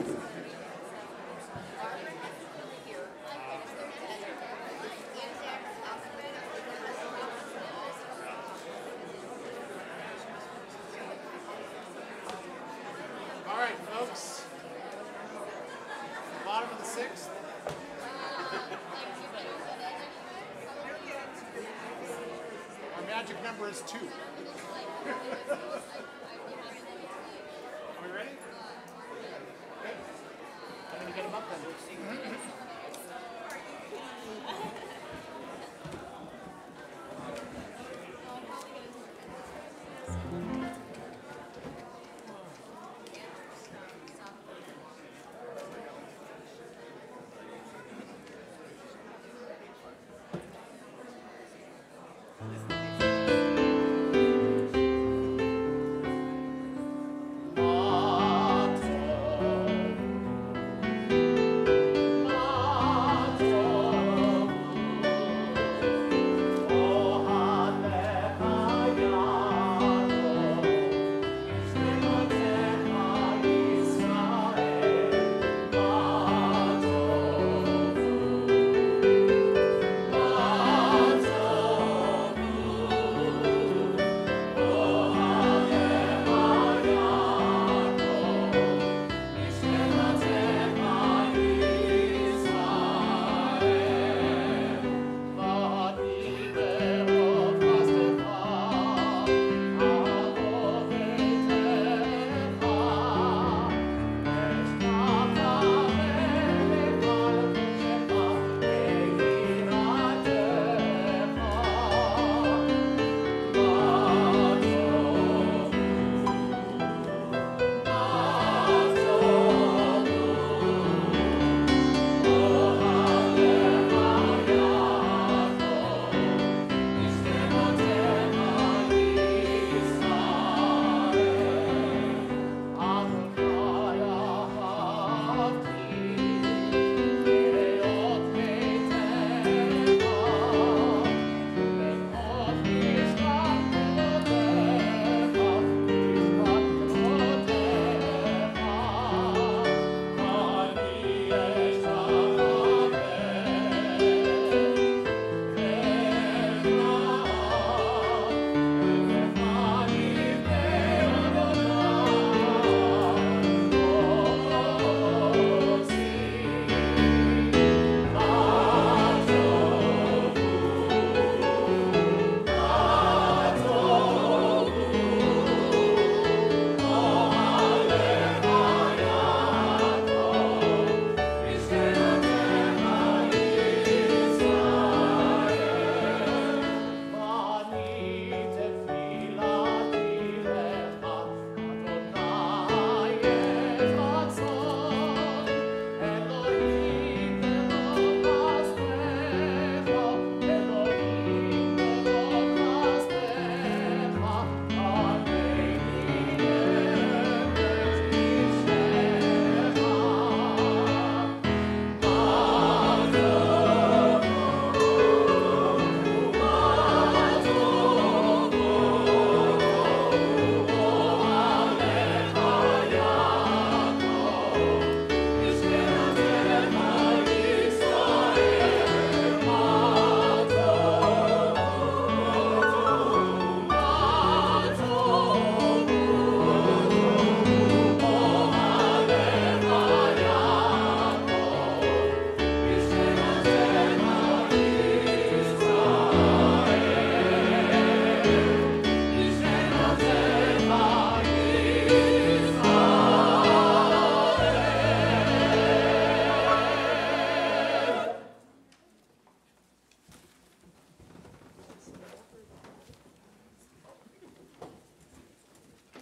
All right, folks. Bottom of the sixth. Our magic number is 2. Are we ready? Okay. I'm going to get them up then.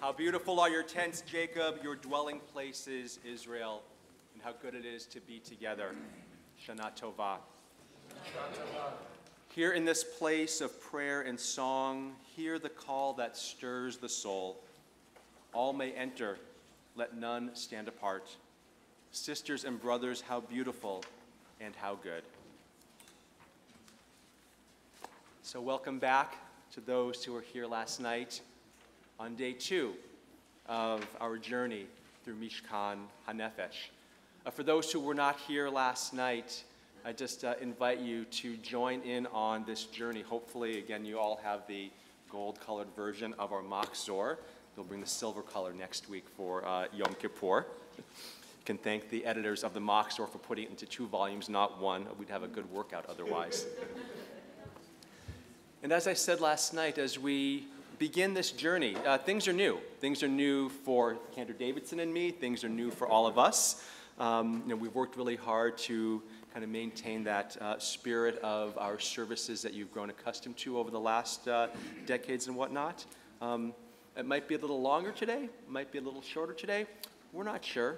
How beautiful are your tents, Jacob, your dwelling places, Israel, and how good it is to be together. Shana Tova. Here in this place of prayer and song, hear the call that stirs the soul. All may enter, let none stand apart. Sisters and brothers, how beautiful and how good. So welcome back to those who were here last night on day 2 of our journey through Mishkan HaNefesh. For those who were not here last night, I just invite you to join in on this journey. Hopefully, again, you all have the gold-colored version of our Machzor. We'll bring the silver color next week for Yom Kippur. You can thank the editors of the Machzor for putting it into 2 volumes, not 1. We'd have a good workout otherwise. And as I said last night, as we begin this journey, things are new. Things are new for Cantor Davidson and me. Things are new for all of us. We've worked really hard to kind of maintain that spirit of our services that you've grown accustomed to over the last decades and whatnot. It might be a little longer today, it might be a little shorter today. We're not sure.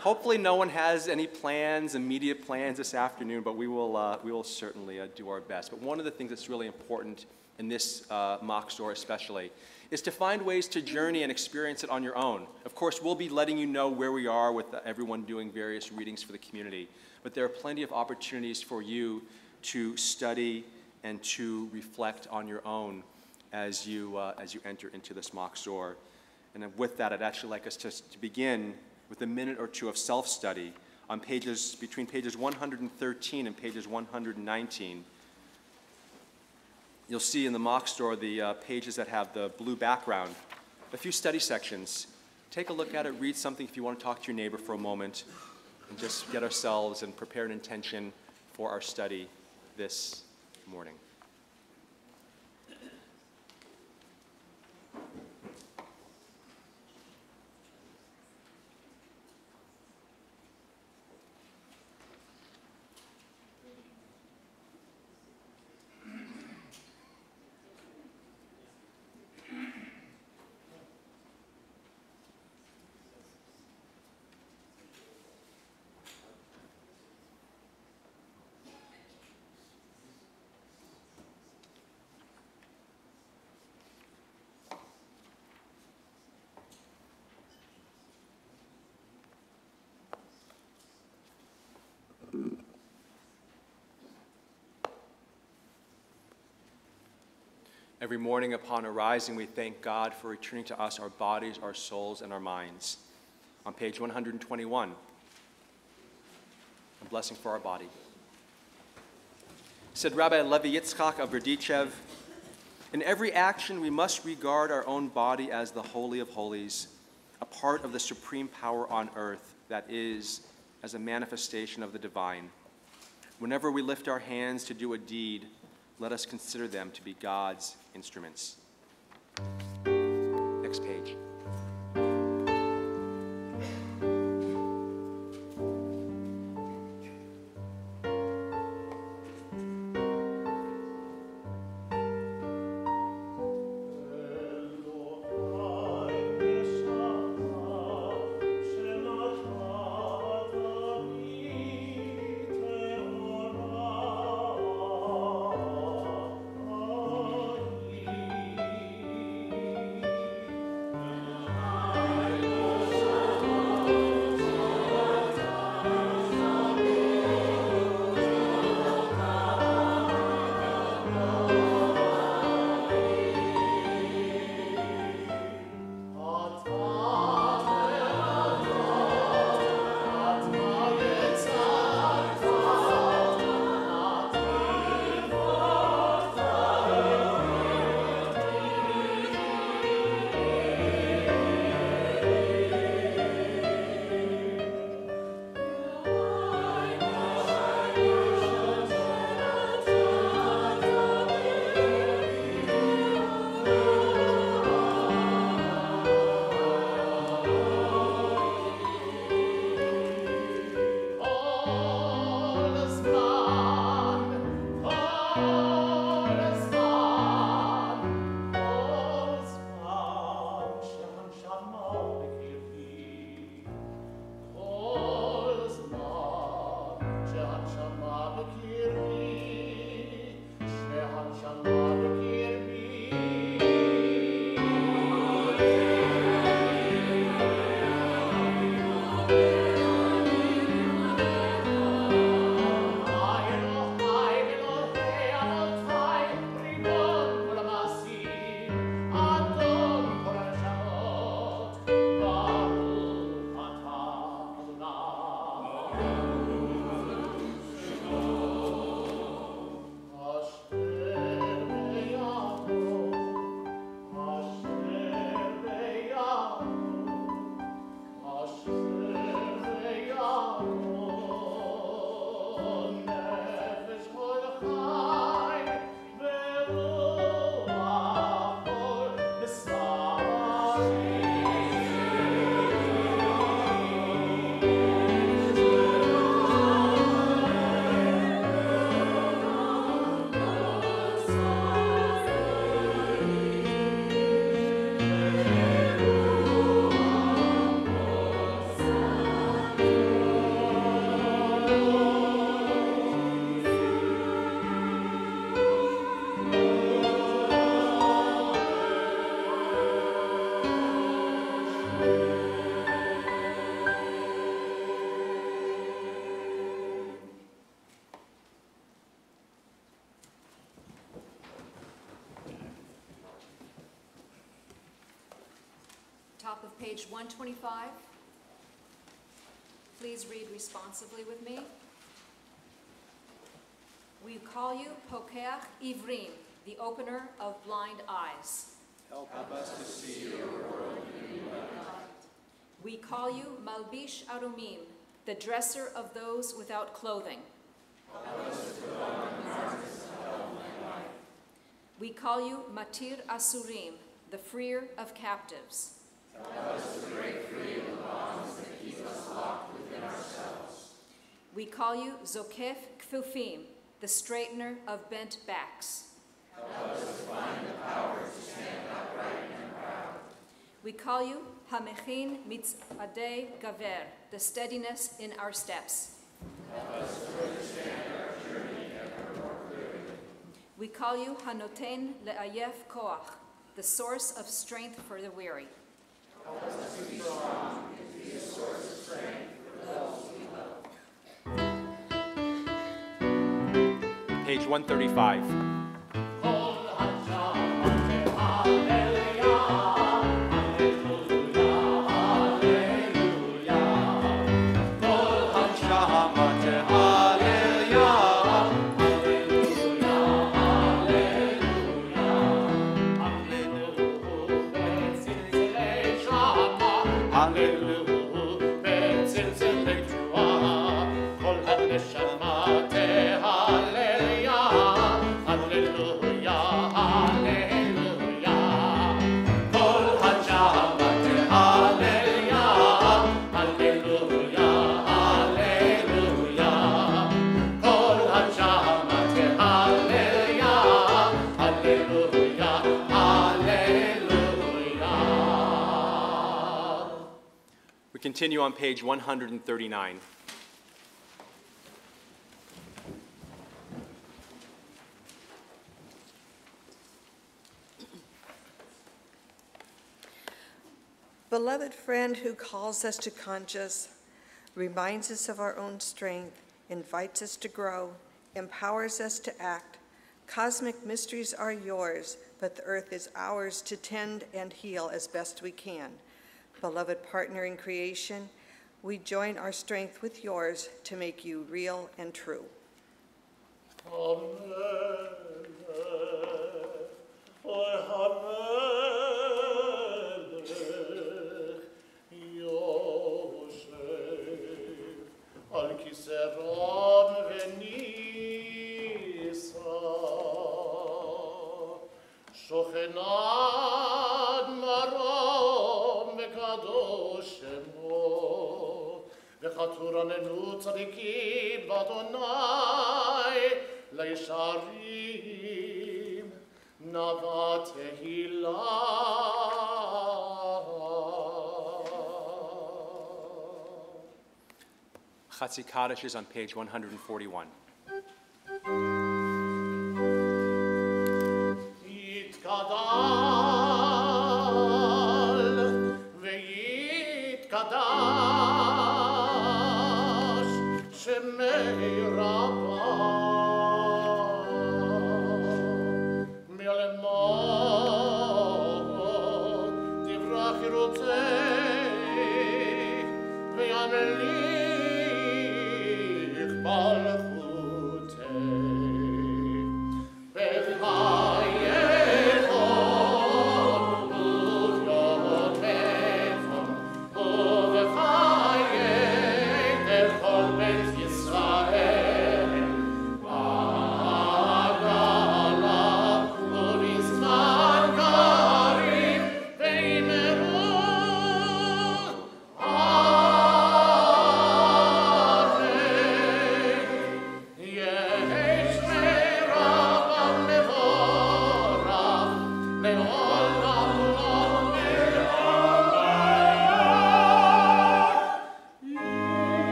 Hopefully no one has any plans, immediate plans this afternoon, but we will certainly do our best. But one of the things that's really important in this Machzor especially is to find ways to journey and experience it on your own. Of course, we'll be letting you know where we are with everyone doing various readings for the community, but there are plenty of opportunities for you to study and to reflect on your own as you enter into this Machzor. And with that, I'd actually like us to begin with a minute or two of self-study on between pages 113 and pages 119. You'll see in the Machzor the pages that have the blue background, a few study sections. Take a look at it, read something if you want to talk to your neighbor for a moment, and just get ourselves and prepare an intention for our study this morning. Every morning upon arising, we thank God for returning to us our bodies, our souls, and our minds. On page 121, a blessing for our body. Said Rabbi Levi Yitzchak of Berdichev, in every action we must regard our own body as the Holy of Holies, a part of the supreme power on earth that is as a manifestation of the divine. Whenever we lift our hands to do a deed, let us consider them to be God's instruments. Next page. top of page 125. Please read responsively with me. We call you Pokeach Ivrim, the opener of blind eyes. Help us to see your world. We call you Malbish Arumim, the dresser of those without clothing. We call you Matir Asurim, the freer of captives. Help us to break free of the bonds that keep us locked within ourselves. We call you Zokef Kfufim, the straightener of bent backs. Help us to find the power to stand upright and proud. We call you Hamechin Mitzadei Gaver, the steadiness in our steps. Help us to understand our journey ever more clearly. We call you Hanoten Le'ayef Koach, the source of strength for the weary. Help us to be strong and be a source of strength for those we love. Page 135. Continue on page 139. Beloved friend who calls us to conscience, reminds us of our own strength, invites us to grow, empowers us to act. Cosmic mysteries are yours, but the earth is ours to tend and heal as best we can. Beloved partner in creation, we join our strength with yours to make you real and true. וחתורננו צדיקים באדוני לישרים נאווה תהילה. Chatzi Kaddish is on page 141. יתקדל ויתקדש שמי רבה מלמוד דברה חירותך וימליך מלכותך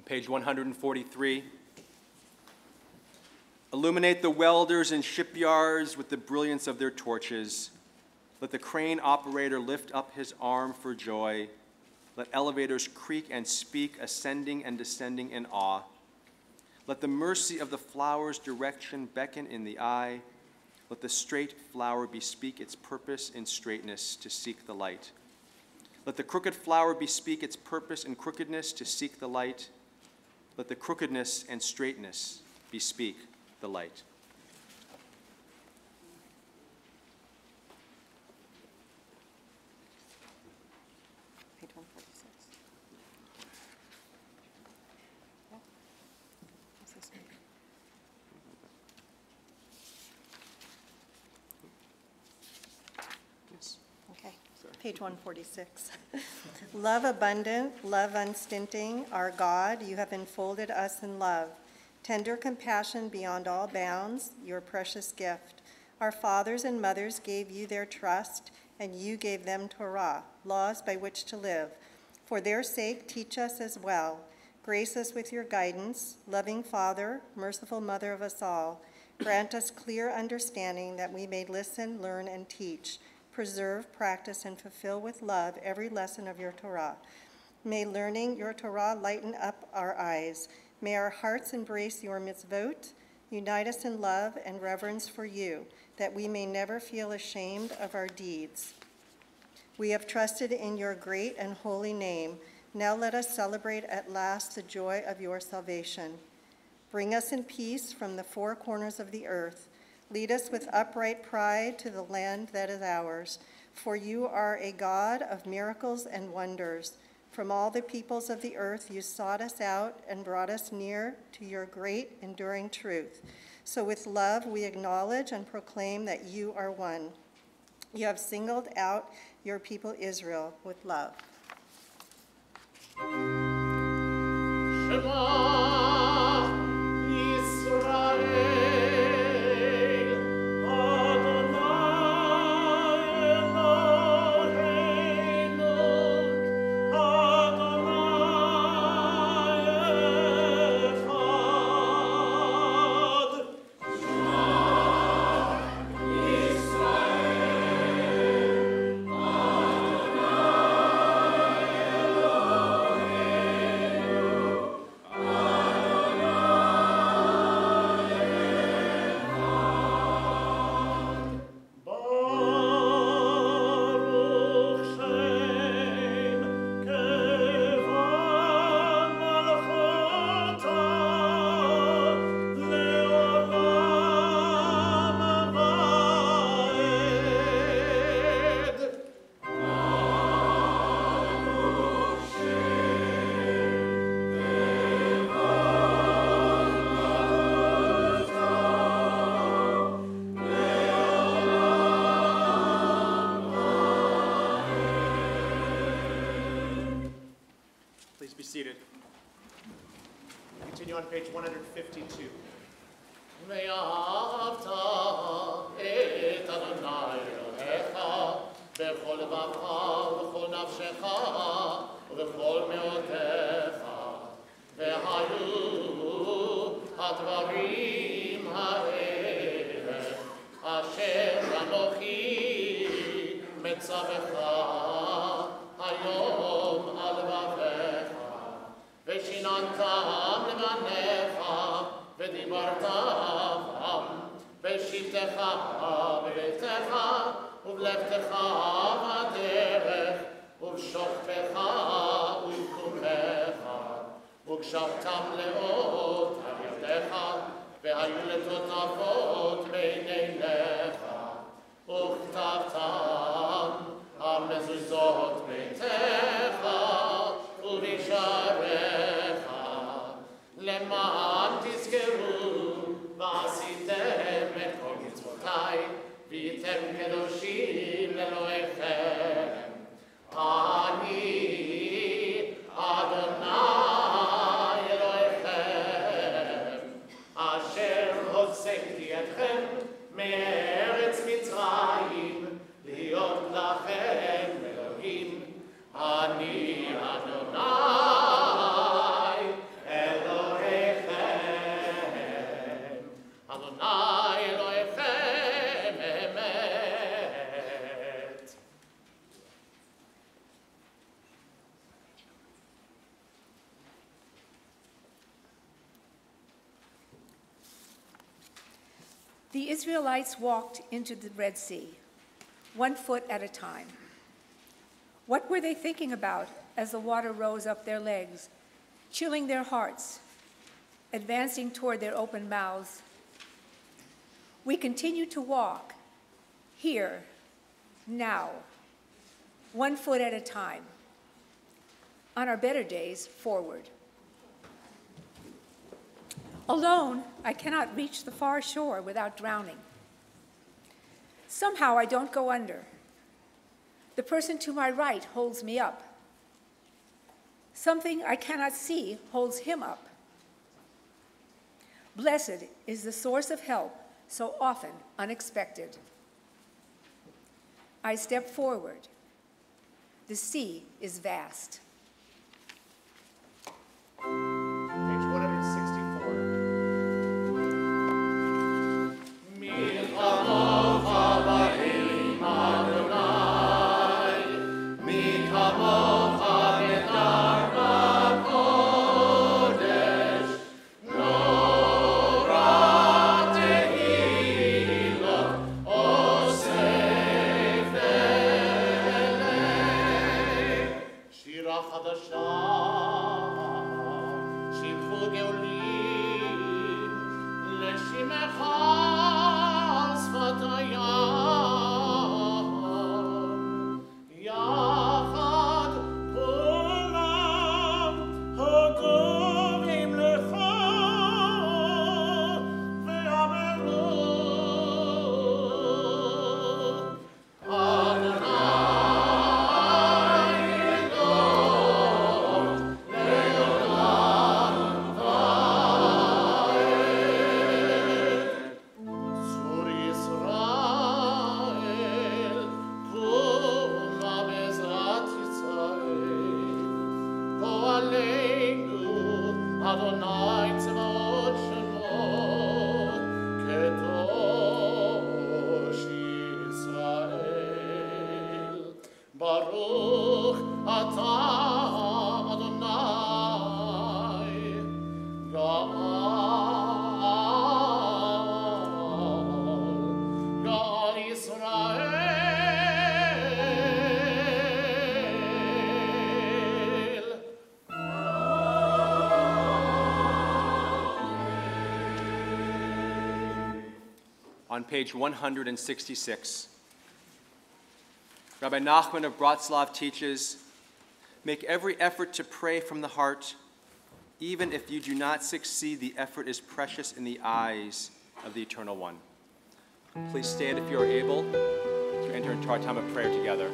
Page 143. Illuminate the welders in shipyards with the brilliance of their torches. Let the crane operator lift up his arm for joy. Let elevators creak and speak, ascending and descending in awe. Let the mercy of the flower's direction beckon in the eye. Let the straight flower bespeak its purpose in straightness to seek the light. Let the crooked flower bespeak its purpose in crookedness to seek the light. Let the crookedness and straightness bespeak the light. Page 146. Yeah. What's this one? Yes. Okay, page 146. Love abundant, love unstinting, our God, you have enfolded us in love. Tender compassion beyond all bounds, your precious gift. Our fathers and mothers gave you their trust, and you gave them Torah, laws by which to live. For their sake, teach us as well. Grace us with your guidance, loving Father, merciful Mother of us all. Grant us clear understanding that we may listen, learn, and teach. Preserve, practice, and fulfill with love every lesson of your Torah. May learning your Torah lighten up our eyes. May our hearts embrace your mitzvot. Unite us in love and reverence for you, that we may never feel ashamed of our deeds. We have trusted in your great and holy name. Now let us celebrate at last the joy of your salvation. Bring us in peace from the four corners of the earth. Lead us with upright pride to the land that is ours. For you are a God of miracles and wonders. From all the peoples of the earth you sought us out and brought us near to your great enduring truth. So with love we acknowledge and proclaim that you are one. You have singled out your people Israel with love. Shema Yisrael. Be seated. Continue on page 152. ואהבת את אדוני אלוהיך בכל לבבך ובכל נפשך ובכל מאודך. והיו הדברים האלה אשר אנוכי מצווך היום על לבבך. ושיננתם לבניך ודיברת בם בשבתך בביתך ובלכתך בדרך ובשוכבך ובקומך וקשבתם לאות על ידיך והיו לטוטפות בין עיניך וכתבתם על מזוזות ביתך ובשעריך למען תזכרו ועשיתם את כל מצוותיי והייתם קדושים לאלוהיכם. אני אדוני אלוהיכם אשר הוצאתי אתכם מארץ מצרים להיות The Israelites walked into the Red Sea, 1 foot at a time. What were they thinking about as the water rose up their legs, chilling their hearts, advancing toward their open mouths? We continue to walk, here, now, 1 foot at a time. On our better days, forward. Alone, I cannot reach the far shore without drowning. Somehow I don't go under. The person to my right holds me up. Something I cannot see holds him up. Blessed is the source of help, so often unexpected. I step forward. The sea is vast. Page 164. On page 166, Rabbi Nachman of Bratslav teaches, make every effort to pray from the heart. Even if you do not succeed, the effort is precious in the eyes of the Eternal One. Please stand if you are able to enter into our time of prayer together.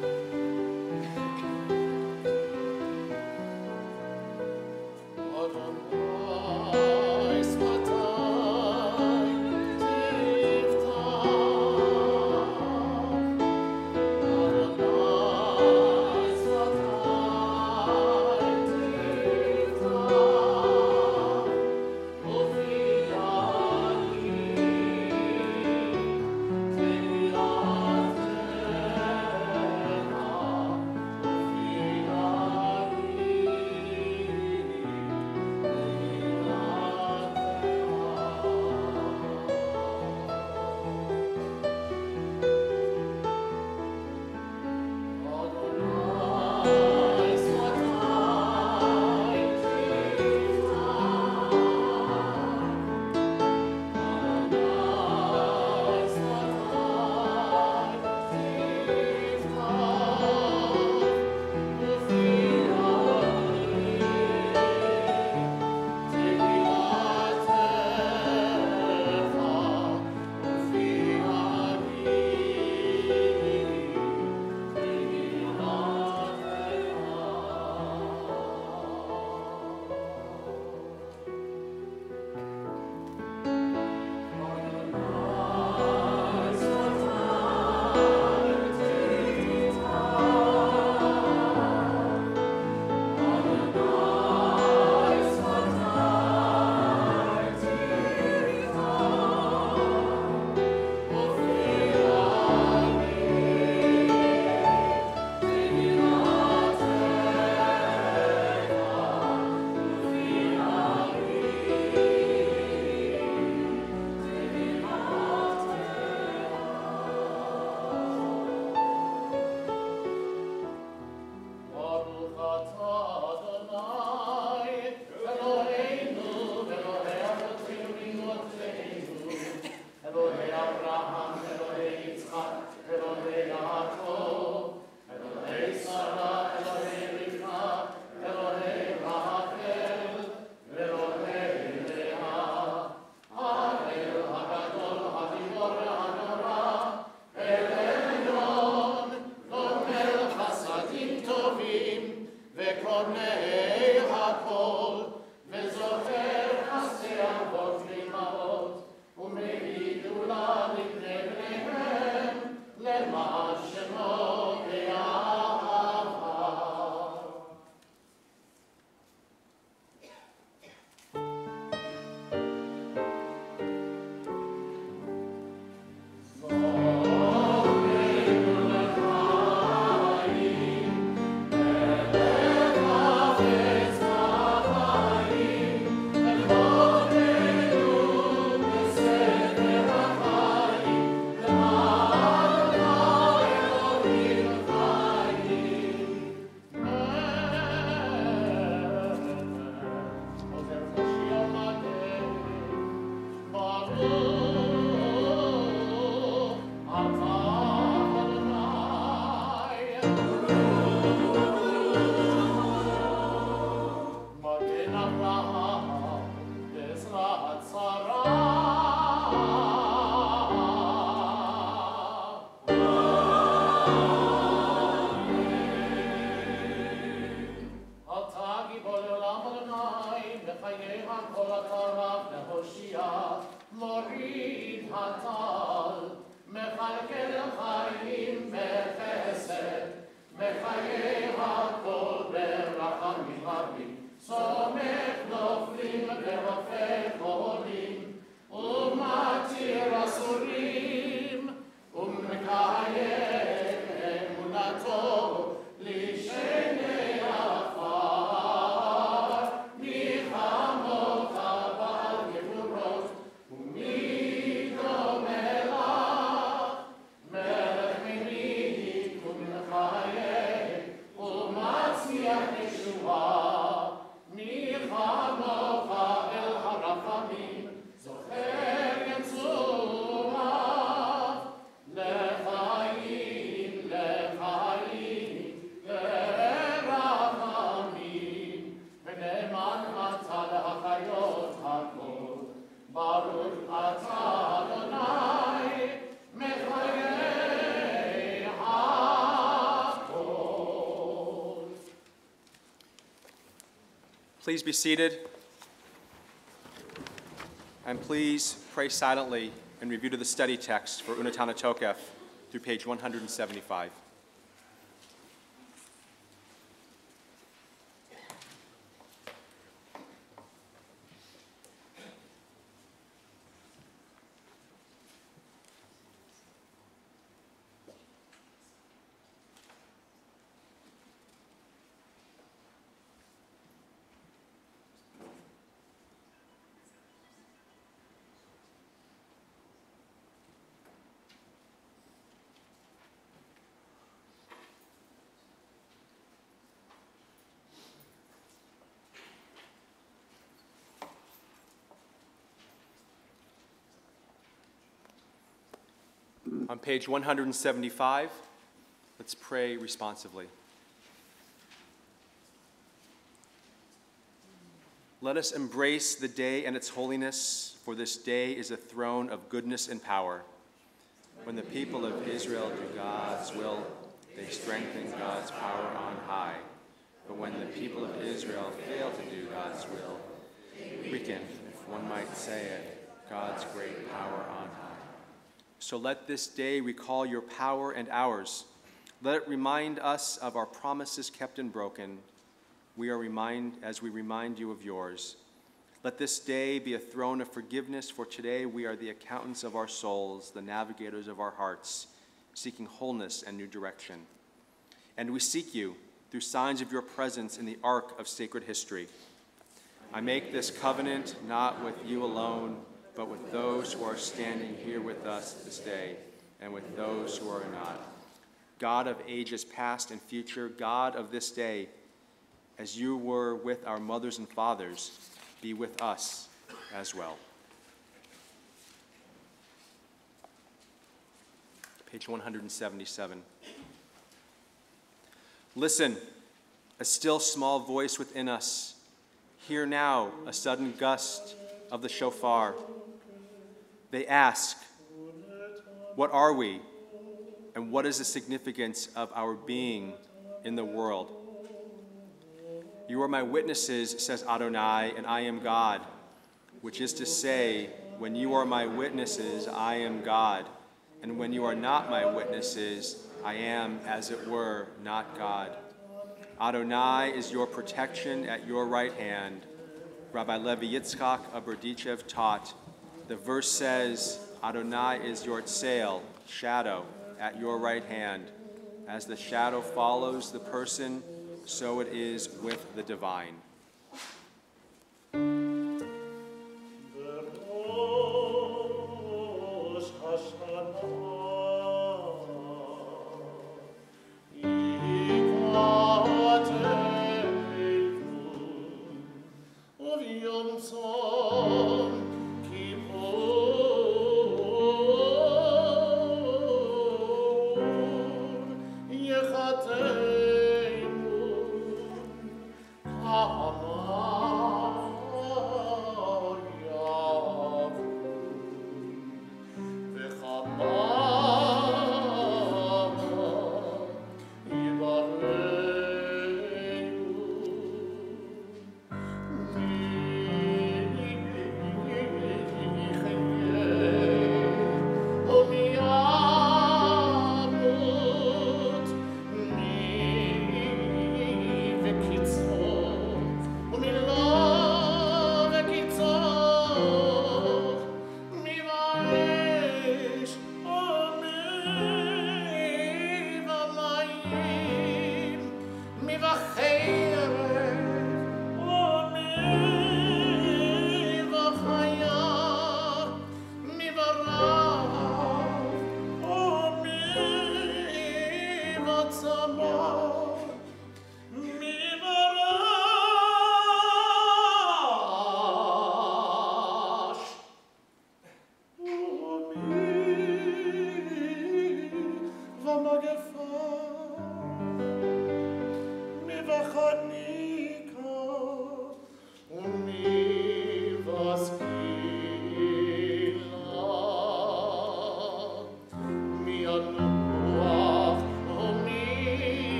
Please be seated. And please pray silently and review to the study text for Unatana Tokef through page 175. On page 175, let's pray responsively. Let us embrace the day and its holiness, for this day is a throne of goodness and power. When the people of Israel do God's will, they strengthen God's power on high. But when the people of Israel fail to do God's will, weaken, if one might say it, God's great power on high. So let this day recall your power and ours. Let it remind us of our promises kept and broken. As we remind you of yours. Let this day be a throne of forgiveness, for today we are the accountants of our souls, the navigators of our hearts, seeking wholeness and new direction. And we seek you through signs of your presence in the arc of sacred history. I make this covenant not with you alone, but with those who are standing here with us this day, and with those who are not. God of ages past and future, God of this day, as you were with our mothers and fathers, be with us as well. Page 177. Listen, a still small voice within us. Hear now a sudden gust of the shofar. They ask, what are we, and what is the significance of our being in the world? You are my witnesses, says Adonai, and I am God, which is to say, when you are my witnesses, I am God, and when you are not my witnesses, I am, as it were, not God. Adonai is your protection at your right hand. Rabbi Levi Yitzchak of Berdichev taught. The verse says, Adonai is your tsail, shadow, at your right hand. As the shadow follows the person, so it is with the divine. Rosh Hashanah.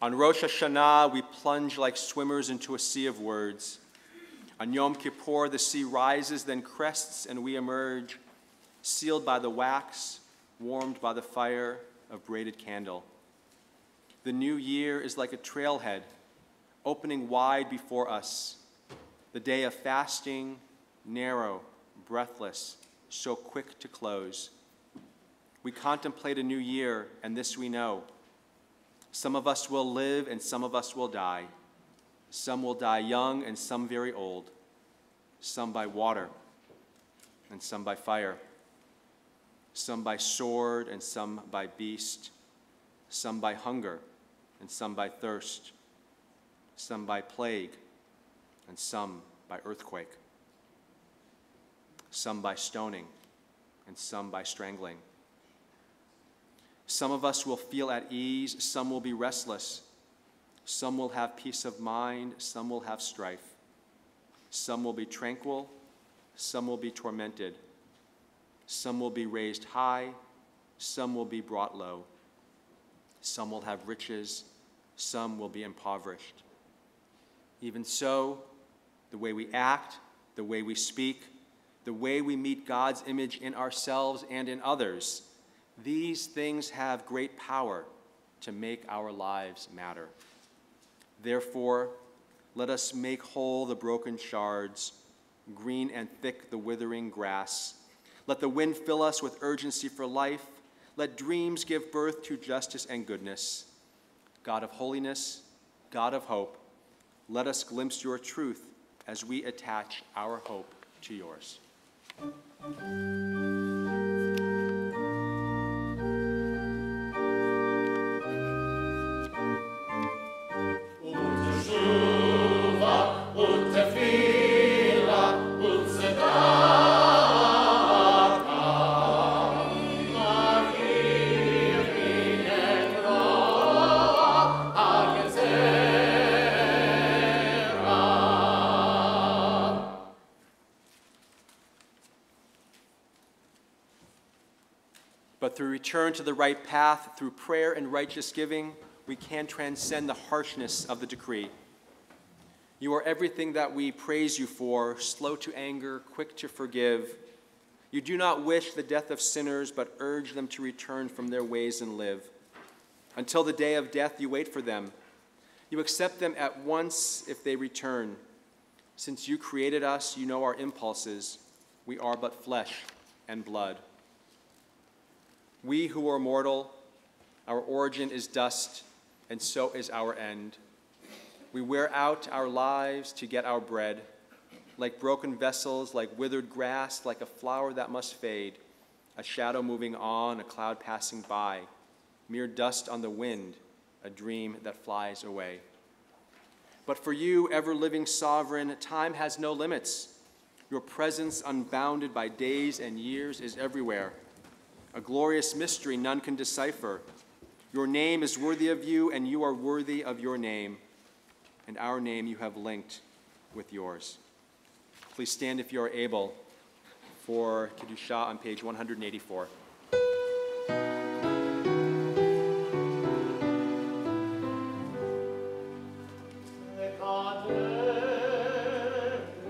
On Rosh Hashanah, we plunge like swimmers into a sea of words. On Yom Kippur, the sea rises, then crests, and we emerge, sealed by the wax, warmed by the fire of braided candle. The new year is like a trailhead, opening wide before us. The day of fasting, narrow, breathless, so quick to close. We contemplate a new year, and this we know. Some of us will live, and some of us will die. Some will die young, and some very old. Some by water, and some by fire. Some by sword, and some by beast. Some by hunger, and some by thirst. Some by plague, and some by earthquake. Some by stoning, and some by strangling. Some of us will feel at ease, some will be restless. Some will have peace of mind, some will have strife. Some will be tranquil, some will be tormented. Some will be raised high, some will be brought low. Some will have riches, some will be impoverished. Even so, the way we act, the way we speak, the way we meet God's image in ourselves and in others, these things have great power to make our lives matter. Therefore, let us make whole the broken shards, green and thick the withering grass. Let the wind fill us with urgency for life. Let dreams give birth to justice and goodness. God of holiness, God of hope, let us glimpse your truth as we attach our hope to yours. But through return to the right path, through prayer and righteous giving, we can transcend the harshness of the decree. You are everything that we praise you for, slow to anger, quick to forgive. You do not wish the death of sinners, but urge them to return from their ways and live. Until the day of death, you wait for them. You accept them at once if they return. Since you created us, you know our impulses. We are but flesh and blood. We who are mortal, our origin is dust, and so is our end. We wear out our lives to get our bread, like broken vessels, like withered grass, like a flower that must fade, a shadow moving on, a cloud passing by, mere dust on the wind, a dream that flies away. But for you, ever-living sovereign, time has no limits. Your presence, unbounded by days and years, is everywhere. A glorious mystery none can decipher. Your name is worthy of you, and you are worthy of your name. And our name you have linked with yours. Please stand if you are able for Kedusha on page 184. Thank you.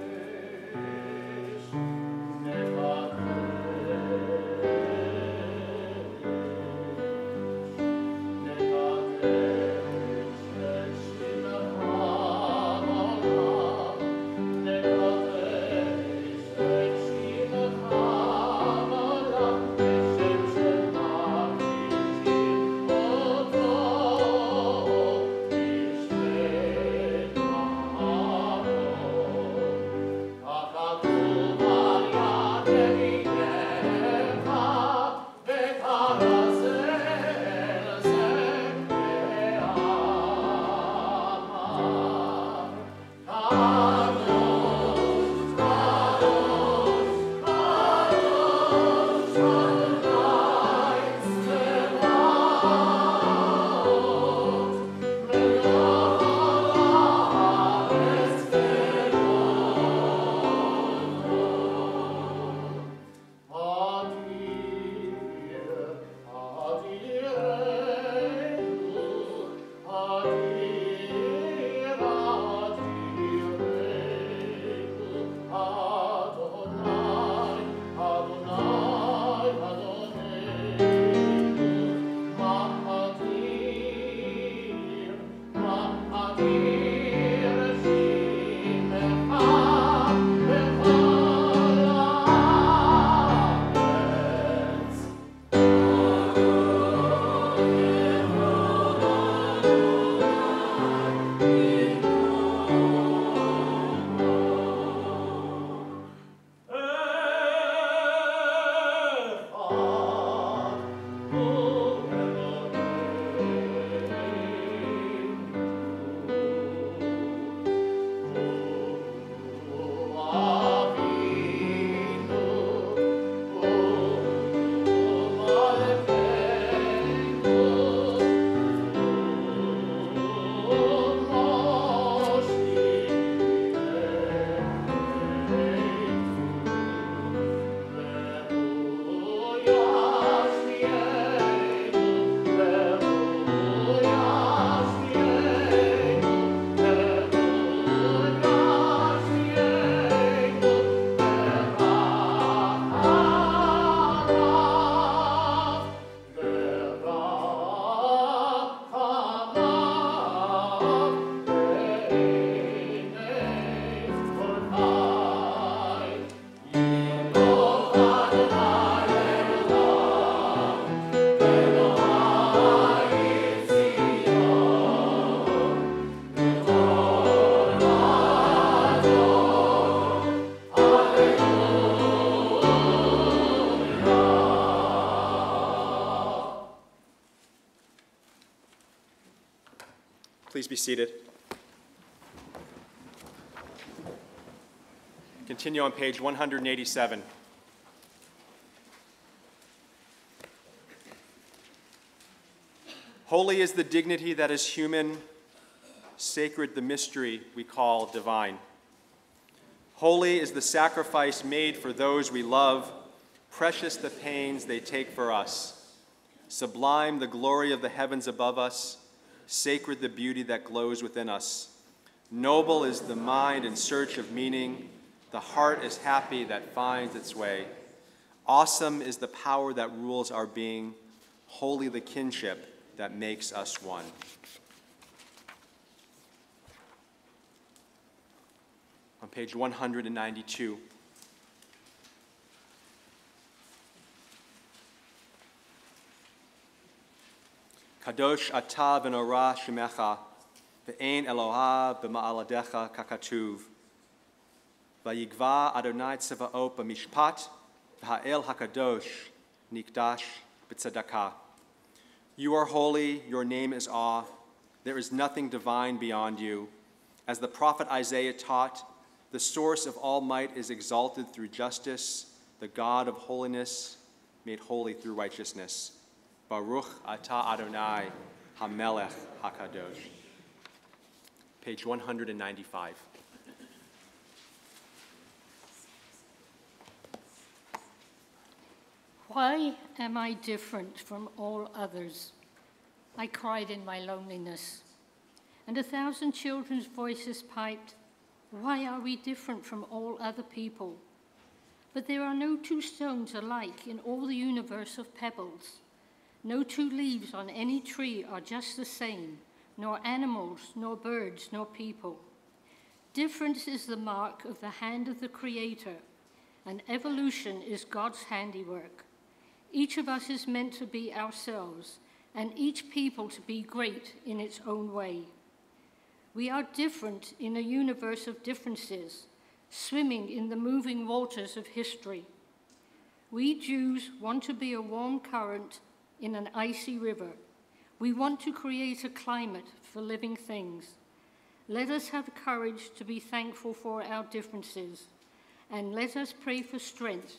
Please be seated. Continue on page 187. Holy is the dignity that is human, sacred the mystery we call divine. Holy is the sacrifice made for those we love, precious the pains they take for us. Sublime the glory of the heavens above us, sacred the beauty that glows within us. Noble is the mind in search of meaning, the heart is happy that finds its way. Awesome is the power that rules our being, holy the kinship that makes us one. On page 192. Kadosh ata v'norah shemecha, v'ein Eloha b'ma'aladecha kakatuv. Vayigva Adonai tzavaot b'mishpat, v'ha'el hakadosh nikdash b'tzedakah. You are holy, your name is awe. There is nothing divine beyond you. As the prophet Isaiah taught, the source of all might is exalted through justice, the God of holiness made holy through righteousness. Baruch atah Adonai HaMelech HaKadosh. Page 195. Why am I different from all others? I cried in my loneliness, and 1,000 children's voices piped, why are we different from all other people? But there are no two stones alike in all the universe of pebbles. No two leaves on any tree are just the same, nor animals, nor birds, nor people. Difference is the mark of the hand of the Creator, and evolution is God's handiwork. Each of us is meant to be ourselves, and each people to be great in its own way. We are different in a universe of differences, swimming in the moving waters of history. We Jews want to be a warm current in an icy river. We want to create a climate for living things. Let us have courage to be thankful for our differences, and let us pray for strength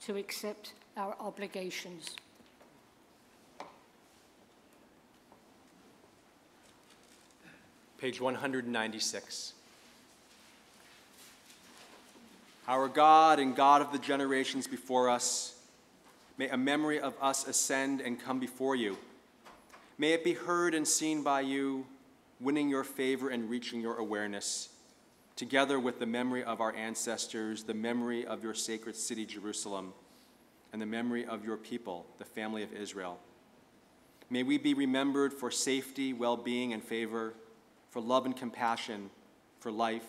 to accept our obligations. Page 196. Our God and God of the generations before us, may a memory of us ascend and come before you. May it be heard and seen by you, winning your favor and reaching your awareness, together with the memory of our ancestors, the memory of your sacred city, Jerusalem, and the memory of your people, the family of Israel. May we be remembered for safety, well-being, and favor, for love and compassion, for life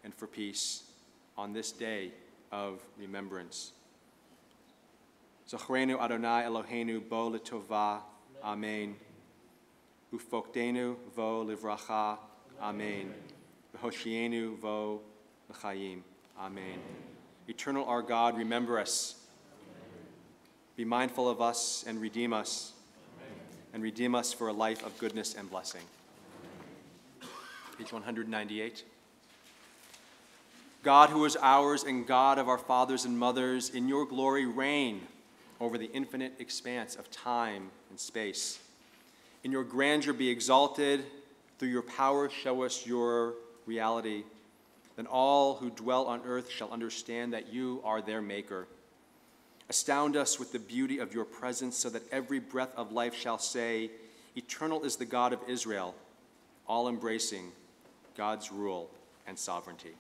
and for peace on this day of remembrance. Zachrenu Adonai Eloheinu bo l'tova, Amen. Ufokdenu vo livracha, Amen. V'hoshienu vo l'chaim, Amen. Eternal our God, remember us. be mindful of us and redeem us, and redeem us for a life of goodness and blessing. Page 198. God who is ours and God of our fathers and mothers, in your glory reign over the infinite expanse of time and space. In your grandeur be exalted, through your power show us your reality. Then all who dwell on earth shall understand that you are their maker. Astound us with the beauty of your presence, so that every breath of life shall say, eternal is the God of Israel, all-embracing God's rule and sovereignty.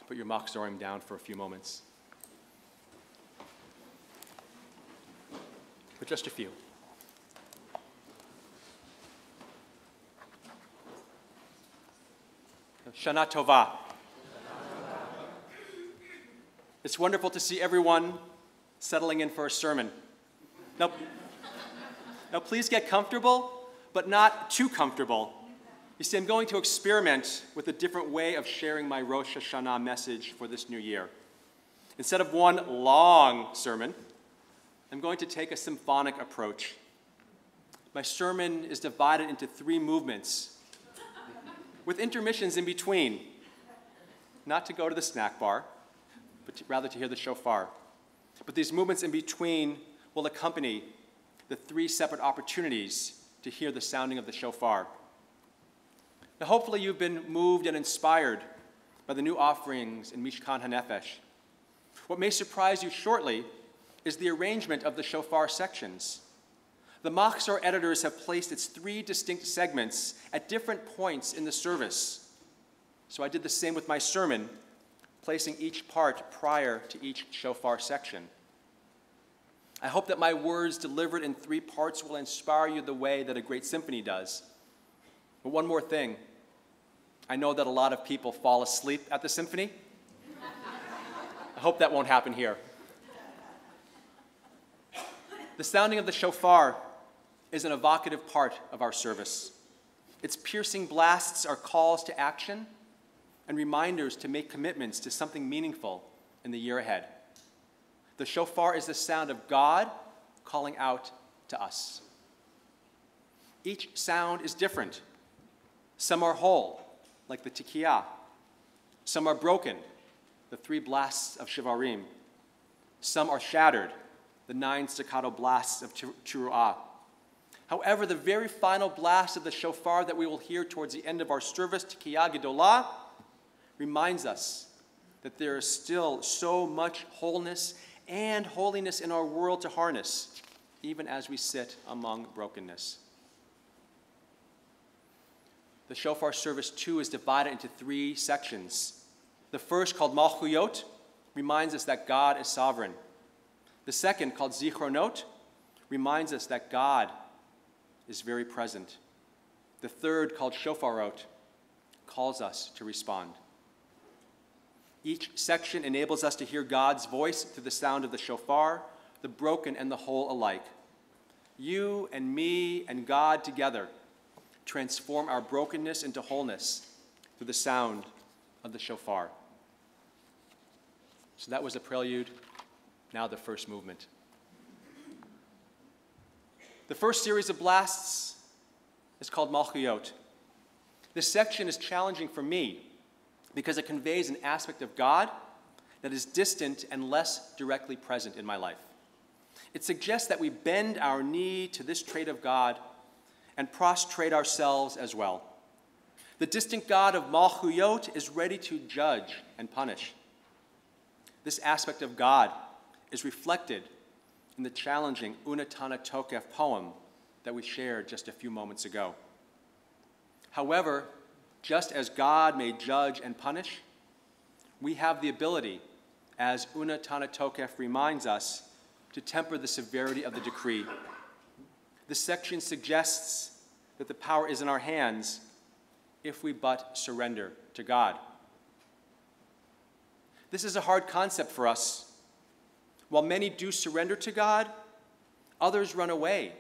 Put your machzorim down for a few moments. But just a few. Shana Tova. It's wonderful to see everyone settling in for a sermon. Now please get comfortable, but not too comfortable. You see, I'm going to experiment with a different way of sharing my Rosh Hashanah message for this new year. Instead of one long sermon, I'm going to take a symphonic approach. My sermon is divided into 3 movements, with intermissions in between, not to go to the snack bar, but rather to hear the shofar. But these movements in between will accompany the 3 separate opportunities to hear the sounding of the shofar. Now, hopefully you've been moved and inspired by the new offerings in Mishkan HaNefesh. What may surprise you shortly is the arrangement of the shofar sections. The Machzor editors have placed its 3 distinct segments at different points in the service. So I did the same with my sermon, placing each part prior to each shofar section. I hope that my words delivered in 3 parts will inspire you the way that a great symphony does. But one more thing. I know that a lot of people fall asleep at the symphony. I hope that won't happen here. The sounding of the shofar is an evocative part of our service. Its piercing blasts are calls to action and reminders to make commitments to something meaningful in the year ahead. The shofar is the sound of God calling out to us. Each sound is different. Some are whole, like the tikiyah. Some are broken, the 3 blasts of shivarim. Some are shattered, the 9 staccato blasts of teruah. However, the very final blast of the shofar that we will hear towards the end of our service, tikiyah gedolah, reminds us that there is still so much wholeness and holiness in our world to harness, even as we sit among brokenness. The shofar service, too, is divided into 3 sections. The first, called Malchuyot, reminds us that God is sovereign. The second, called Zichronot, reminds us that God is very present. The third, called Shofarot, calls us to respond. Each section enables us to hear God's voice through the sound of the shofar, the broken and the whole alike. You and me and God together transform our brokenness into wholeness through the sound of the shofar. So that was the prelude, now the first movement. The first series of blasts is called Malchuyot. This section is challenging for me because it conveys an aspect of God that is distant and less directly present in my life. It suggests that we bend our knee to this trait of God and prostrate ourselves as well. The distant God of Malchuyot is ready to judge and punish. This aspect of God is reflected in the challenging Unatana Tokef poem that we shared just a few moments ago. However, just as God may judge and punish, we have the ability, as Unatana Tokef reminds us, to temper the severity of the decree. This section suggests that the power is in our hands if we but surrender to God. This is a hard concept for us. While many do surrender to God, others run away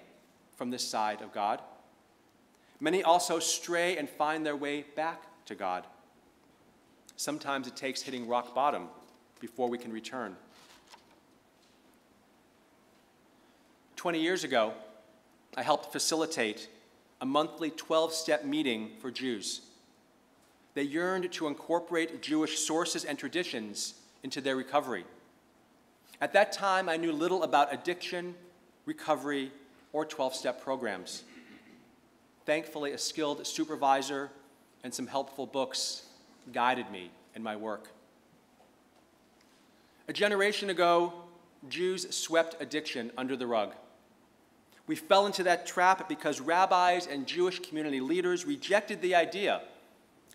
from this side of God. Many also stray and find their way back to God. Sometimes it takes hitting rock bottom before we can return. 20 years ago, I helped facilitate a monthly 12-step meeting for Jews. They yearned to incorporate Jewish sources and traditions into their recovery. At that time, I knew little about addiction, recovery, or 12-step programs. Thankfully, a skilled supervisor and some helpful books guided me in my work. A generation ago, Jews swept addiction under the rug. We fell into that trap because rabbis and Jewish community leaders rejected the idea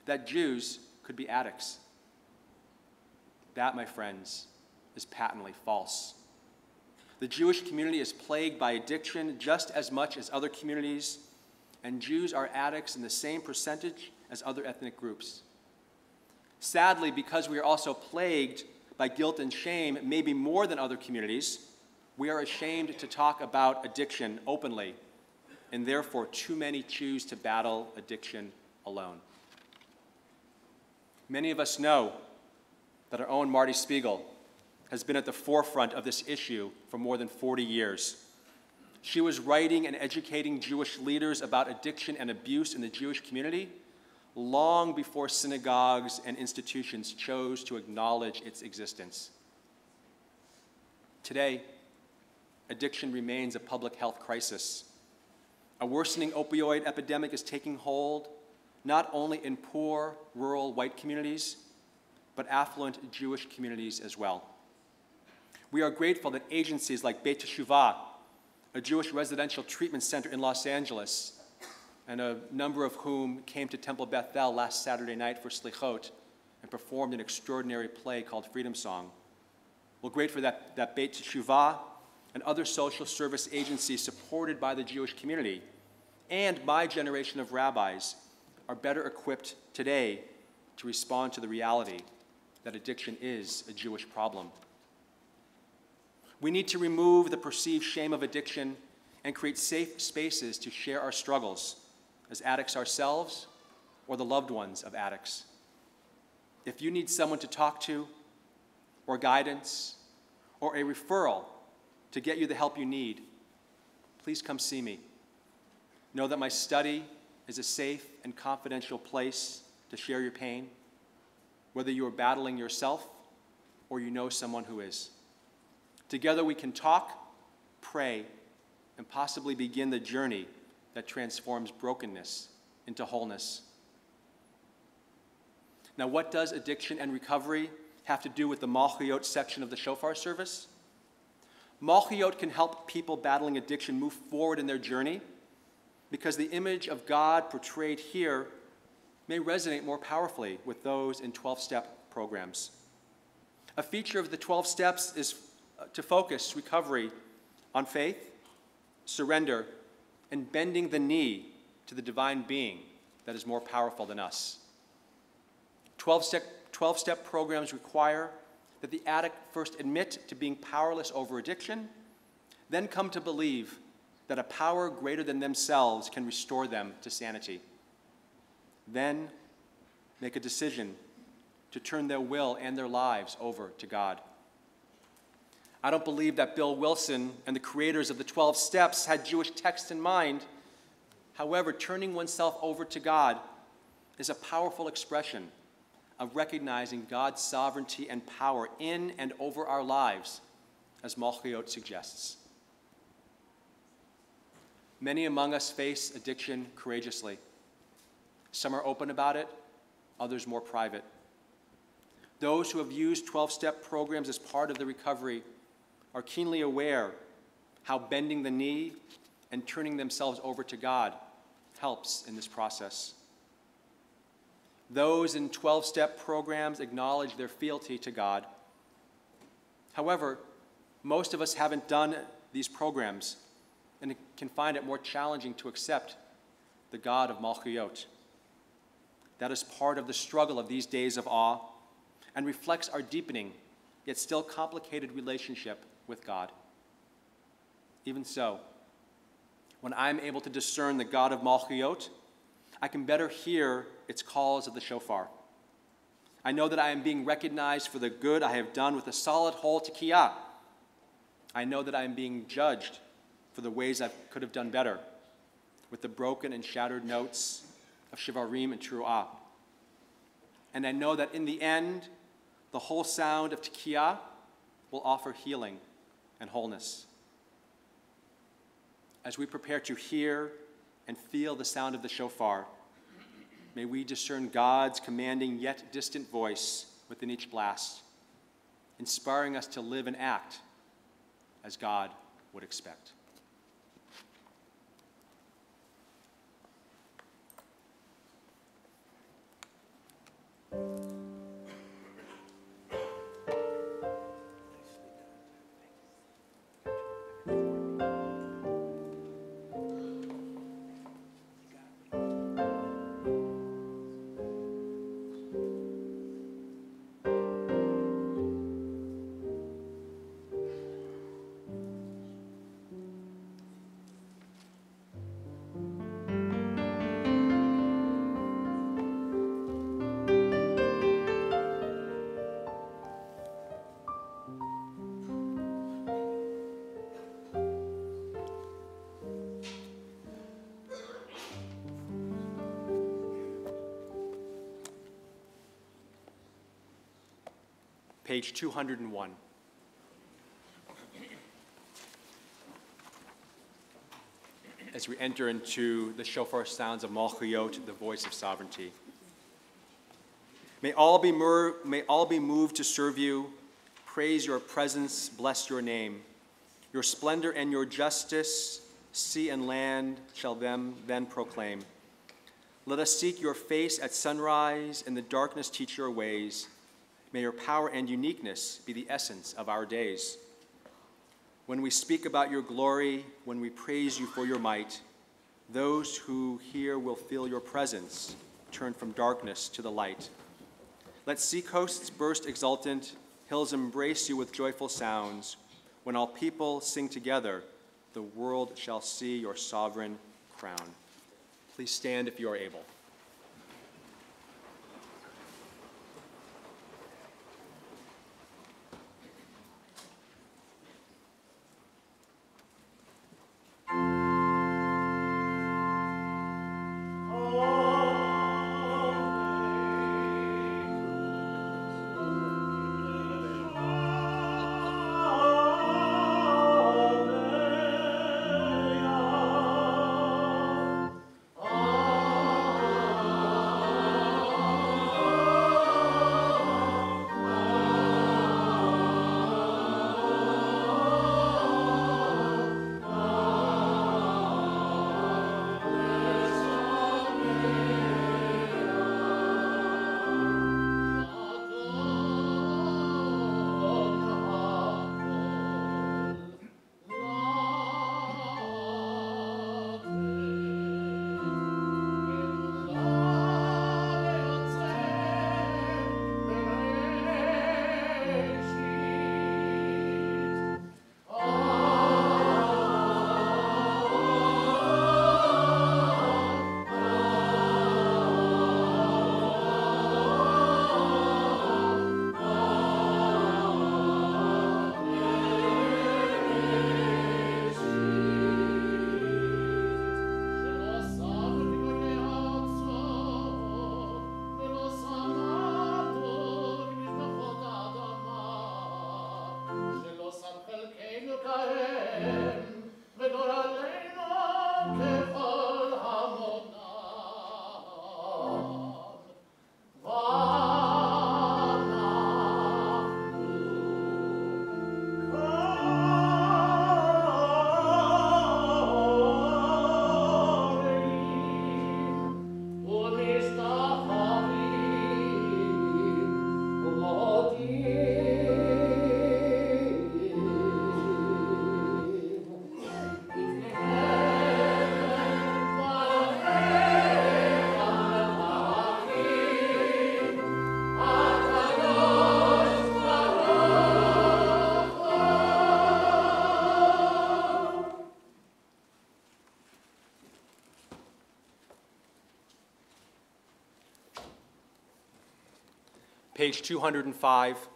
that Jews could be addicts. That, my friends, is patently false. The Jewish community is plagued by addiction just as much as other communities, and Jews are addicts in the same percentage as other ethnic groups. Sadly, because we are also plagued by guilt and shame, maybe more than other communities, we are ashamed to talk about addiction openly, and therefore too many choose to battle addiction alone. Many of us know that our own Marty Spiegel has been at the forefront of this issue for more than 40 years. She was writing and educating Jewish leaders about addiction and abuse in the Jewish community long before synagogues and institutions chose to acknowledge its existence. Today, addiction remains a public health crisis. A worsening opioid epidemic is taking hold not only in poor, rural white communities, but affluent Jewish communities as well. We are grateful that agencies like Beit Teshuvah, a Jewish residential treatment center in Los Angeles, and a number of whom came to Temple Beth El last Saturday night for Slichot and performed an extraordinary play called Freedom Song. We're grateful that Beit Teshuvah and other social service agencies supported by the Jewish community and my generation of rabbis are better equipped today to respond to the reality that addiction is a Jewish problem. We need to remove the perceived shame of addiction and create safe spaces to share our struggles as addicts ourselves or the loved ones of addicts. If you need someone to talk to, or guidance, or a referral to get you the help you need, please come see me. Know that my study is a safe and confidential place to share your pain, whether you are battling yourself or you know someone who is. Together we can talk, pray, and possibly begin the journey that transforms brokenness into wholeness. Now, what does addiction and recovery have to do with the Malchiyot section of the shofar service? Malchiyot can help people battling addiction move forward in their journey because the image of God portrayed here may resonate more powerfully with those in 12-step programs. A feature of the 12 steps is to focus recovery on faith, surrender, and bending the knee to the divine being that is more powerful than us. 12-step programs require that the addict first admit to being powerless over addiction, then come to believe that a power greater than themselves can restore them to sanity. Then make a decision to turn their will and their lives over to God. I don't believe that Bill Wilson and the creators of the 12 steps had Jewish texts in mind. However, turning oneself over to God is a powerful expression of recognizing God's sovereignty and power in and over our lives, as Malchiyot suggests. Many among us face addiction courageously. Some are open about it, others more private. Those who have used 12-step programs as part of the recovery are keenly aware how bending the knee and turning themselves over to God helps in this process. Those in 12-step programs acknowledge their fealty to God. However, most of us haven't done these programs and can find it more challenging to accept the God of Malchiyot. That is part of the struggle of these days of awe and reflects our deepening, yet still complicated relationship with God. Even so, When I'm able to discern the God of Malchiot, I can better hear its calls of the shofar. I know that I am being recognized for the good I have done with a solid whole tekiyah. I know that I am being judged for the ways I could have done better with the broken and shattered notes of shivarim and teruah. And I know that in the end, the whole sound of tekiyah will offer healing and wholeness. As we prepare to hear and feel the sound of the shofar, may we discern God's commanding yet distant voice within each blast, inspiring us to live and act as God would expect. Page 201. As we enter into the shofar sounds of Malchiot, the voice of sovereignty. May all be moved to serve you, praise your presence, bless your name. Your splendor and your justice, sea and land shall them then proclaim. Let us seek your face at sunrise, in the darkness teach your ways. May your power and uniqueness be the essence of our days. When we speak about your glory, when we praise you for your might, those who hear will feel your presence, turn from darkness to the light. Let sea coasts burst exultant, hills embrace you with joyful sounds. When all people sing together, the world shall see your sovereign crown. Please stand if you are able. Amen. page 205.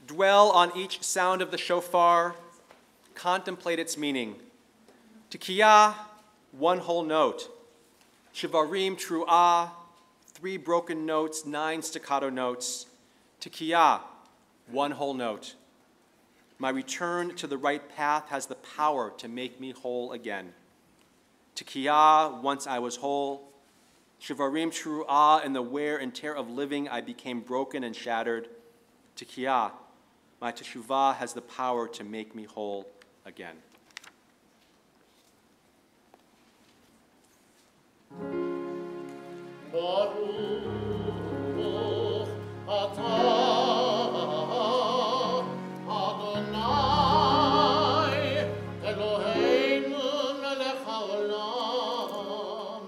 Dwell on each sound of the shofar, contemplate its meaning. Tekiyah, one whole note. Shivarim, truah, 3 broken notes, 9 staccato notes. Tekiyah, one whole note. My return to the right path has the power to make me whole again. Tekiyah, once I was whole. Shivarim, truah, in the wear and tear of living I became broken and shattered. Tekiyah, my teshuvah has the power to make me whole again. Baruch atah Adonai Eloheinu melech haolam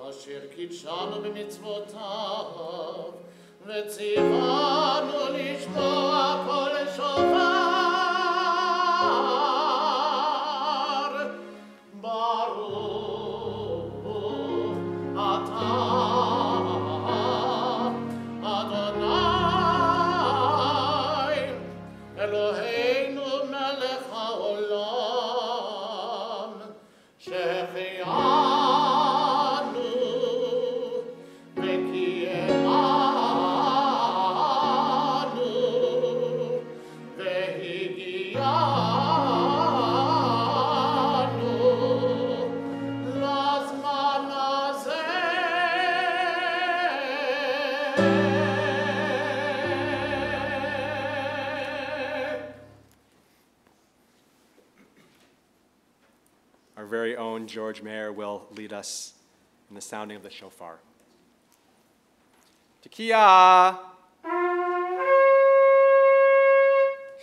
asher kidshanu b'mitzvotav v'tzivanu lishmoa kol shofar Baruch atah Adonai Eloheinu melech haolam שהחיינו וקיימנו והגיענו לזמן הזה. Our very own George Mayer will lead us in the sounding of the shofar. Tekiyah,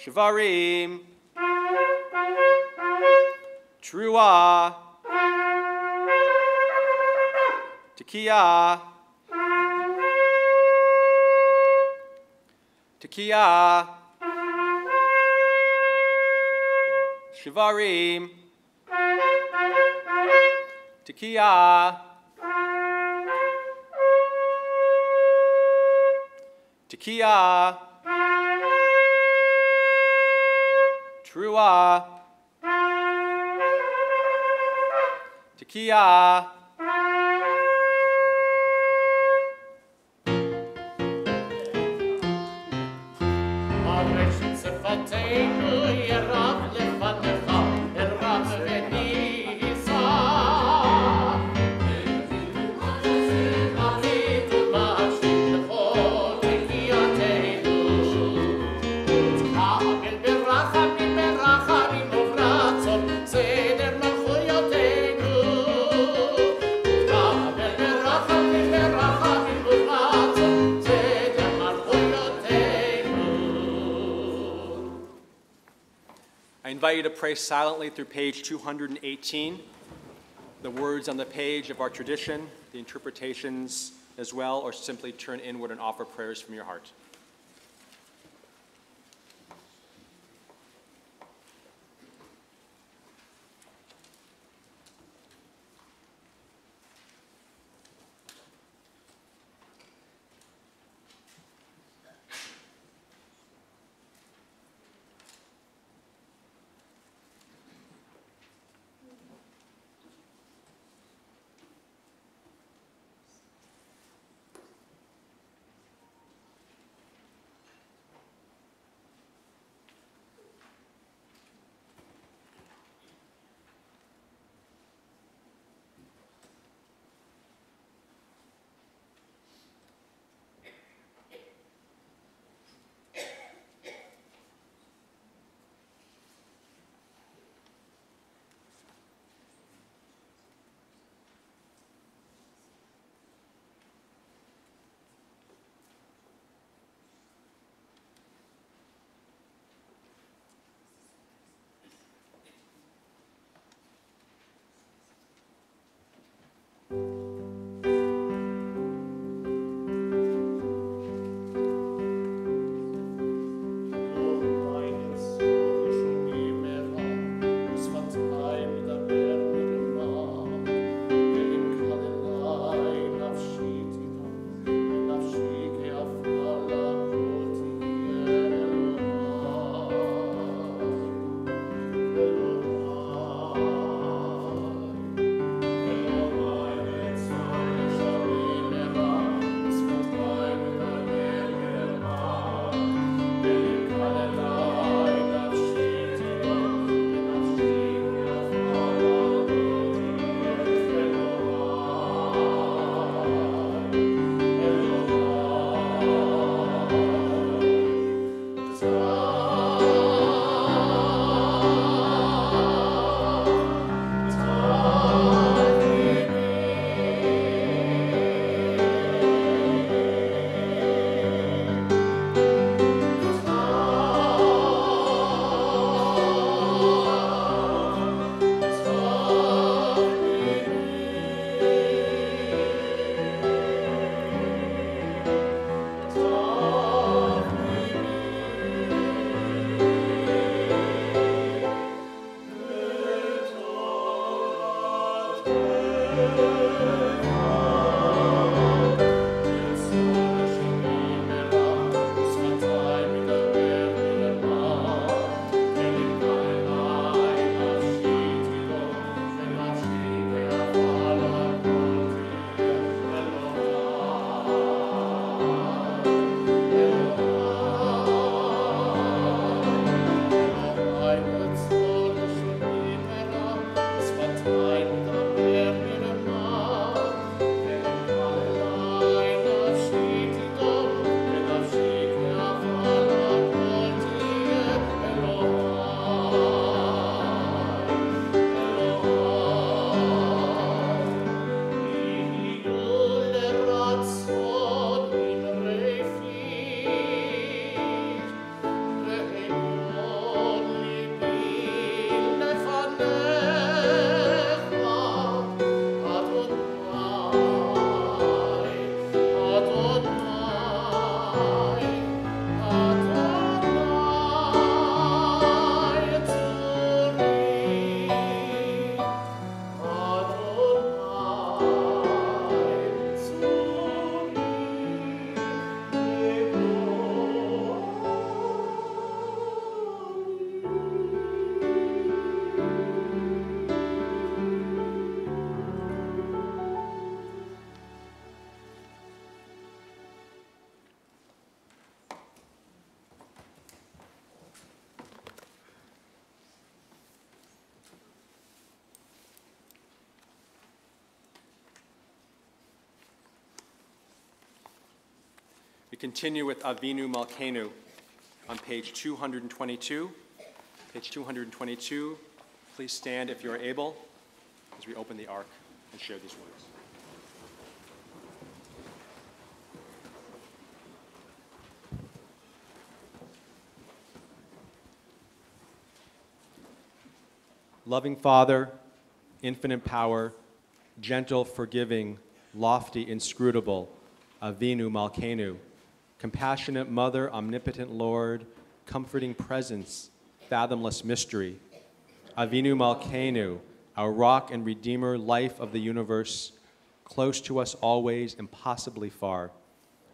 Shivarim, truah, Tekiyah, Tekiyah, Shivarim, Tekiyah, Tekiyah, truah, Tekiyah. הראשית שפתנו ירב לפניך, אל רב ונישא. נביט ומשיב לכל תקייתנו. תקבל ברחמים ברחמים וברצון, סדר מלכויותינו. תקבל ברחמים ברחמים וברצון, סדר מלכויותינו. I invite you to pray silently through page 218. The words on the page of our tradition, the interpretations as well, or simply turn inward and offer prayers from your heart. We continue with Avinu Malkeinu on page 222. Page 222, please stand if you are able as we open the ark and share these words. Loving Father, infinite power, gentle, forgiving, lofty, inscrutable, Avinu Malkeinu, compassionate Mother, omnipotent Lord, comforting presence, fathomless mystery, Avinu Malkeinu, our rock and redeemer, life of the universe, close to us always, impossibly far,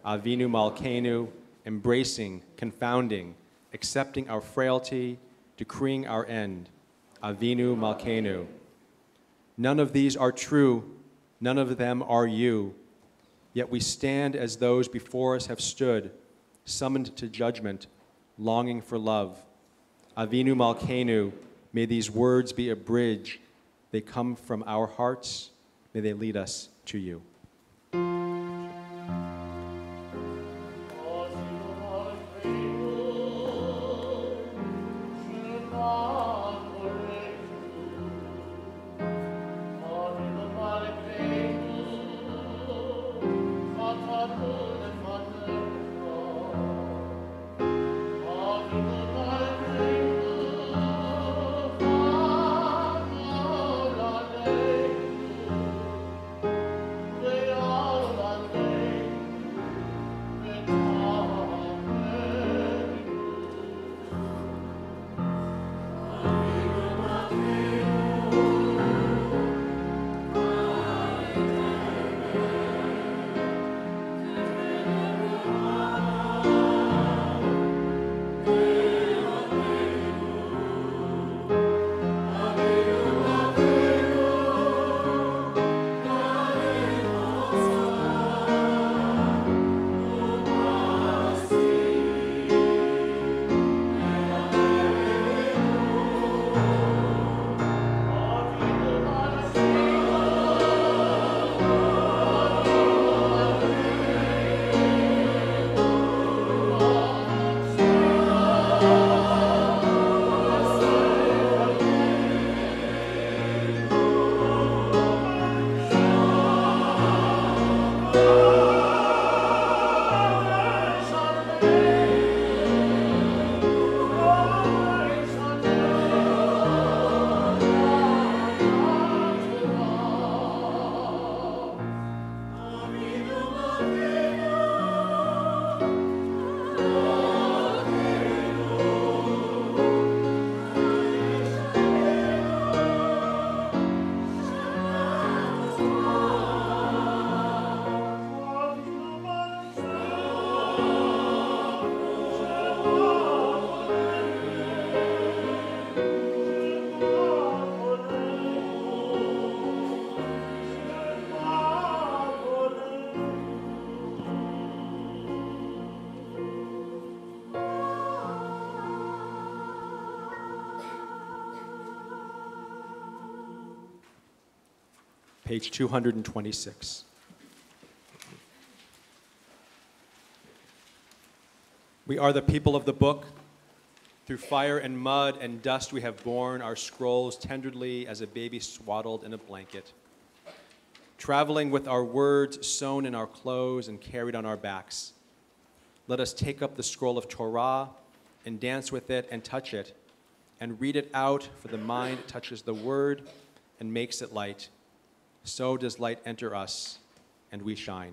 Avinu Malkeinu, embracing, confounding, accepting our frailty, decreeing our end, Avinu Malkeinu. None of these are true, none of them are you. Yet we stand as those before us have stood, summoned to judgment, longing for love. Avinu Malkeinu, may these words be a bridge. They come from our hearts. May they lead us to you. Amen. page 226. We are the people of the book. Through fire and mud and dust we have borne our scrolls tenderly as a baby swaddled in a blanket. Traveling with our words sewn in our clothes and carried on our backs. Let us take up the scroll of Torah and dance with it and touch it and read it out, for the mind touches the word and makes it light. So does light enter us, and we shine.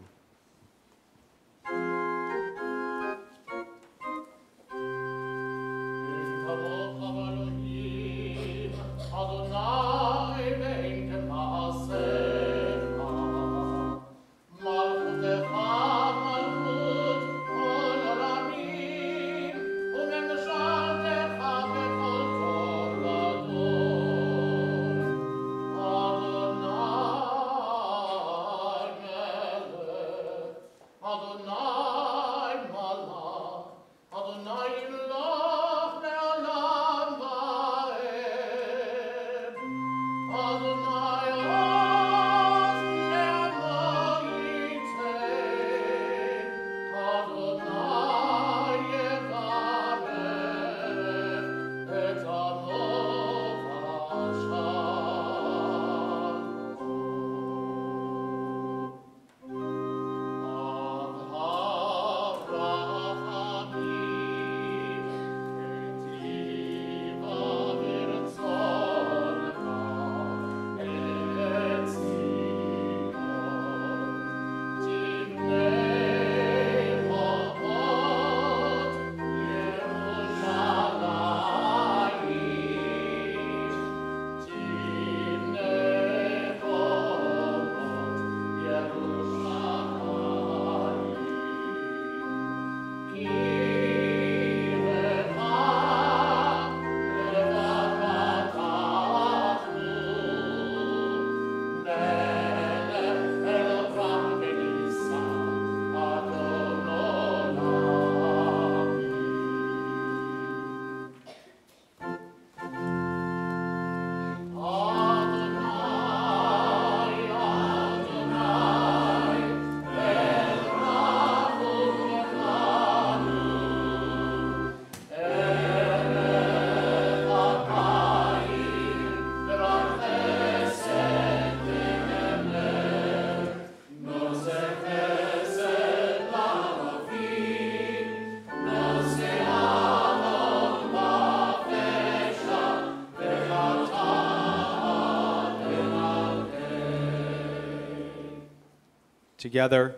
Together,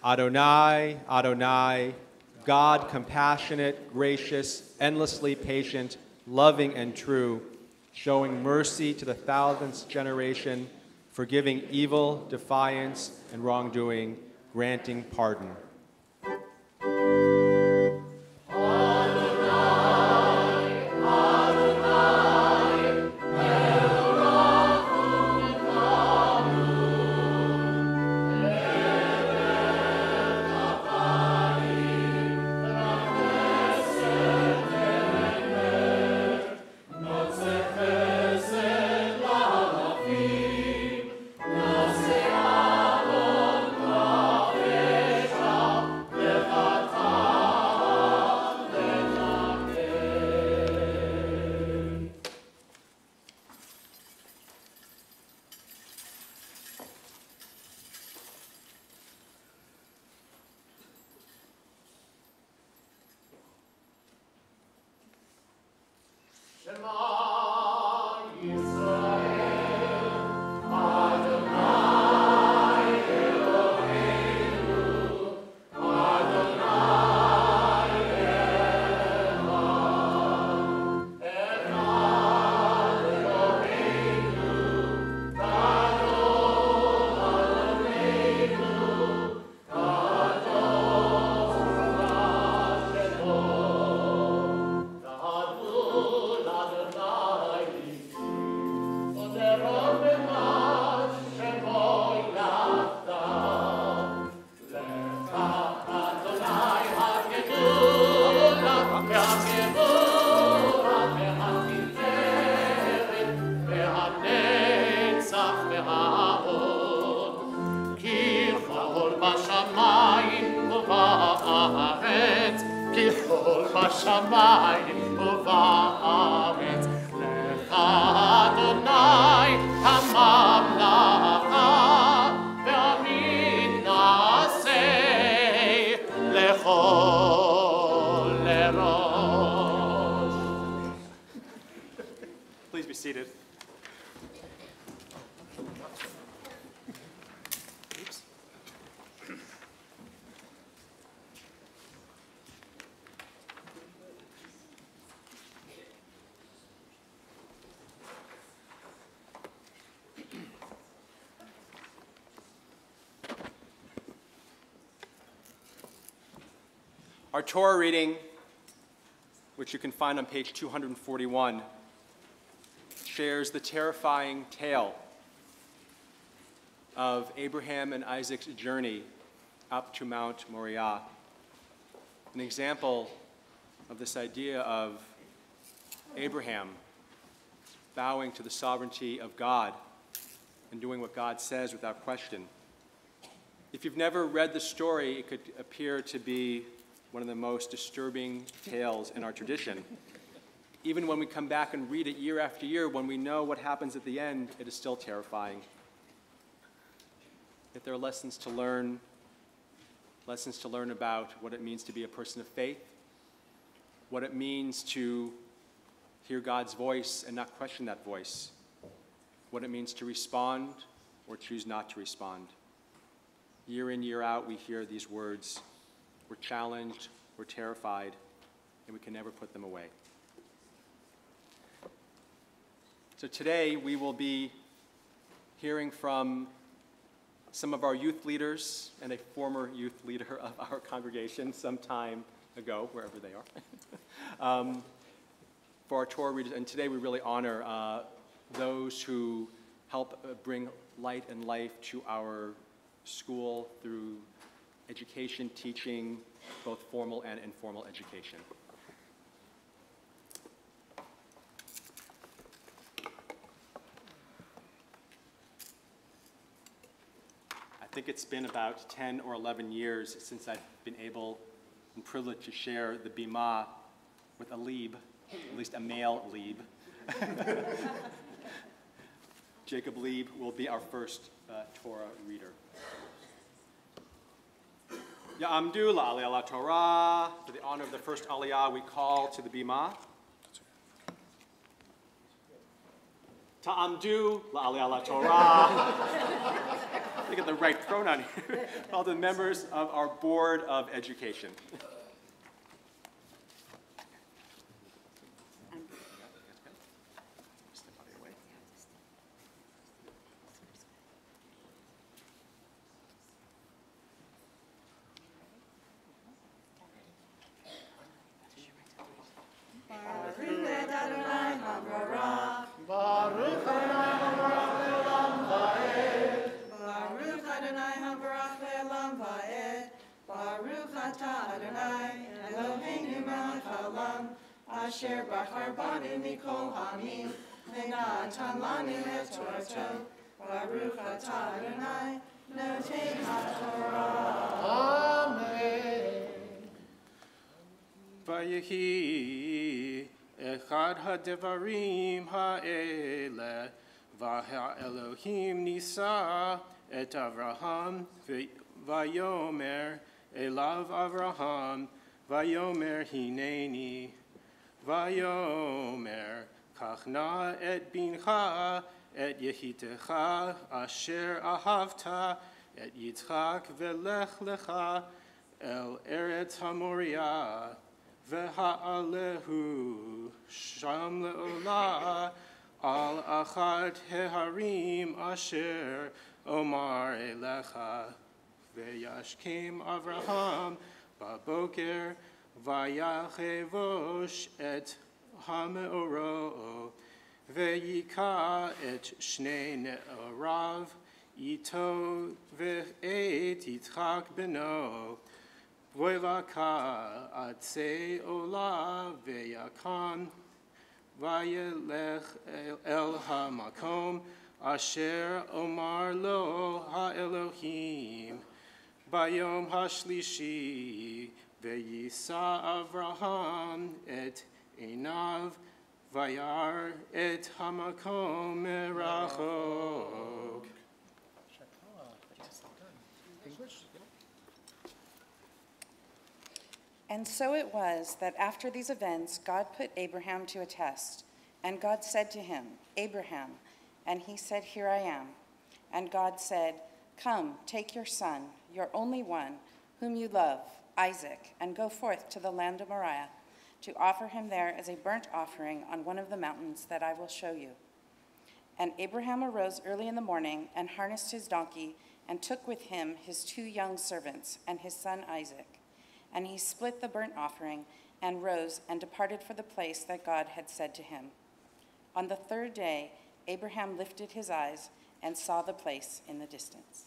Adonai, Adonai, God compassionate, gracious, endlessly patient, loving and true, showing mercy to the 1000th generation, forgiving evil, defiance, and wrongdoing, granting pardon. בשמיים ובארץ, לך אדוני הממלכה, ואמין נעשה לכל לראש. Please be seated. Our Torah reading, which you can find on page 241, shares the terrifying tale of Abraham and Isaac's journey up to Mount Moriah, an example of this idea of Abraham bowing to the sovereignty of God and doing what God says without question. If you've never read the story, it could appear to be one of the most disturbing tales in our tradition. Even when we come back and read it year after year, when we know what happens at the end, it is still terrifying. Yet there are lessons to learn about what it means to be a person of faith, what it means to hear God's voice and not question that voice, what it means to respond or choose not to respond. Year in, year out, we hear these words. We're challenged, we're terrified, and we can never put them away. So today we will be hearing from some of our youth leaders and a former youth leader of our congregation some time ago, wherever they are, for our Torah readers. And today we really honor those who help bring light and life to our school through education, teaching, both formal and informal education. I think it's been about 10 or 11 years since I've been able and privileged to share the bima with a leib, at least a male leib. Jacob Leib will be our first Torah reader. Ya'amdu la'aliyah la Torah. For the honor of the first aliyah, we call to the bima. Ta'amdu la'aliyah la Torah. Let me get the right pronoun here. All the members of our Board of Education. Asher bachar banu mikol hamim, v'natan lanu et Torah. Baruch atah Adonai, notei haTorah. Amen. Vayehi echad hadevarim ha'ele, v'ha'Elohim nisa et Avraham, vayomer elav Avraham, vayomer hineni. Vayomer kachna et bincha et yehitecha asher ahavta et Yitzchak velech lecha el eretz haMoriah v'ha'alehu sham le'olah al achad heharim asher omar elecha v'yashkem Avraham baboker Vayachevosh et hameoro, veyika et shnei ne'orav, ito ve'et Yitzchak beno, voivaka atzei ola veyakam, vayelech el hamakom, asher omar lo ha'Elohim, bayom hashlishi, V'yisa Avraham et einav, vayar et hamakom merachok. English? And so it was that after these events, God put Abraham to a test. And God said to him, Abraham. And he said, Here I am. And God said, Come, take your son, your only one, whom you love, Isaac, and go forth to the land of Moriah, to offer him there as a burnt offering on one of the mountains that I will show you. And Abraham arose early in the morning and harnessed his donkey and took with him his 2 young servants and his son Isaac. And he split the burnt offering and rose and departed for the place that God had said to him. On the 3rd day, Abraham lifted his eyes and saw the place in the distance.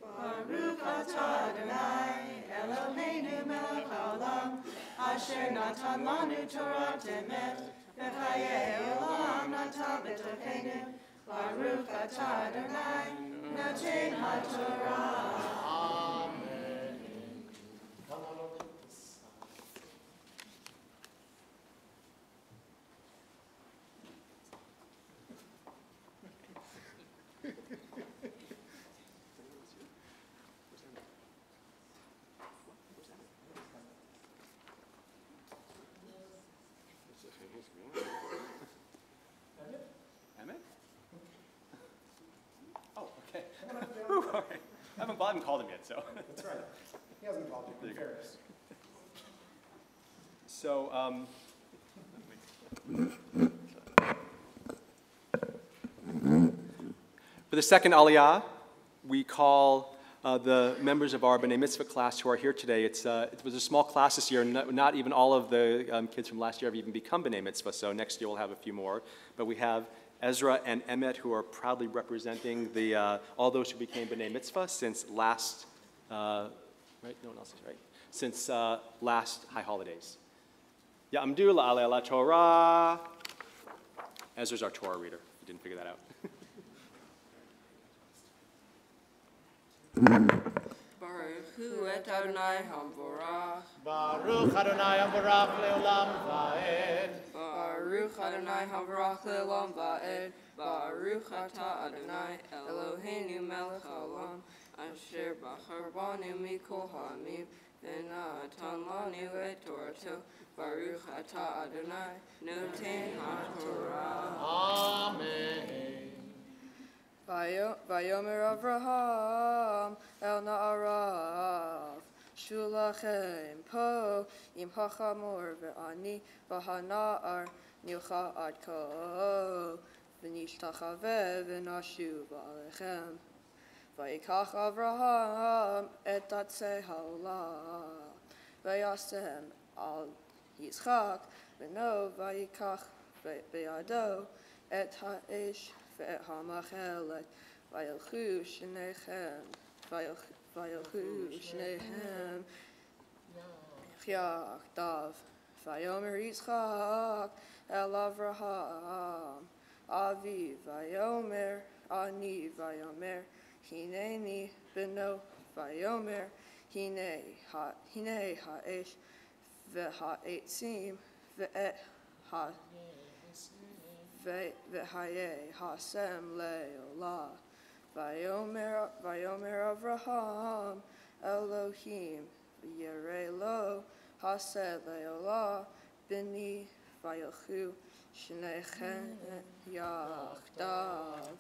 Baruch atah Adonai, Eloheinu melech haolam, asher natan lanu Torah emet, v'chayei olam natan b'tocheinu. Baruch atah Adonai, noten haTorah. Amen. Come on over to the side. Emmett? Oh, okay. Whew, all right. I haven't called him yet, so. That's right. He hasn't called you, in fairness. So, for the second Aliyah, we call the members of our B'nai Mitzvah class who are here today. It was a small class this year, and not even all of the kids from last year have even become B'nai Mitzvah, so next year we'll have a few more. But we have Ezra and Emmett, who are proudly representing all those who became B'nai Mitzvah since last, right? No one else is, right? Since last High Holidays. Ya'amdu la'aleh la Torah. Ezra's our Torah reader. You didn't figure that out. Baruch hu et Adonai hamvorach. Baruch Adonai Ambarach Leolam Va'ed. Baruch Adonai hamvorach le'olam va'ed. Baruch atah Adonai Eloheinu melech haolam, asher bachar banu mikol ha'amim, v'natan lanu et Torato. Baruch atah Adonai noten haTorah. Amen. Vayomer Avraham el na'arav, shulachem po im hachamor ve'ani v'hana'ar nilcha ad ko, v'nishtachave v'nashuv alechem. Vayikach Avraham et atzei ha'olam, v'yasem al Yitzchak, v'no vayikach be'yado et ha'esh ve'et ha'machelet, vayelchu shnechem yachdav. Vayomer Yitzchak el Avraham, avi vayomer, ani vayomer, hineni beno vayomer, hine ha'esh ve'ha'etzim ve'et ve'hayeh hasem le'olah. Vayomer Avraham Elohim v'yirei lo haseh le'olah b'ni vayelchu shnechem yachdav.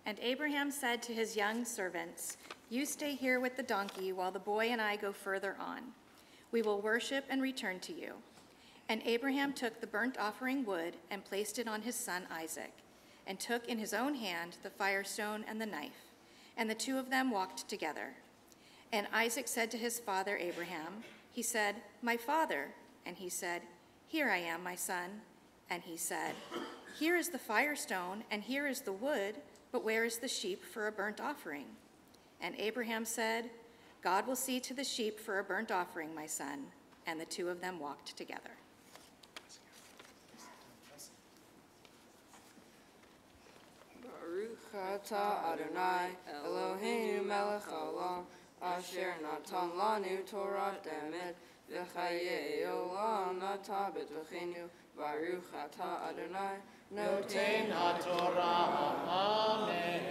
And Abraham said to his young servants, "You stay here with the donkey while the boy and I go further on. We will worship and return to you." And Abraham took the burnt offering wood and placed it on his son Isaac, and took in his own hand the firestone and the knife, and the 2 of them walked together. And Isaac said to his father Abraham, he said, "My father." And he said, "Here I am, my son." And he said, "Here is the firestone, and here is the wood, but where is the sheep for a burnt offering?" And Abraham said, "God will see to the sheep for a burnt offering, my son." And the 2 of them walked together. ata Adonai Eloheinu melech haolam asher natan lanu Torah emet v'chayei olam ata b'tochenu baruch ata Adonai noten HaTorah. Amen.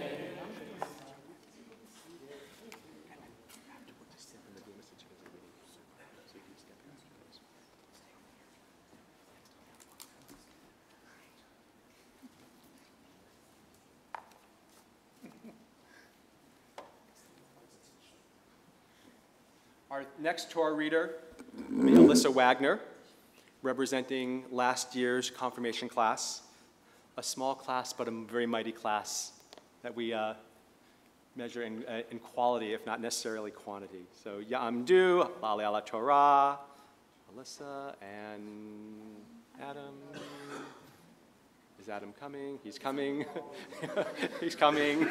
Our next Torah reader will be Alyssa Wagner, representing last year's confirmation class. A small class, but a very mighty class that we measure in quality, if not necessarily quantity. So Ya'amdu, La'ale ala Torah, Alyssa, and Adam. Is Adam coming? He's coming. He's coming.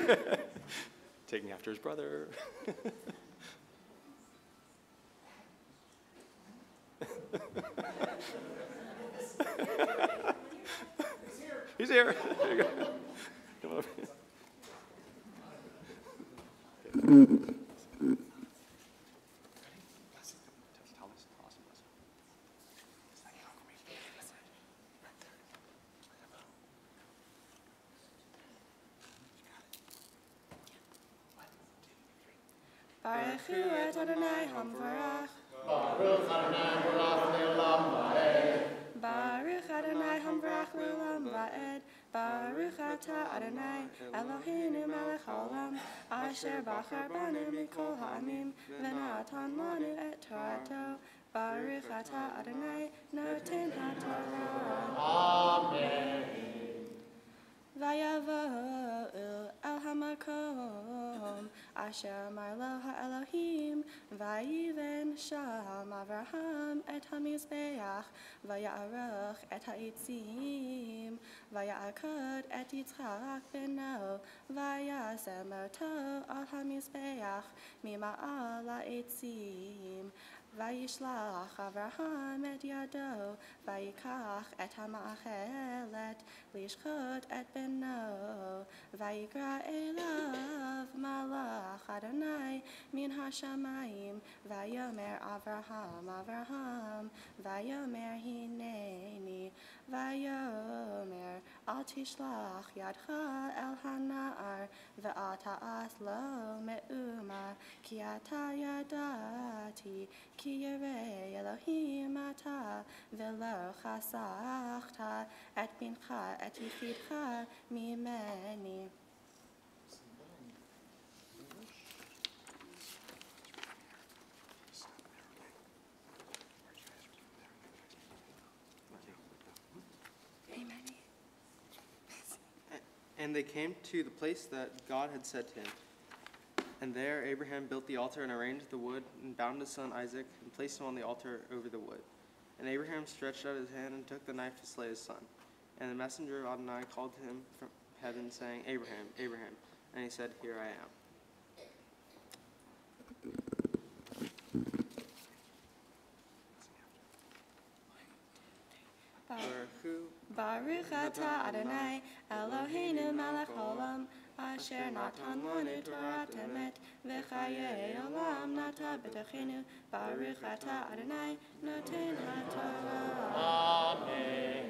Taking after his brother. He's here. There you go. Come over here. Baruchu et Adonai Hamvarach Baruch Adonai Barach Le'olam Va'ed. Baruch Adonai Hamvarach Le'olam Va'ed Baruch Ata Adonai Eloheinu melech haolam asher bachar banu mikol ha'amim v'natan lanu et Torato Baruch Ata Adonai noten HaTorah. Amen. Vayavo'u el hamakom asher amar lo ha'Elohim vayiven sham Avraham et hamizbeach vaya'aroch et ha'itzim vaya'akod et Yitzchak beno vayasem oto al hamizbeach mima'al ha'itzim Vayishlach Avraham et yado, vayikach et hama'achelet, lishchot et beno, vayikra elav malach Adonai min hashamayim, vayomer Avraham, Avraham, vayomer hineni, vayomer al tishlach yadcha el hana'ar, ve'ata'as lo me'uma, ki ata yadati, Ki yirei Elohim ata, v'lo chasachta et bincha et yifidcha mimeni. And they came to the place that God had said to him. And there Abraham built the altar and arranged the wood and bound his son Isaac and placed him on the altar over the wood. And Abraham stretched out his hand and took the knife to slay his son. And the messenger of Adonai called to him from heaven, saying, Abraham, Abraham. And he said, Here I am. Baruch ata Adonai Eloheinu melech haolam asher natan lanu Torah emet v'chayei olam nata b'tochenu Baruch ata Adonai noten HaTorah. Amen.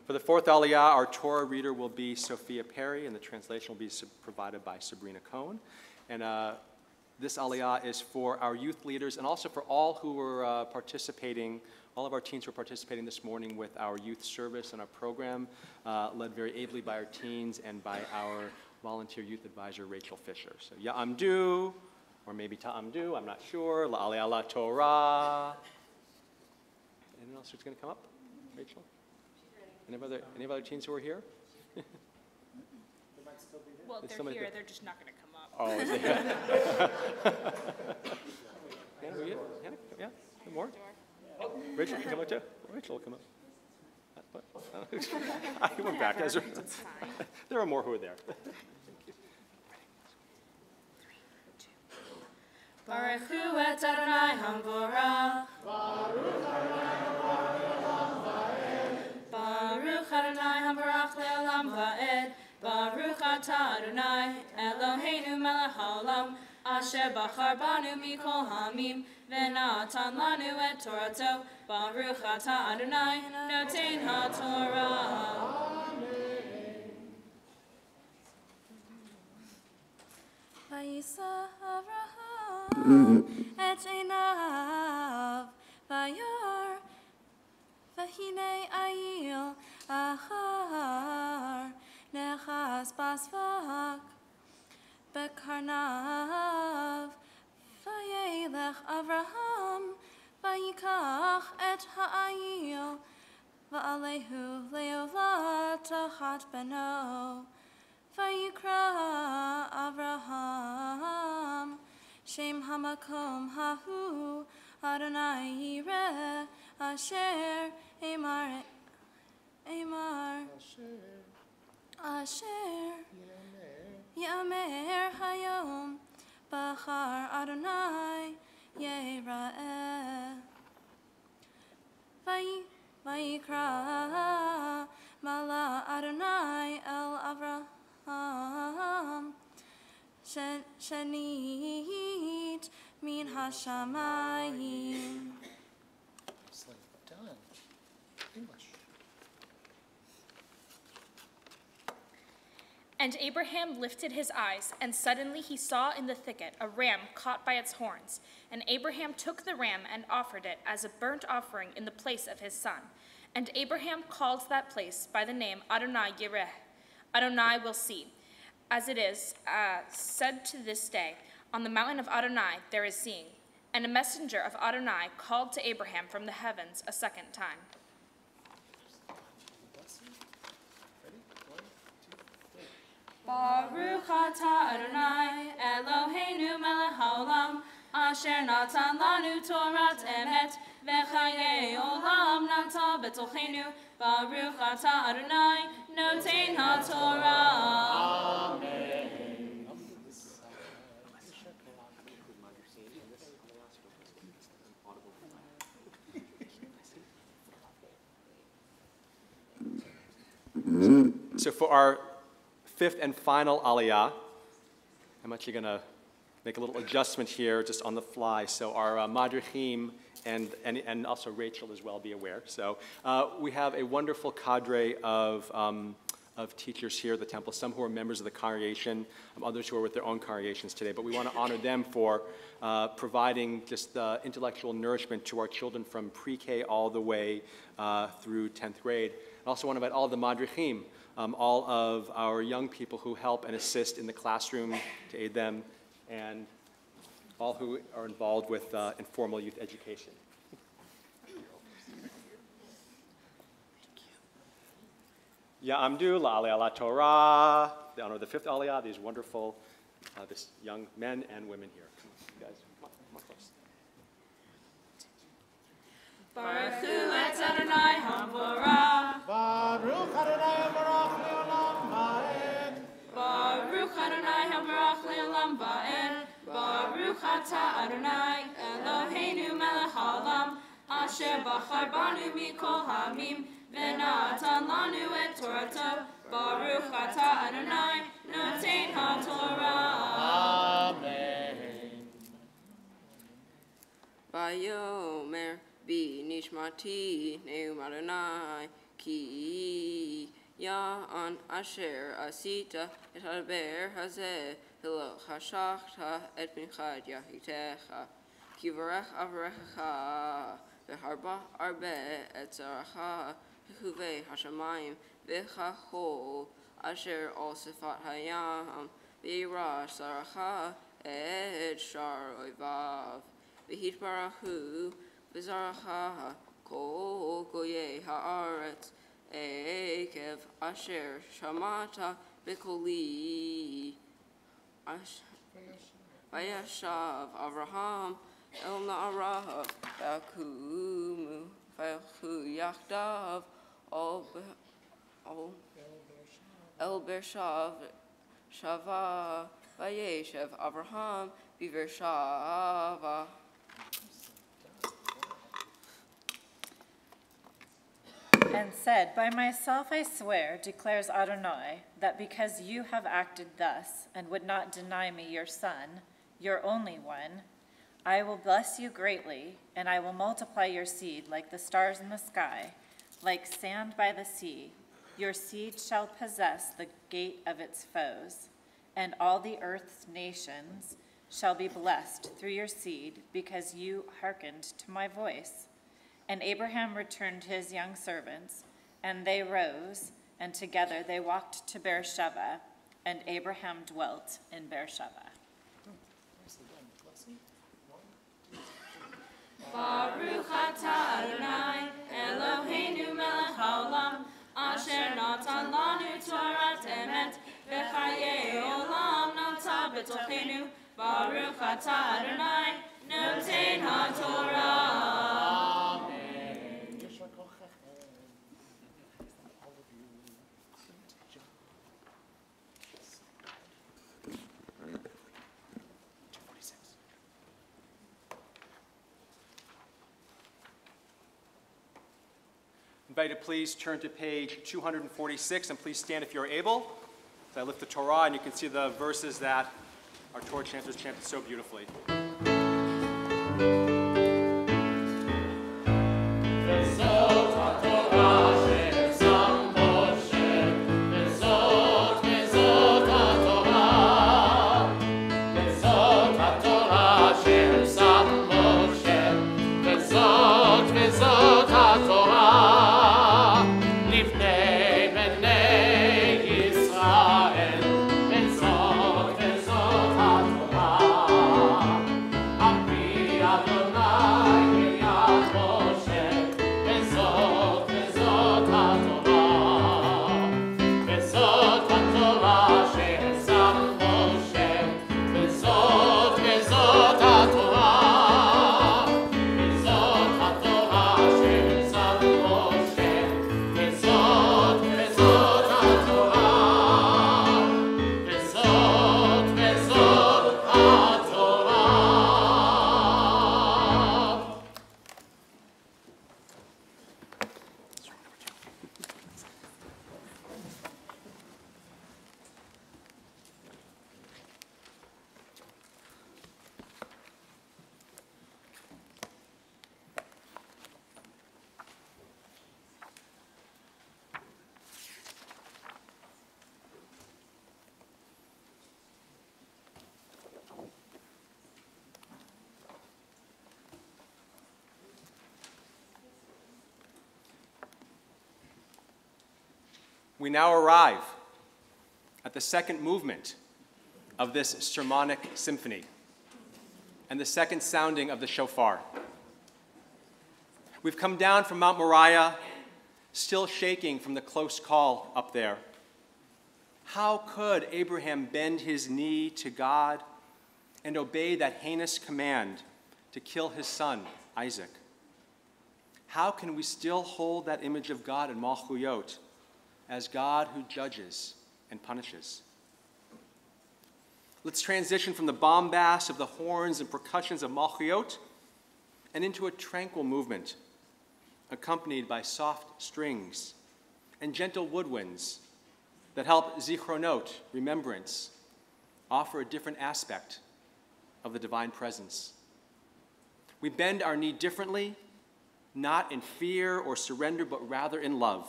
For the fourth Aliyah, our Torah reader will be Sophia Perry, and the translation will be provided by Sabrina Cohn. And this Aliyah is for our youth leaders and also for all who were participating, all of our teens who are participating this morning with our youth service and our program, led very ably by our teens and by our volunteer youth advisor, Rachel Fisher. So Ya'amdu, or maybe Ta'amdu, I'm not sure. La'ale ala Torah. Anyone else who's going to come up? Rachel? Any other teens who are here? Well, Is they're somebody here, there? they're just not going to come up. Oh, is it? Hannah, we get? Hannah, yeah, some more? Rachel can come up too. Rachel will come up. I went back. There are more who are there. Baruch hu et Adonai Hamvorach. Baruch Adonai Hamvorach le'olam va'ed. Baruch atah Adonai Eloheinu melech haolam. Asher bachar banu mikol hamim. V'natan lanu et Torato. Baruch atah Adonai noten haTorah. Vayisa Avraham et einav vayar v'hine ayil achar nechas basvak bekarnav vayelech Avraham vayikach et ha'ayil va'alehu leolat tachat beno Vayikra Avraham Shem Hamakom Hahu Adonai Yireh Asher Emar Asher Yamer Hayom Bachar Adonai Yera'eh Vayikra Mala Adonai El Avraham Shanit min hashamayim. Nicely done. English. And Abraham lifted his eyes, and suddenly he saw in the thicket a ram caught by its horns. And Abraham took the ram and offered it as a burnt offering in the place of his son. And Abraham called that place by the name Adonai Yireh. Adonai will see. As it is said to this day, on the mountain of Adonai there is seeing. And a messenger of Adonai called to Abraham from the heavens a second time. Baruch atah Adonai Eloheinu melech haolam Asher natan lanu Torat emet v'chayei olam nata b'tochenu Baruch atah Adonai noten haTorah. Amen. So for our fifth and final aliyah, I'm actually going to make a little adjustment here just on the fly. So our madrichim and also Rachel as well, be aware. So we have a wonderful cadre of teachers here at the temple, some who are members of the congregation, others who are with their own congregations today. But we want to honor them for providing just intellectual nourishment to our children from pre-K all the way through 10th grade. I also want to invite all of the madrichim, all of our young people who help and assist in the classroom to aid them, and all who are involved with informal youth education. Ya'amdu la'aliyah la Torah, the honor of the fifth aliyah, these wonderful, this young men and women here. Come on, you guys, come on close. Baruch hu et Adonai Hamvorach. Baruch Adonai Hamvorach le'olam va'ed. Baruch Adonai Hamvorach le'olam va'ed. Baruch atah Adonai Eloheinu melech haolam Asher bachar banu mikol hamim V'natan lanu et Torato Baruch atah Adonai noten haTorah. Amen. Vayomer bi nishmati neum Adonai ki ya'an asher asita et haber hazeh hilo hashachta et minchad yahitecha ki varech avrecha v'harba arbe et zaracha v'chuvei hashamayim v'chachol asher al sifat hayam v'yirash zaracha et shar oivav v'hitbarachu v'zaracha kol goyei haaretz ekev asher shamata b'koli vayashav Avraham el na'arav v'akumu v'achu yachdav el bershav shava vayeshev Avraham Bivershava. And said, By myself I swear, declares Adonai, that because you have acted thus and would not deny me your son, your only one, I will bless you greatly, and I will multiply your seed like the stars in the sky, like sand by the sea. Your seed shall possess the gate of its foes, and all the earth's nations shall be blessed through your seed, because you hearkened to my voice. And Abraham returned his young servants, and they rose, and together they walked to Beersheba, and Abraham dwelt in Beersheba. Baruch atah Adonai, Eloheinu melech haolam, asher natan lanu Torat emet, v'chayei olam nata b'tochenu. Baruch atah Adonai, noten haTorah. Invite you to please turn to page 246, and please stand if you're able. As I lift the Torah, and you can see the verses that our Torah chanters chanted so beautifully. We now arrive at the second movement of this sermonic symphony and the second sounding of the shofar. We've come down from Mount Moriah, still shaking from the close call up there. How could Abraham bend his knee to God and obey that heinous command to kill his son, Isaac? How can we still hold that image of God in Malchuyot as God who judges and punishes? Let's transition from the bombast of the horns and percussions of Malchuyot and into a tranquil movement accompanied by soft strings and gentle woodwinds that help zichronot, remembrance, offer a different aspect of the divine presence. We bend our knee differently, not in fear or surrender, but rather in love.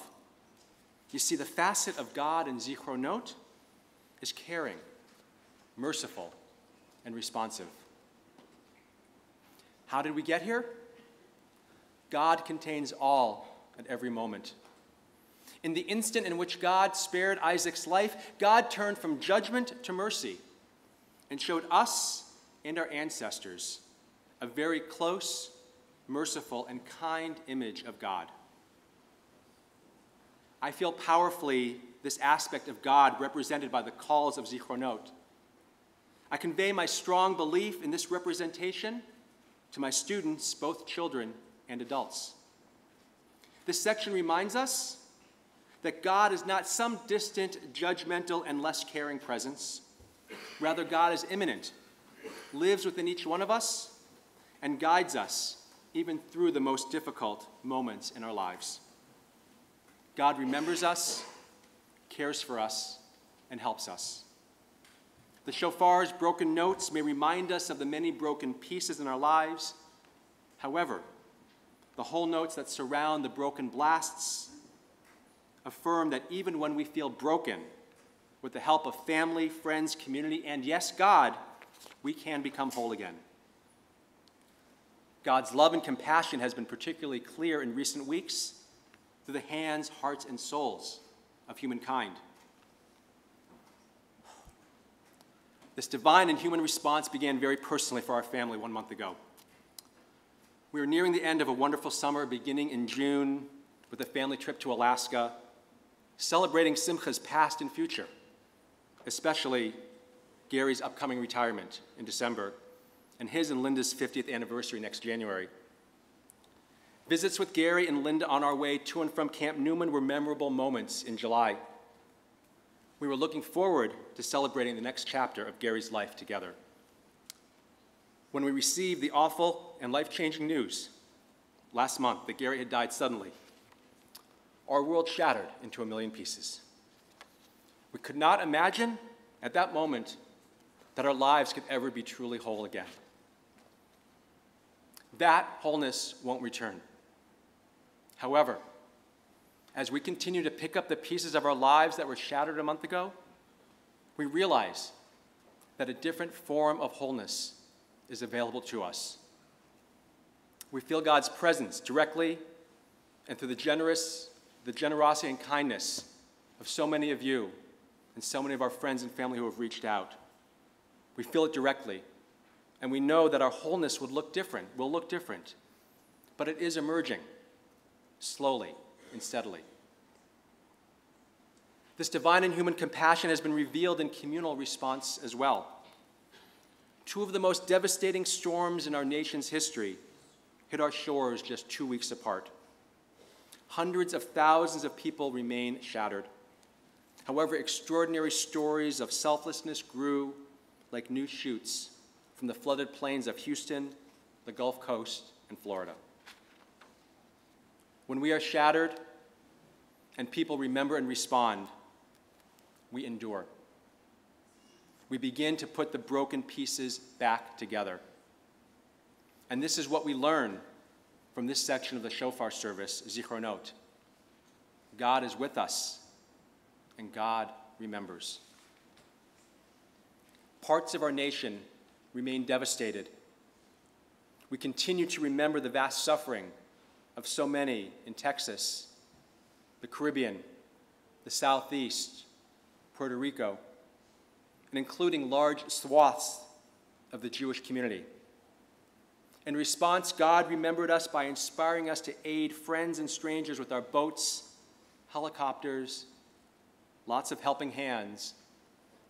You see, the facet of God in zichronot is caring, merciful, and responsive. How did we get here? God contains all at every moment. In the instant in which God spared Isaac's life, God turned from judgment to mercy and showed us and our ancestors a very close, merciful, and kind image of God. I feel powerfully this aspect of God represented by the calls of zichronot. I convey my strong belief in this representation to my students, both children and adults. This section reminds us that God is not some distant, judgmental, and less caring presence. Rather, God is immanent, lives within each one of us and guides us even through the most difficult moments in our lives. God remembers us, cares for us, and helps us. The shofar's broken notes may remind us of the many broken pieces in our lives. However, the whole notes that surround the broken blasts affirm that even when we feel broken, with the help of family, friends, community, and yes, God, we can become whole again. God's love and compassion has been particularly clear in recent weeks through the hands, hearts, and souls of humankind. This divine and human response began very personally for our family 1 month ago. We were nearing the end of a wonderful summer beginning in June with a family trip to Alaska, celebrating Simcha's past and future, especially Gary's upcoming retirement in December and his and Linda's 50th anniversary next January. Visits with Gary and Linda on our way to and from Camp Newman were memorable moments in July. We were looking forward to celebrating the next chapter of Gary's life together. When we received the awful and life-changing news last month that Gary had died suddenly, our world shattered into a million pieces. We could not imagine at that moment that our lives could ever be truly whole again. That wholeness won't return. However, as we continue to pick up the pieces of our lives that were shattered a month ago, we realize that a different form of wholeness is available to us. We feel God's presence directly and through the generosity and kindness of so many of you and so many of our friends and family who have reached out. We feel it directly, and we know that our wholeness will look different, but it is emerging slowly and steadily. This divine and human compassion has been revealed in communal response as well. Two of the most devastating storms in our nation's history hit our shores just 2 weeks apart. Hundreds of thousands of people remain shattered. However, extraordinary stories of selflessness grew like new shoots from the flooded plains of Houston, the Gulf Coast, and Florida. When we are shattered and people remember and respond, we endure. We begin to put the broken pieces back together. And this is what we learn from this section of the shofar service, Zichronot. God is with us, and God remembers. Parts of our nation remain devastated. We continue to remember the vast suffering of so many in Texas, the Caribbean, the Southeast, Puerto Rico, and including large swaths of the Jewish community. In response, God remembered us by inspiring us to aid friends and strangers with our boats, helicopters, lots of helping hands,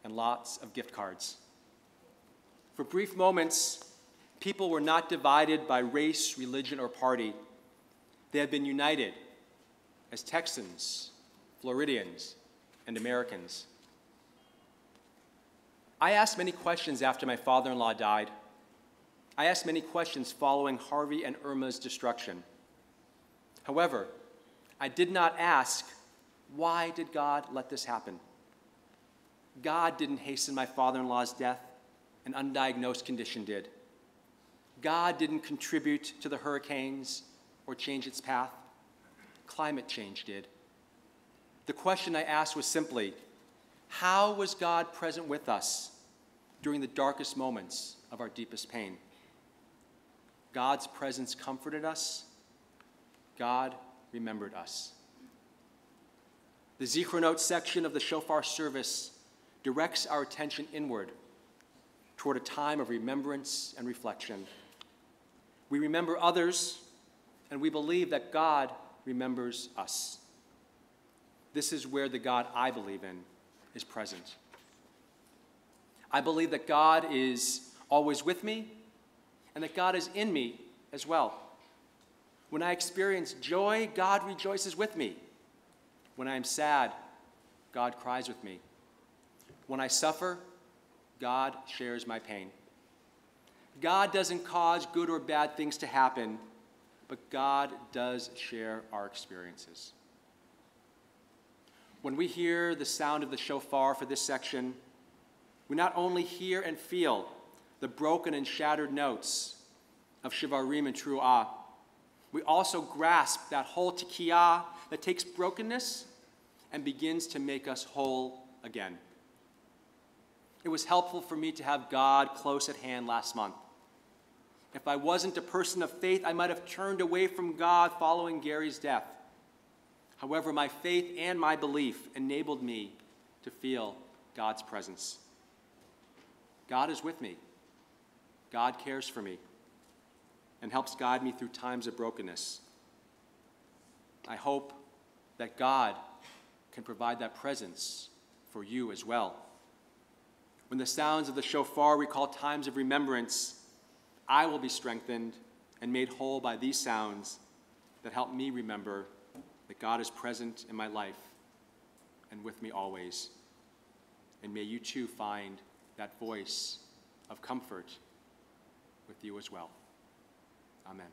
and lots of gift cards. For brief moments, people were not divided by race, religion, or party. They have been united as Texans, Floridians, and Americans. I asked many questions after my father-in-law died. I asked many questions following Harvey and Irma's destruction. However, I did not ask, why did God let this happen? God didn't hasten my father-in-law's death. An undiagnosed condition did. God didn't contribute to the hurricanes or change its path. Climate change did. The question I asked was simply, how was God present with us during the darkest moments of our deepest pain? God's presence comforted us. God remembered us. The Zichronot section of the shofar service directs our attention inward toward a time of remembrance and reflection. We remember others, and we believe that God remembers us. This is where the God I believe in is present. I believe that God is always with me and that God is in me as well. When I experience joy, God rejoices with me. When I am sad, God cries with me. When I suffer, God shares my pain. God doesn't cause good or bad things to happen, but God does share our experiences. When we hear the sound of the shofar for this section, we not only hear and feel the broken and shattered notes of shivarim and truah, we also grasp that whole tikiyah that takes brokenness and begins to make us whole again. It was helpful for me to have God close at hand last month. If I wasn't a person of faith, I might have turned away from God following Gary's death. However, my faith and my belief enabled me to feel God's presence. God is with me. God cares for me and helps guide me through times of brokenness. I hope that God can provide that presence for you as well. When the sounds of the shofar recall times of remembrance, I will be strengthened and made whole by these sounds that help me remember that God is present in my life and with me always. And may you too find that voice of comfort with you as well. Amen.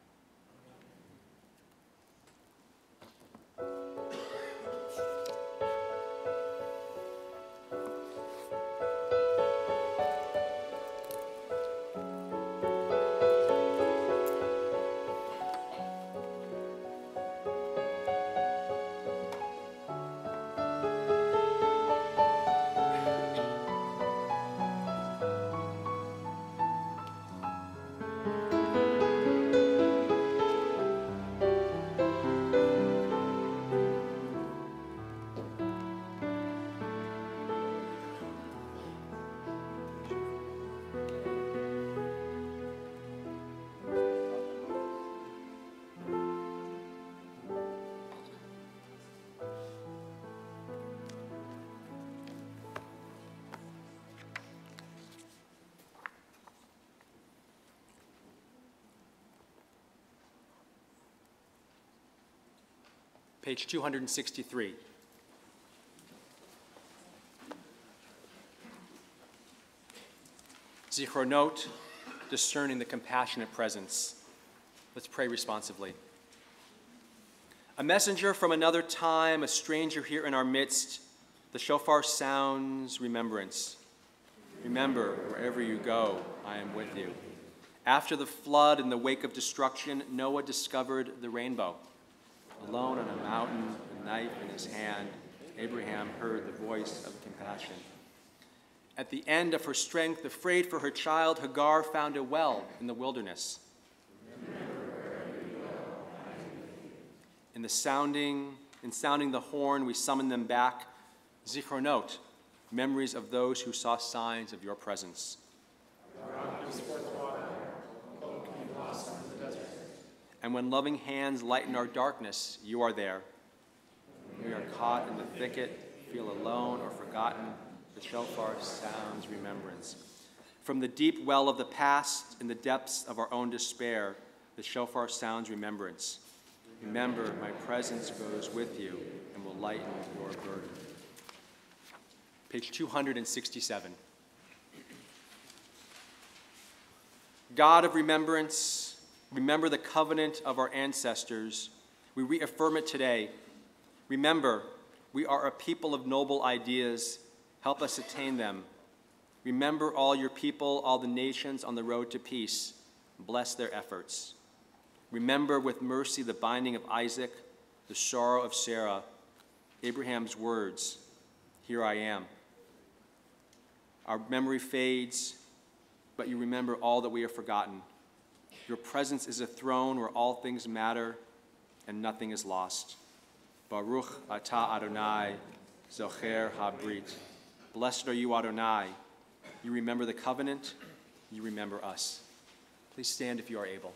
Page 263. Zichronot, discerning the compassionate presence. Let's pray responsively. A messenger from another time, a stranger here in our midst, the shofar sounds remembrance. Remember, wherever you go, I am with you. After the flood in the wake of destruction, Noah discovered the rainbow. Alone on a mountain, a knife in his hand, Abraham heard the voice of compassion. At the end of her strength, afraid for her child, Hagar found a well in the wilderness. In sounding the horn, we summon them back. Zichronot, memories of those who saw signs of your presence. And when loving hands lighten our darkness, you are there. When we are caught in the thicket, feel alone or forgotten, the shofar sounds remembrance. From the deep well of the past, in the depths of our own despair, the shofar sounds remembrance. Remember, my presence goes with you and will lighten your burden. Page 267. God of remembrance, remember the covenant of our ancestors. We reaffirm it today. Remember, we are a people of noble ideas. Help us attain them. Remember all your people, all the nations on the road to peace. Bless their efforts. Remember with mercy the binding of Isaac, the sorrow of Sarah, Abraham's words, here I am. Our memory fades, but you remember all that we have forgotten. Your presence is a throne where all things matter and nothing is lost. Baruch atah Adonai, zocher habrit. Blessed are you, Adonai. You remember the covenant, you remember us. Please stand if you are able.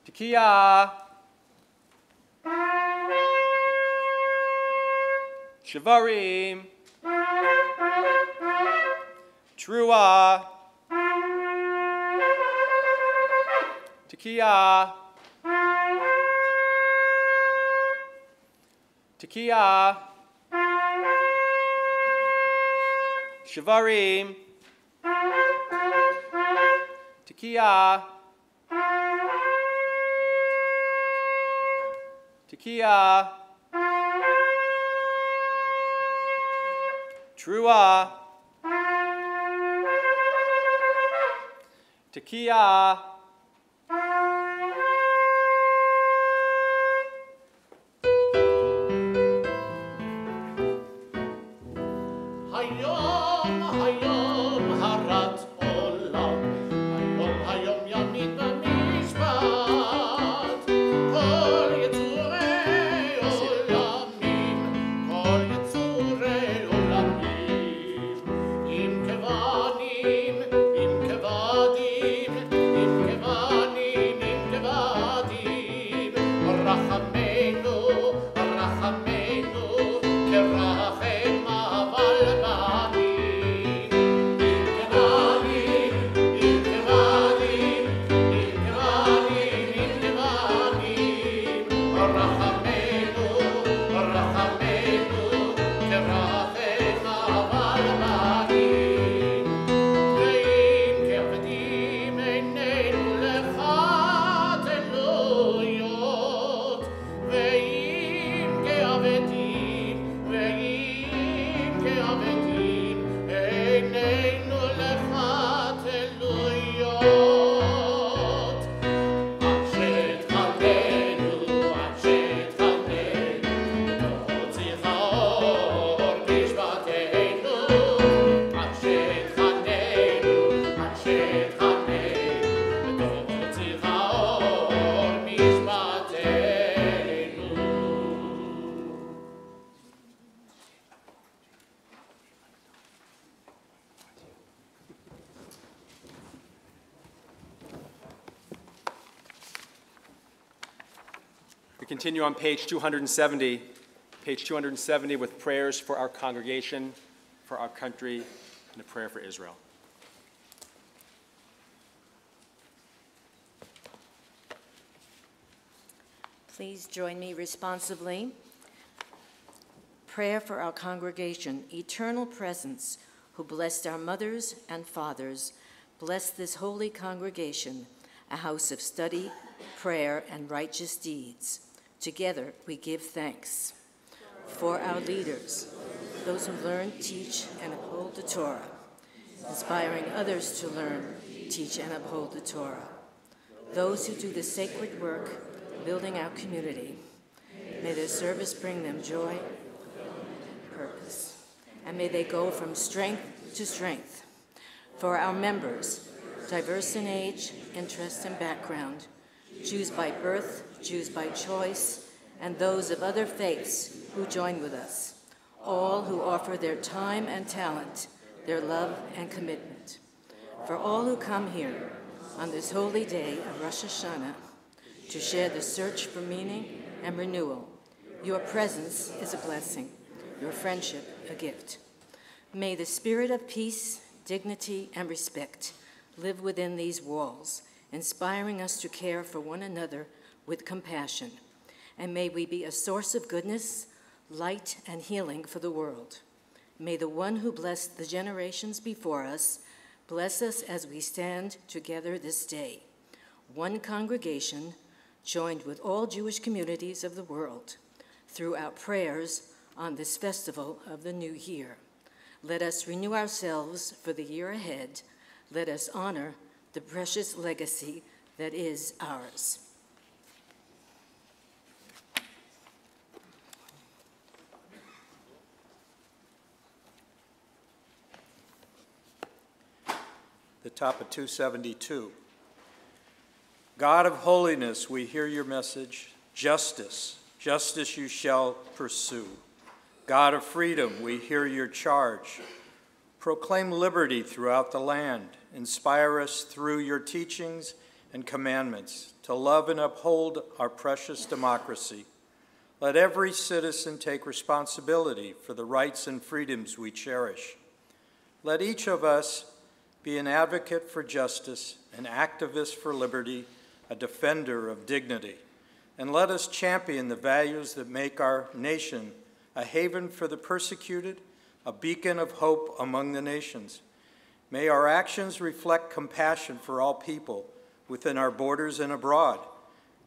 Tekiah. Shivarim. Truah. Tekiah. Tekiah. Shavarim. Tekiah. Tekiah. Trua. Tekiah. Hayom, hayom, harat olam. Hayom, hayom, yamid b'mishpat. Kol yetzurei olamim, kol yetzurei olamim. Im kevanim, im kevadim, im kevanim, im kevadim. Rachamenu, rachamenu, kerachem aval banim. Im kevadim, im kevadim, im kevadim, im kevadim. Rachamenu, rachamenu, kerachem aval banim. ואם כעבדים עינינו לך תלויות, ואם כעבדים עינינו לך תלויות. עד שתחלנו, ותוציא אור משפטנו. עד שתחלנו, ותוציא אור משפטנו. We continue on page 270, with prayers for our congregation, for our country, and a prayer for Israel. Please join me responsively. Prayer for our congregation, eternal presence, who blessed our mothers and fathers, bless this holy congregation, a house of study, prayer, and righteous deeds. Together we give thanks. For our leaders, those who learn, teach, and uphold the Torah, inspiring others to learn, teach, and uphold the Torah. Those who do the sacred work, building our community, may their service bring them joy and purpose, and may they go from strength to strength. For our members, diverse in age, interest, and background, Jews by birth, Jews by choice, and those of other faiths who join with us, all who offer their time and talent, their love and commitment. For all who come here on this holy day of Rosh Hashanah to share the search for meaning and renewal, your presence is a blessing, your friendship a gift. May the spirit of peace, dignity, and respect live within these walls, inspiring us to care for one another with compassion. And may we be a source of goodness, light, and healing for the world. May the one who blessed the generations before us bless us as we stand together this day, one congregation joined with all Jewish communities of the world through our prayers on this festival of the new year. Let us renew ourselves for the year ahead. Let us honor the precious legacy that is ours. The top of 272. God of holiness, we hear your message. Justice, justice you shall pursue. God of freedom, we hear your charge. Proclaim liberty throughout the land. Inspire us through your teachings and commandments to love and uphold our precious democracy. Let every citizen take responsibility for the rights and freedoms we cherish. Let each of us be an advocate for justice, an activist for liberty, a defender of dignity. and let us champion the values that make our nation a haven for the persecuted, a beacon of hope among the nations. May our actions reflect compassion for all people within our borders and abroad.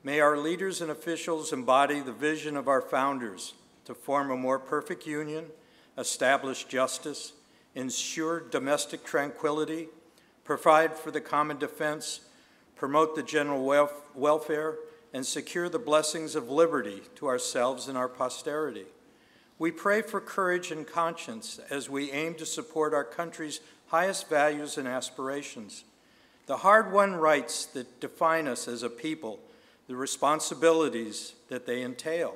May our leaders and officials embody the vision of our founders to form a more perfect union, establish justice, ensure domestic tranquility, provide for the common defense, promote the general welfare, and secure the blessings of liberty to ourselves and our posterity. We pray for courage and conscience as we aim to support our country's highest values and aspirations, the hard-won rights that define us as a people, the responsibilities that they entail.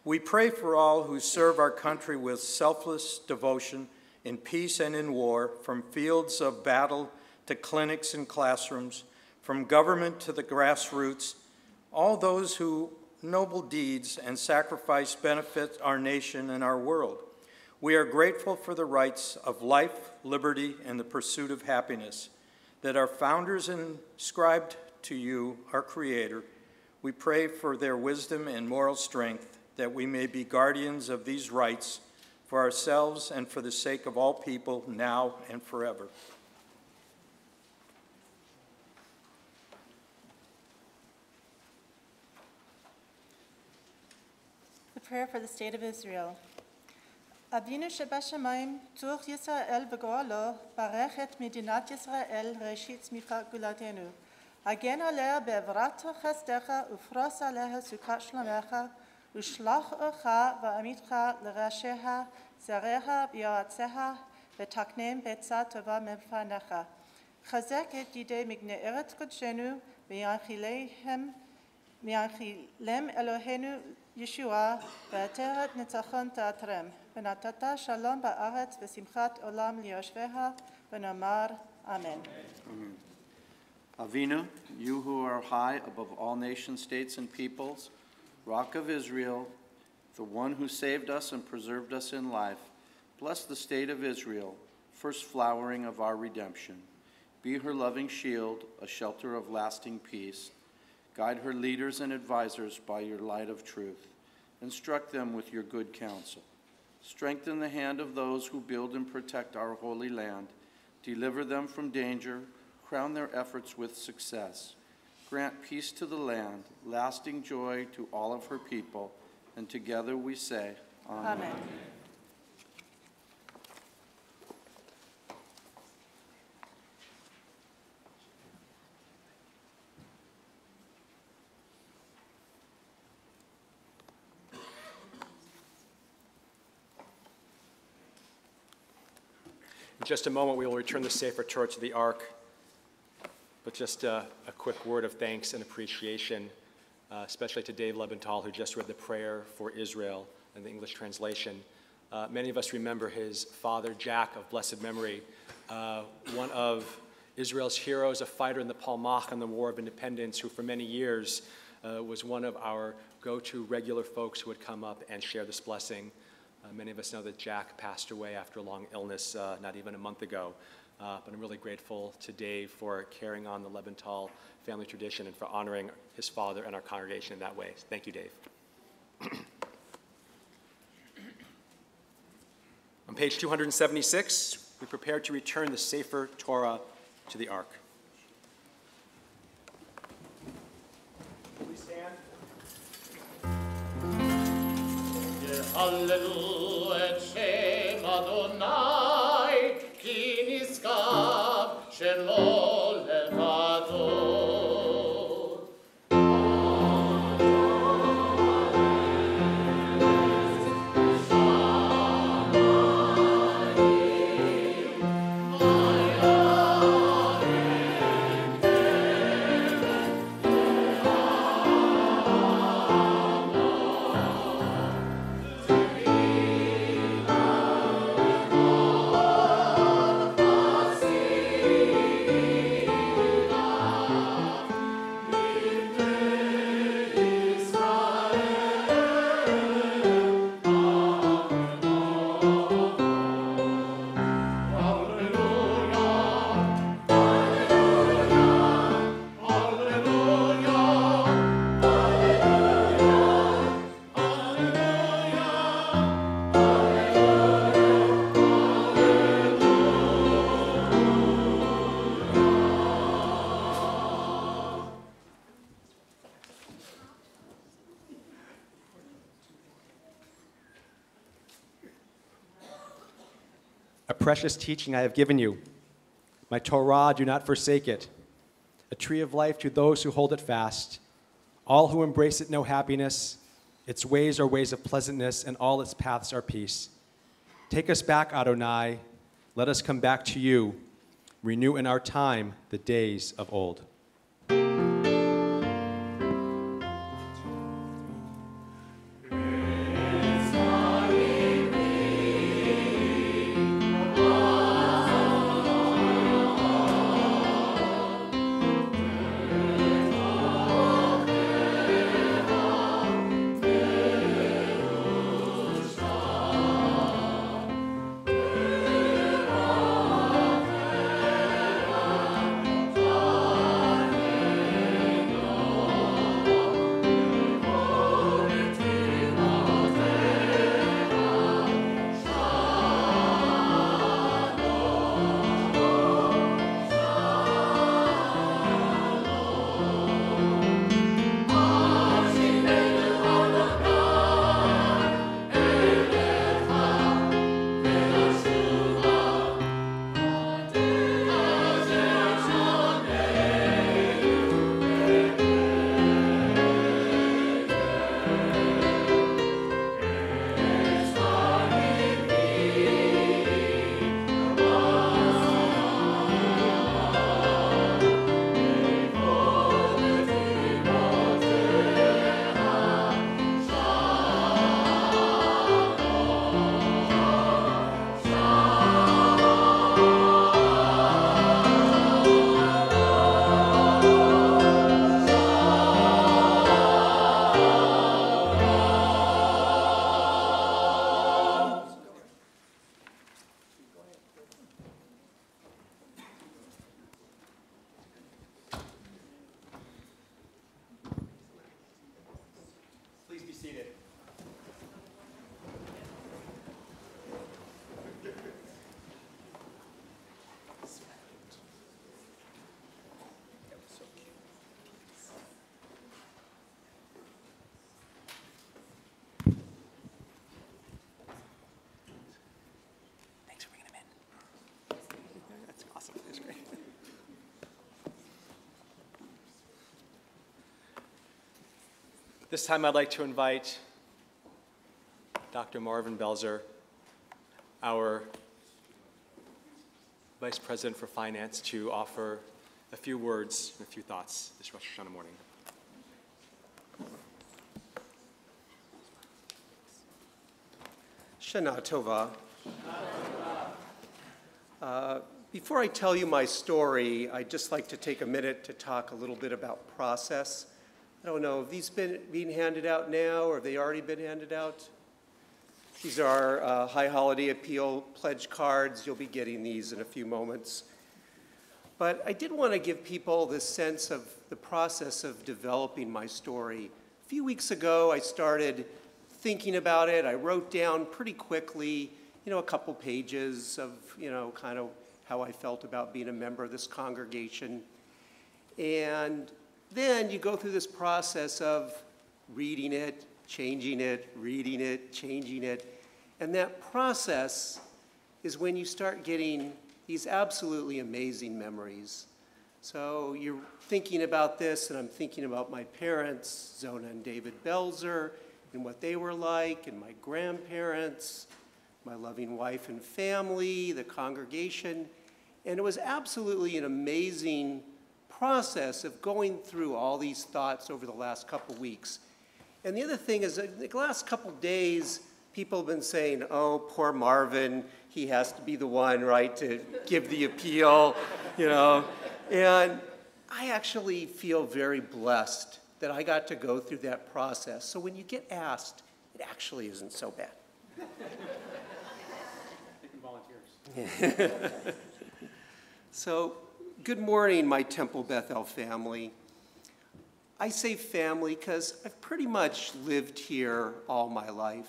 We pray for all who serve our country with selfless devotion in peace and in war, from fields of battle to clinics and classrooms, from government to the grassroots, all those who noble deeds and sacrifice benefit our nation and our world. We are grateful for the rights of life, liberty, and the pursuit of happiness that our founders inscribed to you, our Creator. We pray for their wisdom and moral strength, that we may be guardians of these rights for ourselves and for the sake of all people, now and forever. The prayer for the state of Israel. Avinu shebashamayim, tzur Yisrael v'goalo, barech et medinat Yisrael, reshit tzmifat gulatenu. Hagen alea be'evrat chesdecha, ufros aleha sukat shlomecha, ushlach ocha va'amitcha l'rasheha, zareha v'yoatzeha, v'taknem betzat tova mefanecha. Chazek et yidei migne eret kodshenu, v'yanchilem Elohenu Yeshua, v'ateret nitzachon ta'atrem, v'natata shalom ba'aretz v'simchat olam liyoshveha, v'nomar Amen. Amen. Avinu, you who are high above all nations, states, and peoples, Rock of Israel, the one who saved us and preserved us in life, bless the state of Israel, first flowering of our redemption. Be her loving shield, a shelter of lasting peace. Guide her leaders and advisors by your light of truth. Instruct them with your good counsel. Strengthen the hand of those who build and protect our holy land. Deliver them from danger. Crown their efforts with success. Grant peace to the land, lasting joy to all of her people. And together we say, Amen. Amen. In just a moment, we will return the Sefer Torah to the Ark. But just a quick word of thanks and appreciation, especially to Dave Lebenthal, who just read the prayer for Israel in the English translation. Many of us remember his father, Jack, of blessed memory, one of Israel's heroes, a fighter in the Palmach in the War of Independence, who for many years was one of our go-to regular folks who would come up and share this blessing. Many of us know that Jack passed away after a long illness not even a month ago. But I'm really grateful to Dave for carrying on the Lebenthal family tradition and for honoring his father and our congregation in that way. Thank you, Dave. On page 276, we prepare to return the Sefer Torah to the Ark. Will we stand? Hallelujah, Shem Adonai, Ki niskav shelo levado. precious teaching I have given you. My Torah, do not forsake it. A tree of life to those who hold it fast. All who embrace it know happiness. Its ways are ways of pleasantness, and all its paths are peace. Take us back, Adonai. Let us come back to you. Renew in our time the days of old. Please be seated. Thanks for bringing him in. That's awesome. That's great. This time I'd like to invite Dr. Marvin Belzer, our Vice President for Finance, to offer a few words and a few thoughts this Rosh Hashanah morning. Shana Tova. Before I tell you my story, I'd just like to take a minute to talk a little bit about process. I don't know, have these been being handed out now, or have they already been handed out? These are High Holiday Appeal pledge cards. You'll be getting these in a few moments. But I did want to give people this sense of the process of developing my story. A few weeks ago, I started thinking about it. I wrote down pretty quickly, a couple pages of, kind of how I felt about being a member of this congregation. And then you go through this process of reading it, changing it, reading it, changing it. And that process is when you start getting these absolutely amazing memories. So you're thinking about this, and I'm thinking about my parents, Zona and David Belzer, and what they were like, and my grandparents, my loving wife and family, the congregation. And it was absolutely an amazing process of going through all these thoughts over the last couple weeks. And the other thing is, the last couple days, people have been saying, oh, poor Marvin, he has to be the one, right, to give the appeal, And I actually feel very blessed that I got to go through that process. So when you get asked, it actually isn't so bad. Taking volunteers. So, good morning, my Temple Bethel family. I say family because I've pretty much lived here all my life.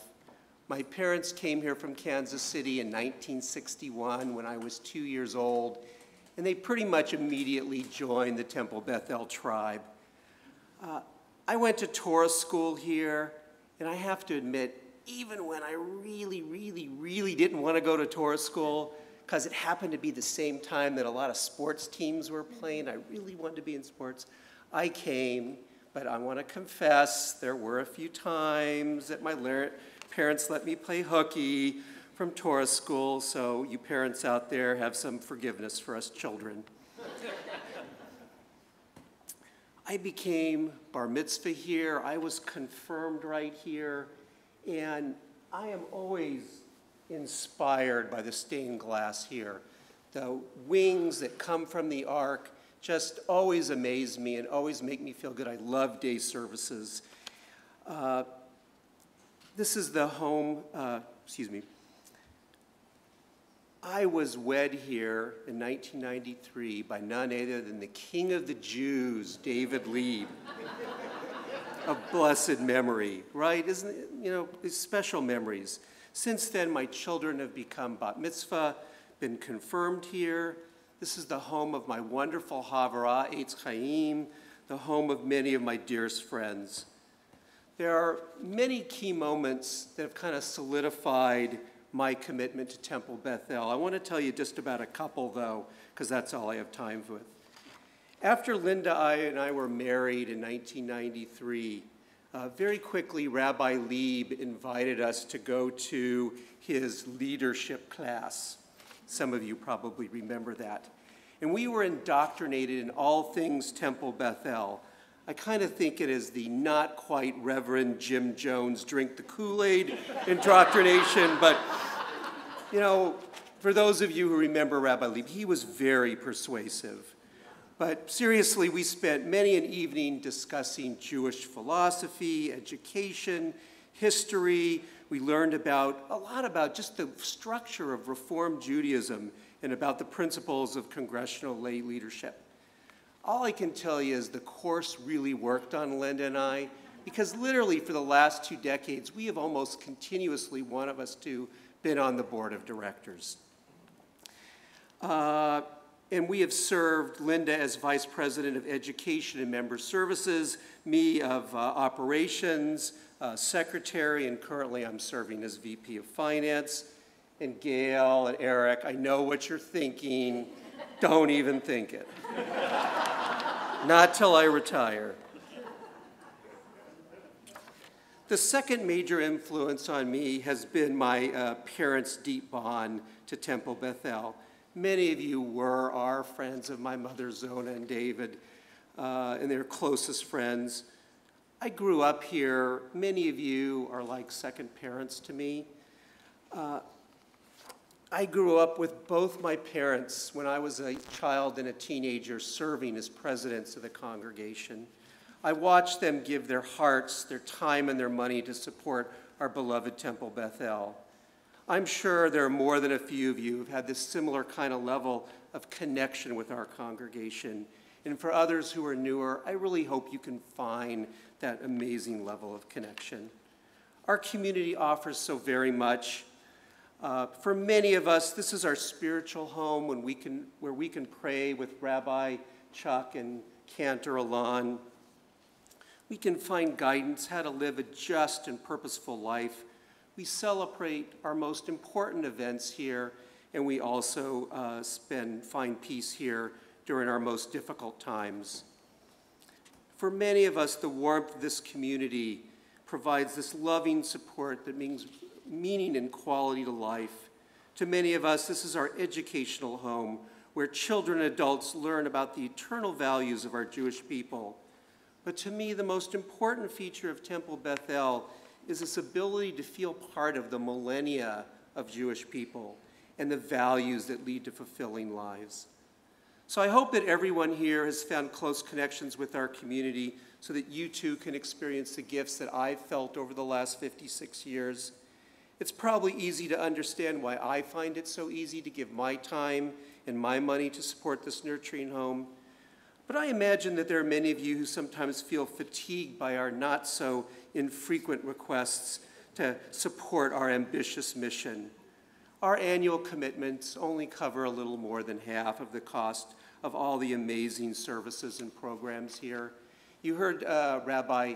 My parents came here from Kansas City in 1961 when I was 2 years old, and they pretty much immediately joined the Temple Bethel tribe. I went to Torah school here, and I have to admit, even when I really, really, really didn't want to go to Torah school, because it happened to be the same time that a lot of sports teams were playing. I really wanted to be in sports. I came, but I want to confess there were a few times that my parents let me play hooky from Torah school, so you parents out there have some forgiveness for us children. I became bar mitzvah here. I was confirmed right here, and I am always inspired by the stained glass here. The wings that come from the ark just always amaze me and always make me feel good. I love day services. This is the home, I was wed here in 1993 by none other than the King of the Jews, David Lieb. Of blessed memory, right? Isn't it, you know, these special memories. Since then, my children have become bat mitzvah, been confirmed here. This is the home of my wonderful Havara, Eitz Chaim, the home of many of my dearest friends. There are many key moments that have kind of solidified my commitment to Temple Bethel. I want to tell you just about a couple, though, because that's all I have time with. After Linda and I were married in 1993, very quickly Rabbi Lieb invited us to go to his leadership class. Some of you probably remember that. And we were indoctrinated in all things Temple Bethel. I kind of think it is the not quite Reverend Jim Jones drink the Kool-Aid indoctrination, but you know, for those of you who remember Rabbi Lieb, he was very persuasive. But seriously, we spent many an evening discussing Jewish philosophy, education, history. We learned a lot about just the structure of Reform Judaism and about the principles of congressional lay leadership. All I can tell you is the course really worked on Linda and I, because literally for the last 2 decades, we have almost continuously, one of us two, been on the board of directors. And we have served Linda as Vice President of Education and Member Services, me of Operations, Secretary, and currently I'm serving as VP of Finance. And Gail and Eric, I know what you're thinking. Don't even think it. Not till I retire. The second major influence on me has been my parents' deep bond to Temple Bethel. Many of you are friends of my mother, Zona and David, and they're closest friends. I grew up here. Many of you are like second parents to me. I grew up with both my parents when I was a child and a teenager serving as presidents of the congregation. I watched them give their hearts, their time, and their money to support our beloved Temple Bethel. I'm sure there are more than a few of you who've had this similar kind of level of connection with our congregation. And for others who are newer, I really hope you can find that amazing level of connection. Our community offers so very much. For many of us, this is our spiritual home where we can pray with Rabbi Chuck and Cantor Alon. We can find guidance how to live a just and purposeful life. We celebrate our most important events here, and we also find peace here during our most difficult times. For many of us, the warmth of this community provides this loving support that means meaning and quality to life. To many of us, this is our educational home where children and adults learn about the eternal values of our Jewish people. But to me, the most important feature of Temple Bethel is this ability to feel part of the millennia of Jewish people and the values that lead to fulfilling lives. So I hope that everyone here has found close connections with our community so that you too can experience the gifts that I've felt over the last 56 years. It's probably easy to understand why I find it so easy to give my time and my money to support this nurturing home. But I imagine that there are many of you who sometimes feel fatigued by our not so infrequent requests to support our ambitious mission. Our annual commitments only cover a little more than half of the cost of all the amazing services and programs here. You heard Rabbi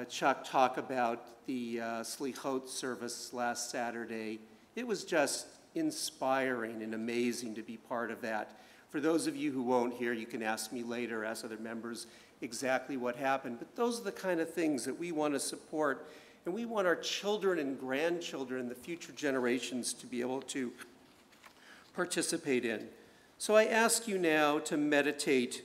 Chuck talk about the Slichot service last Saturday. It was just inspiring and amazing to be part of that. For those of you who won't hear, you can ask me later, ask other members, exactly what happened. But those are the kind of things that we want to support, and we want our children and grandchildren and the future generations to be able to participate in. So I ask you now to meditate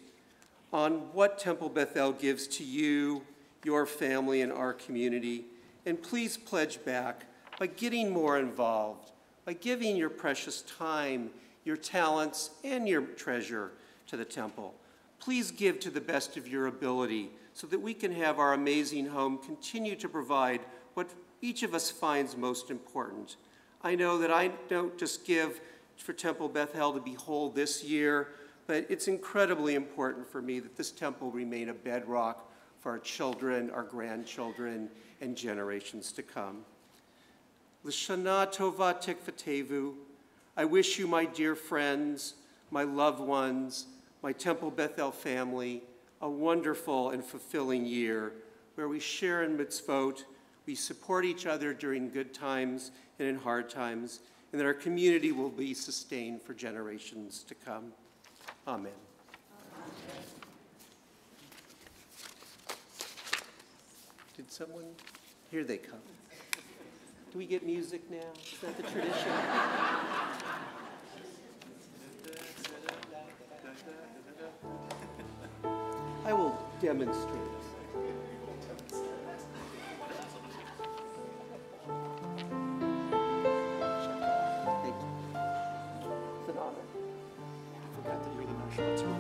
on what Temple Bethel gives to you, your family, and our community. And please pledge back by getting more involved, by giving your precious time, your talents, and your treasure to the temple. Please give to the best of your ability so that we can have our amazing home continue to provide what each of us finds most important. I know that I don't just give for Temple Bethel to be whole this year, but it's incredibly important for me that this temple remain a bedrock for our children, our grandchildren, and generations to come. L'shana tova tikvatevu. I wish you, my dear friends, my loved ones, my Temple Bethel family, a wonderful and fulfilling year where we share in mitzvot, we support each other during good times and in hard times, and that our community will be sustained for generations to come. Amen. Did someone? Here they come. Do we get music now? Is that the tradition? I will demonstrate. Thank you. It's an honor. I forgot that you're the national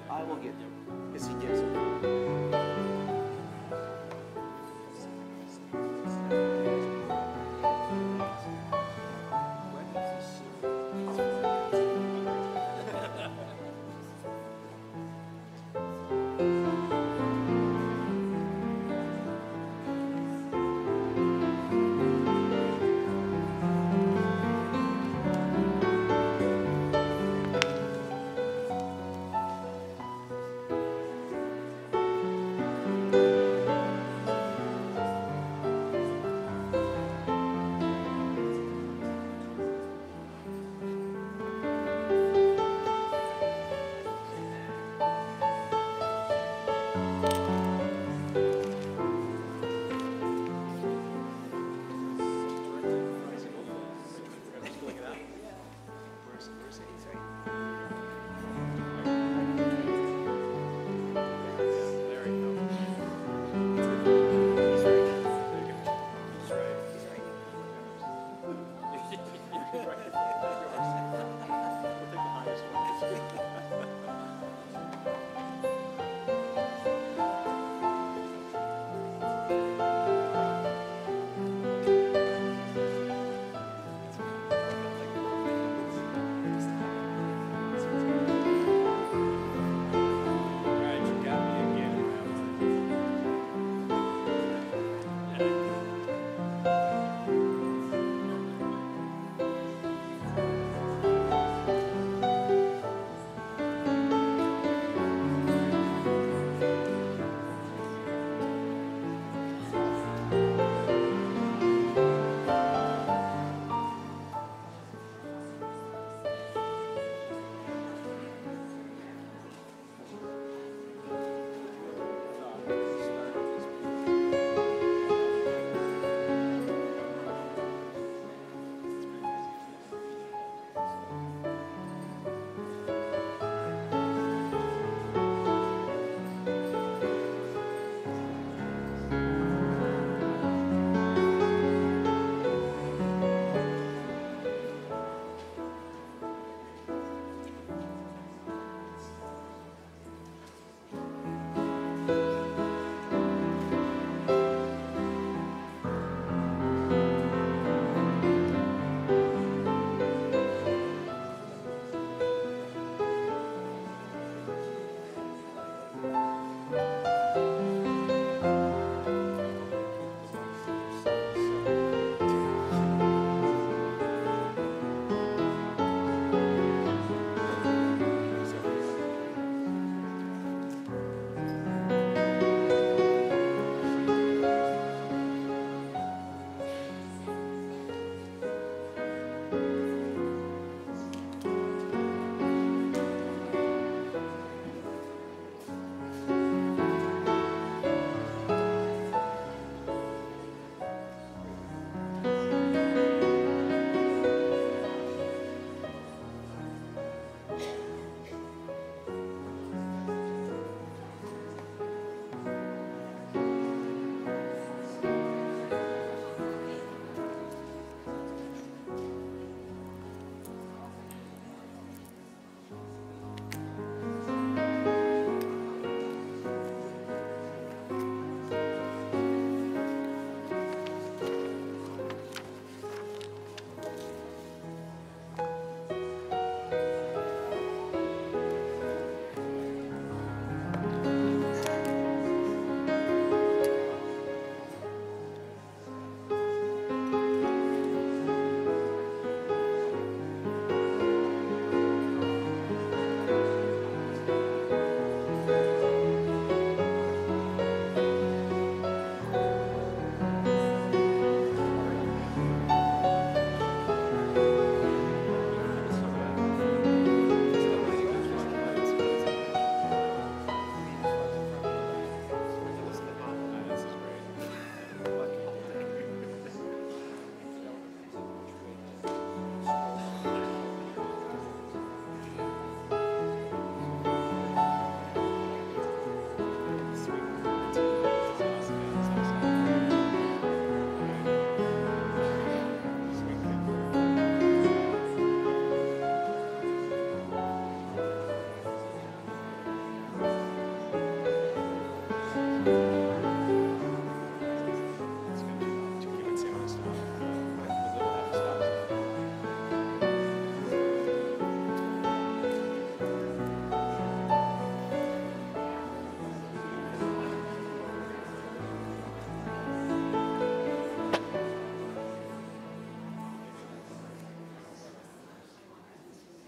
I will get them, because he gives them.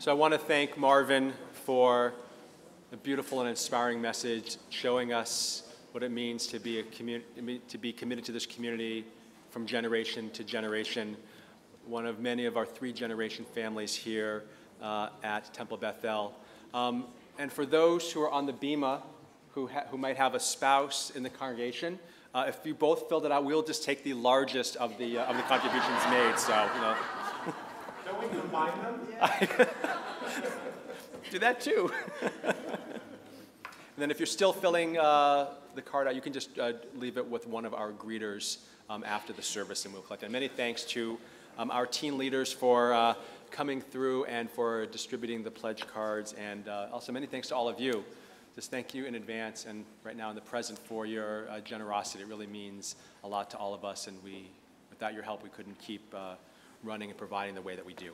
So I want to thank Marvin for a beautiful and inspiring message, showing us what it means to be committed to this community from generation to generation. One of many of our 3-generation families here at Temple Bethel. And for those who are on the bima, who might have a spouse in the congregation, if you both filled it out, we'll just take the largest of the contributions made. So, you know. Don't we combine them? Do that too. And then if you're still filling the card out, you can just leave it with one of our greeters after the service, and we'll collect it. And many thanks to our teen leaders for coming through and for distributing the pledge cards, and also many thanks to all of you. Just thank you in advance and right now in the present for your generosity. It really means a lot to all of us, and without your help, we couldn't keep running and providing the way that we do.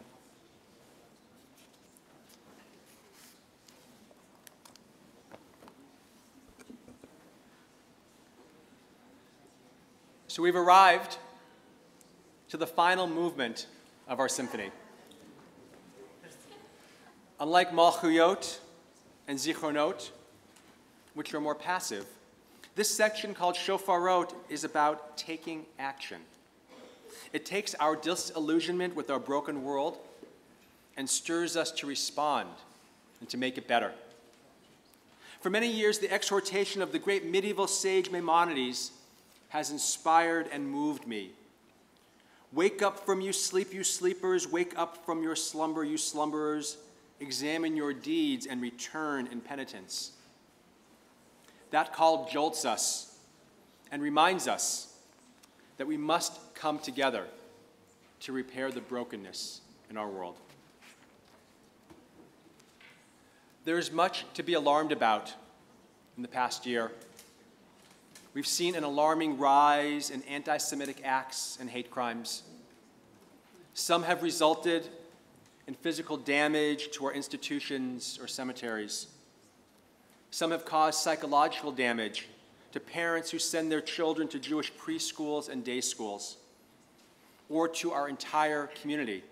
So we've arrived to the final movement of our symphony. Unlike Malchuyot and Zichronot, which are more passive, this section called Shofarot is about taking action. It takes our disillusionment with our broken world and stirs us to respond and to make it better. For many years, the exhortation of the great medieval sage Maimonides has inspired and moved me. Wake up from you sleepers, wake up from your slumber, you slumberers, examine your deeds and return in penitence. That call jolts us and reminds us that we must come together to repair the brokenness in our world. There is much to be alarmed about in the past year. We've seen an alarming rise in anti-Semitic acts and hate crimes. Some have resulted in physical damage to our institutions or cemeteries. Some have caused psychological damage to parents who send their children to Jewish preschools and day schools, or to our entire community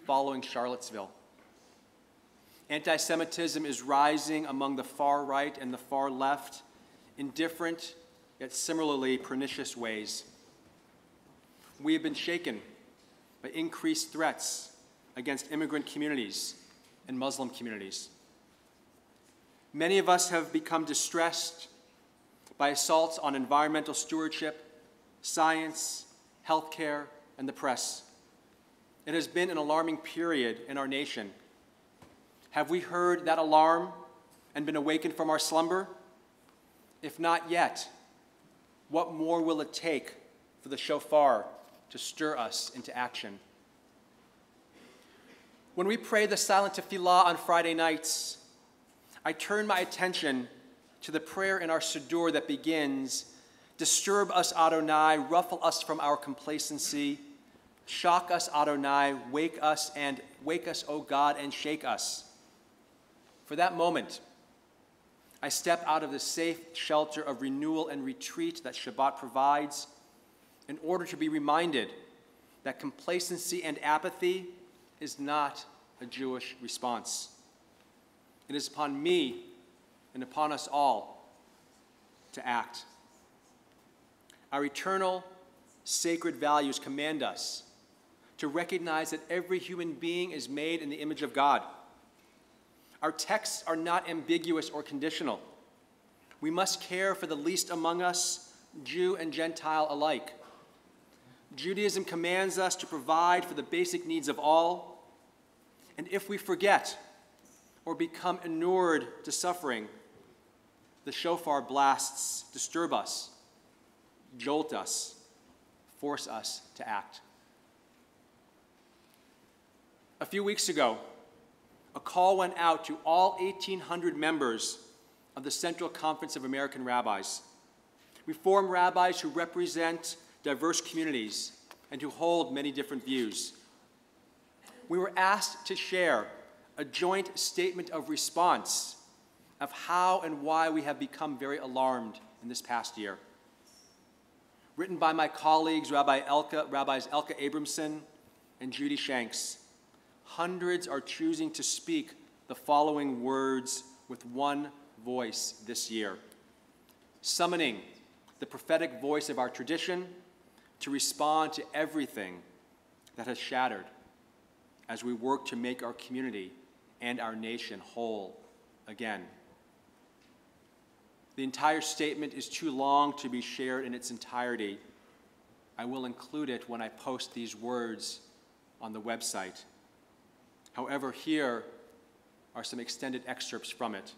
following Charlottesville. Anti-Semitism is rising among the far right and the far left in different yet similarly pernicious ways. We have been shaken by increased threats against immigrant communities and Muslim communities. Many of us have become distressed by assaults on environmental stewardship, science, healthcare, and the press. It has been an alarming period in our nation. Have we heard that alarm and been awakened from our slumber? If not yet, what more will it take for the shofar to stir us into action? When we pray the silent tefillah on Friday nights, I turn my attention to the prayer in our Siddur that begins, "Disturb us, Adonai, ruffle us from our complacency, shock us, Adonai, wake us, O God, and shake us." For that moment, I step out of the safe shelter of renewal and retreat that Shabbat provides in order to be reminded that complacency and apathy is not a Jewish response. It is upon me and upon us all to act. Our eternal, sacred values command us to recognize that every human being is made in the image of God. Our texts are not ambiguous or conditional. We must care for the least among us, Jew and Gentile alike. Judaism commands us to provide for the basic needs of all, and if we forget or become inured to suffering, the shofar blasts disturb us, jolt us, force us to act. A few weeks ago, a call went out to all 1,800 members of the Central Conference of American Rabbis. Reform rabbis who represent diverse communities and who hold many different views. We were asked to share a joint statement of response of how and why we have become very alarmed in this past year. Written by my colleagues, Rabbis Elka Abramson and Judy Shanks, hundreds are choosing to speak the following words with one voice this year, summoning the prophetic voice of our tradition to respond to everything that has shattered as we work to make our community and our nation whole again. The entire statement is too long to be shared in its entirety. I will include it when I post these words on the website. However, here are some extended excerpts from it.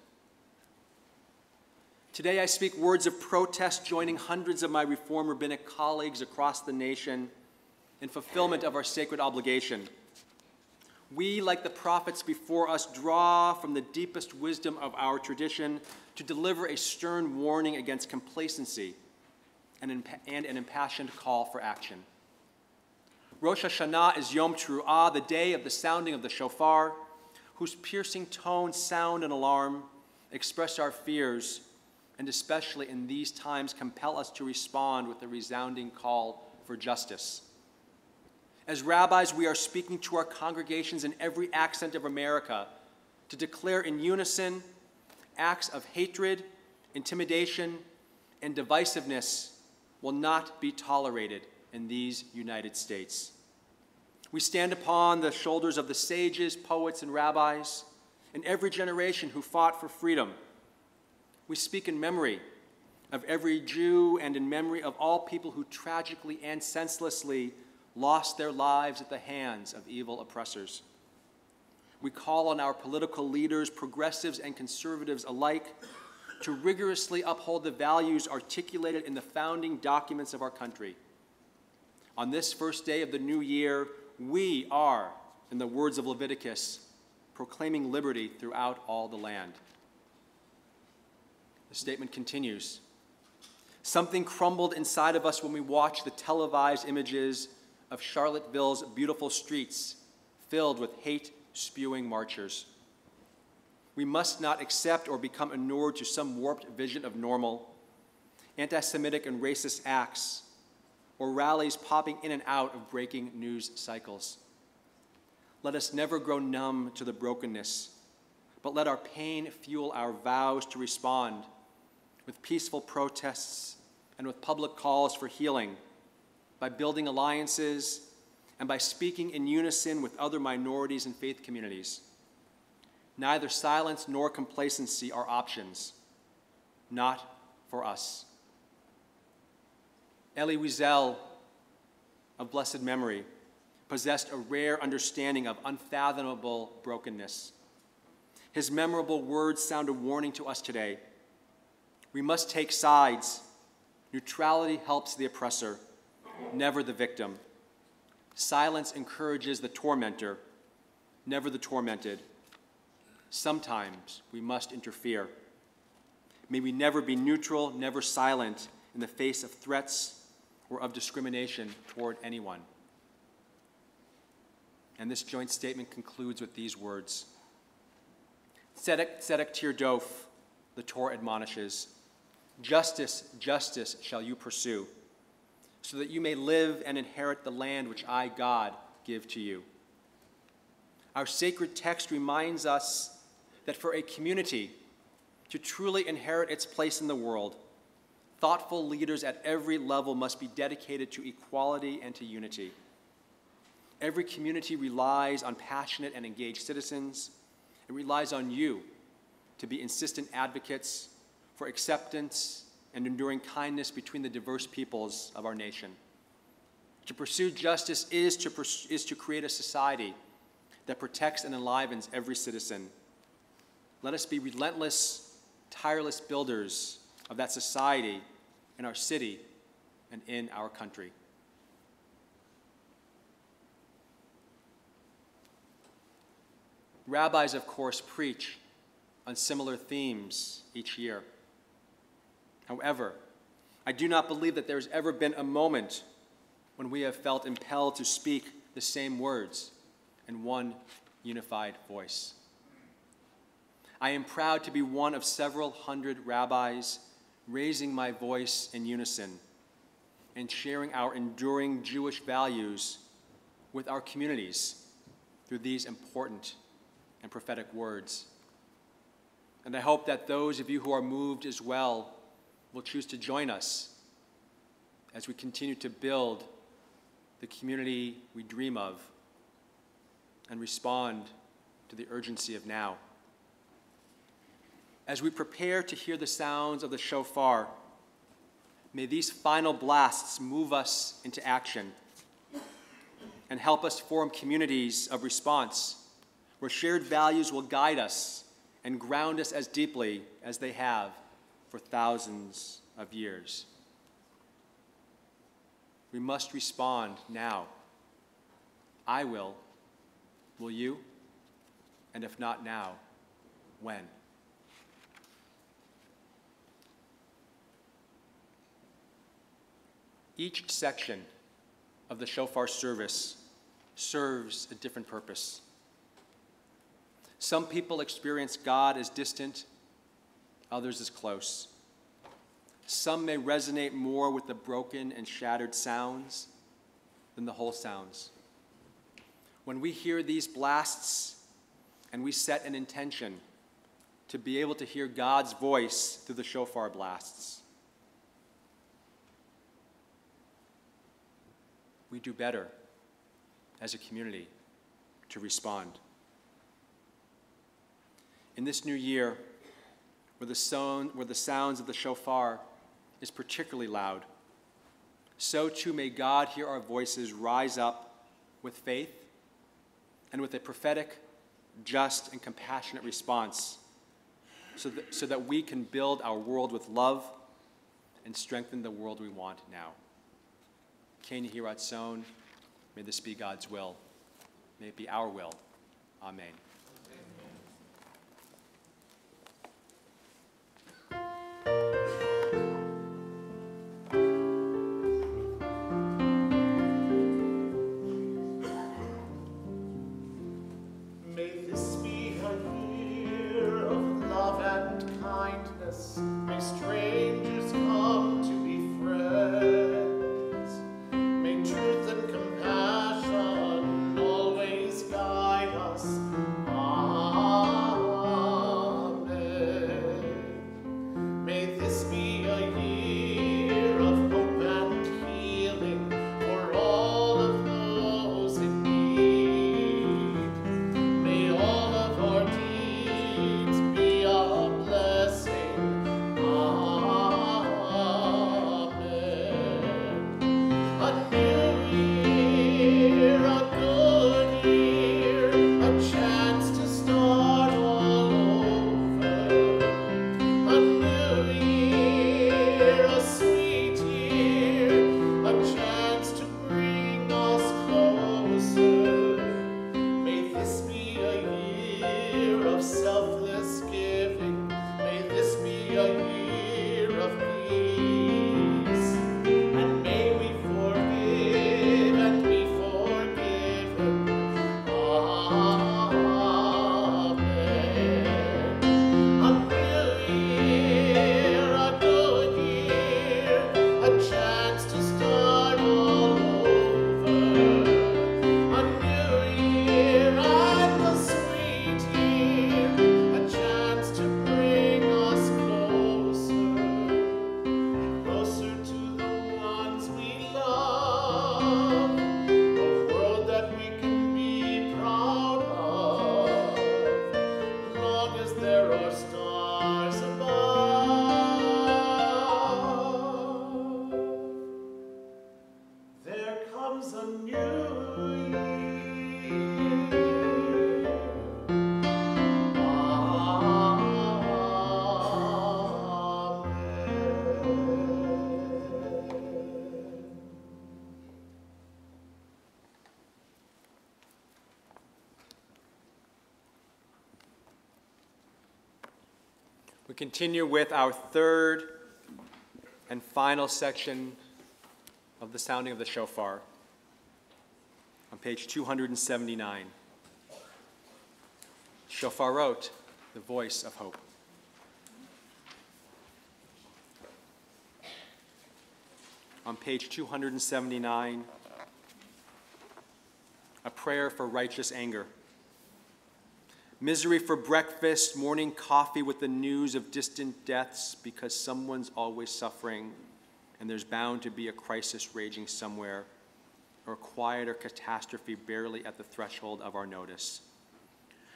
Today I speak words of protest, joining hundreds of my Reform rabbinic colleagues across the nation in fulfillment of our sacred obligation. We, like the prophets before us, draw from the deepest wisdom of our tradition to deliver a stern warning against complacency and an impassioned call for action. Rosh Hashanah is Yom Teruah, the day of the sounding of the shofar, whose piercing tones sound an alarm, express our fears, and especially in these times compel us to respond with a resounding call for justice. As rabbis, we are speaking to our congregations in every accent of America to declare in unison acts of hatred, intimidation, and divisiveness will not be tolerated in these United States. We stand upon the shoulders of the sages, poets, and rabbis in every generation who fought for freedom. We speak in memory of every Jew and in memory of all people who tragically and senselessly lost their lives at the hands of evil oppressors. We call on our political leaders, progressives and conservatives alike, to rigorously uphold the values articulated in the founding documents of our country. On this first day of the new year, we are, in the words of Leviticus, proclaiming liberty throughout all the land. The statement continues. Something crumbled inside of us when we watched the televised images of Charlottesville's beautiful streets filled with hate-spewing marchers. We must not accept or become inured to some warped vision of normal, anti-Semitic and racist acts, or rallies popping in and out of breaking news cycles. Let us never grow numb to the brokenness, but let our pain fuel our vows to respond with peaceful protests and with public calls for healing, by building alliances, and by speaking in unison with other minorities and faith communities. Neither silence nor complacency are options, not for us. Elie Wiesel, of blessed memory, possessed a rare understanding of unfathomable brokenness. His memorable words sound a warning to us today. We must take sides. Neutrality helps the oppressor, never the victim. Silence encourages the tormentor, never the tormented. Sometimes we must interfere. May we never be neutral, never silent in the face of threats or of discrimination toward anyone. And this joint statement concludes with these words. Tzedek tirdof, the Torah admonishes, justice, justice shall you pursue, so that you may live and inherit the land which I, God, give to you. Our sacred text reminds us that for a community to truly inherit its place in the world, thoughtful leaders at every level must be dedicated to equality and to unity. Every community relies on passionate and engaged citizens. It relies on you to be insistent advocates for acceptance and enduring kindness between the diverse peoples of our nation. To pursue justice is to create a society that protects and enlivens every citizen. Let us be relentless, tireless builders of that society in our city and in our country. Rabbis, of course, preach on similar themes each year. However, I do not believe that there's ever been a moment when we have felt impelled to speak the same words in one unified voice. I am proud to be one of several hundred rabbis raising my voice in unison and sharing our enduring Jewish values with our communities through these important and prophetic words. And I hope that those of you who are moved as well will choose to join us as we continue to build the community we dream of and respond to the urgency of now. As we prepare to hear the sounds of the shofar, may these final blasts move us into action and help us form communities of response where shared values will guide us and ground us as deeply as they have for thousands of years. We must respond now. I will. Will you? And if not now, when? Each section of the shofar service serves a different purpose. Some people experience God as distant, others as close. Some may resonate more with the broken and shattered sounds than the whole sounds. When we hear these blasts and we set an intention to be able to hear God's voice through the shofar blasts, we do better as a community to respond. In this new year, where the sounds of the shofar is particularly loud, so too may God hear our voices rise up with faith and with a prophetic, just, and compassionate response so that we can build our world with love and strengthen the world we want now. Ken Yehiratzon, may this be God's will. May it be our will. Amen. May this be a year of love and kindness. May strangers come to be friends. May truth and compassion always guide us. Amen. May this be a year of hope and healing for all of those in need. May all of our deeds be a blessing. Amen. A new year, a good year, a chance to start all over. A new year, a sweet year, a chance to bring us closer. May this be a year of selfless giving. May this be a year of peace. And may we forgive and be forgiven. Amen. A new year, a good year, a chance to start all over. A new year and a sweet year, a chance to bring us closer to the ones we love, a world that we can be proud of, long as there are stars above. There comes a new year. We continue with our third and final section of the sounding of the shofar on page 279. Shofarot, the voice of hope. On page 279, a prayer for righteous anger. Misery for breakfast, morning coffee with the news of distant deaths because someone's always suffering and there's bound to be a crisis raging somewhere or a quieter catastrophe barely at the threshold of our notice.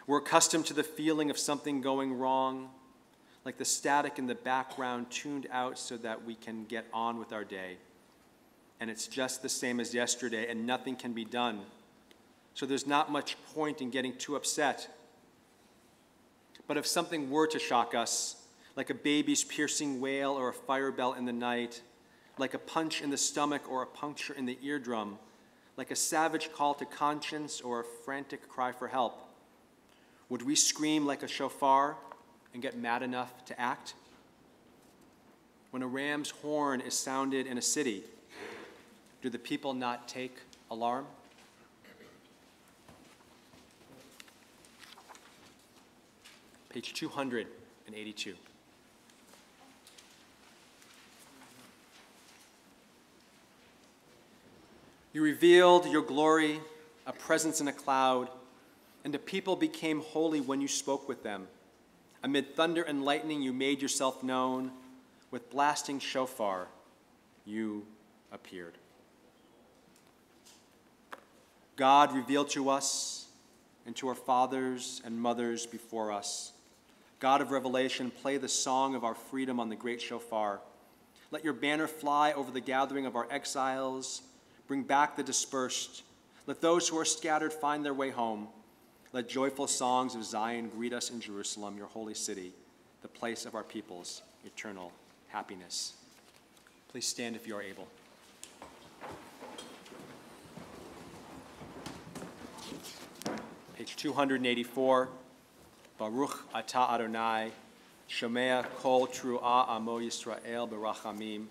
We're accustomed to the feeling of something going wrong, like the static in the background tuned out so that we can get on with our day. And it's just the same as yesterday and nothing can be done. So there's not much point in getting too upset. But if something were to shock us, like a baby's piercing wail or a fire bell in the night, like a punch in the stomach or a puncture in the eardrum, like a savage call to conscience or a frantic cry for help, would we scream like a shofar and get mad enough to act? When a ram's horn is sounded in a city, do the people not take alarm? Page 282. You revealed your glory, a presence in a cloud, and the people became holy when you spoke with them. Amid thunder and lightning, you made yourself known. With blasting shofar, you appeared. God revealed to us and to our fathers and mothers before us. God of revelation, play the song of our freedom on the great shofar. Let your banner fly over the gathering of our exiles. Bring back the dispersed. Let those who are scattered find their way home. Let joyful songs of Zion greet us in Jerusalem, your holy city, the place of our people's eternal happiness. Please stand if you are able. Page 284. Baruch atah Adonai, shomea kol truah amo Yisrael berachamim.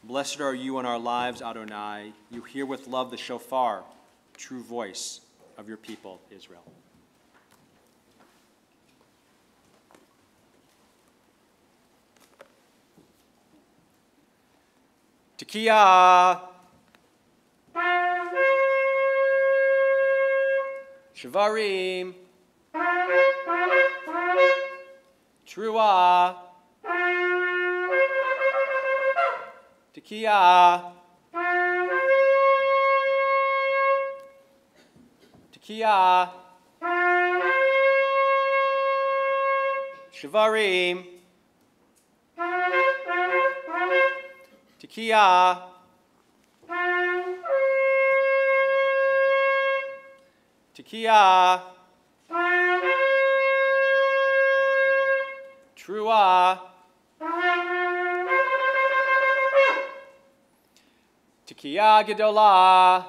Blessed are you in our lives, Adonai. You hear with love the shofar, true voice of your people, Israel. Tekiah. Shavarim. Truah. Tekiah. Tekiah. Shavarim. Tekiah. Tekiah. Truah. Tekiah Gedolah.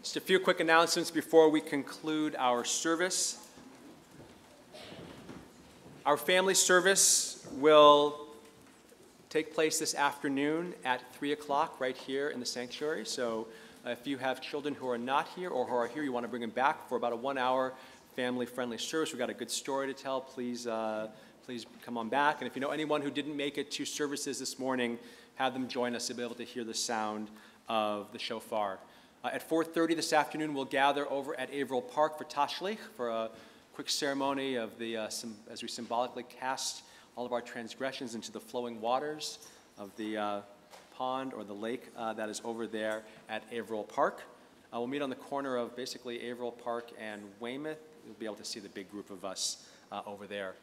Just a few quick announcements before we conclude our service. Our family service will take place this afternoon at 3 o'clock right here in the sanctuary. So if you have children who are not here or who are here, you want to bring them back for about a 1-hour family-friendly service. We've got a good story to tell. Please come on back. And if you know anyone who didn't make it to services this morning, have them join us to be able to hear the sound of the shofar. At 4:30 this afternoon, we'll gather over at Averill Park for Tashlich, for a quick ceremony of as we symbolically cast all of our transgressions into the flowing waters of the pond or the lake that is over there at Averill Park. We'll meet on the corner of basically Averill Park and Weymouth. You'll be able to see the big group of us over there.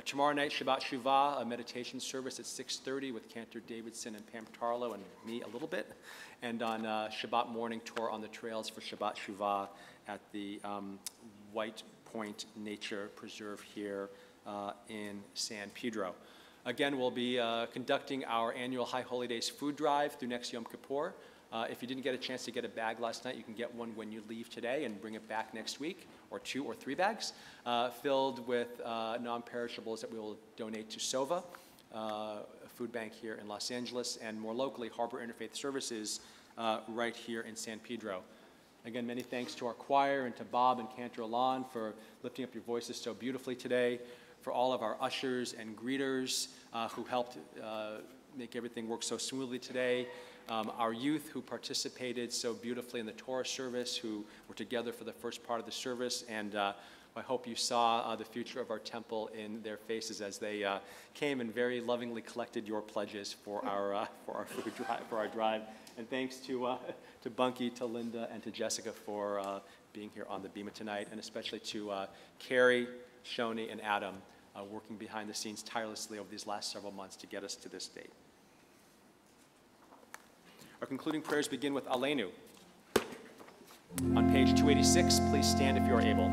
Tomorrow night, Shabbat Shuvah, a meditation service at 6:30 with Cantor Davidson and Pam Tarlow and me a little bit. And on Shabbat morning, tour on the trails for Shabbat Shuvah at the White Point Nature Preserve here in San Pedro. Again, we'll be conducting our annual High Holy Days food drive through next Yom Kippur. If you didn't get a chance to get a bag last night, you can get one when you leave today and bring it back next week, or 2 or 3 bags, filled with non-perishables that we will donate to SOVA, a food bank here in Los Angeles, and more locally, Harbor Interfaith Services right here in San Pedro. Again, many thanks to our choir and to Bob and Cantor Alon for lifting up your voices so beautifully today, for all of our ushers and greeters who helped make everything work so smoothly today, our youth who participated so beautifully in the Torah service, who were together for the first part of the service, and I hope you saw the future of our temple in their faces as they came and very lovingly collected your pledges for our food drive, for our drive. And thanks to Bunky, to Linda, and to Jessica for being here on the Bima tonight, and especially to Carrie, Shoni, and Adam, working behind the scenes tirelessly over these last several months to get us to this date. Our concluding prayers begin with Aleinu. On page 286, please stand if you are able.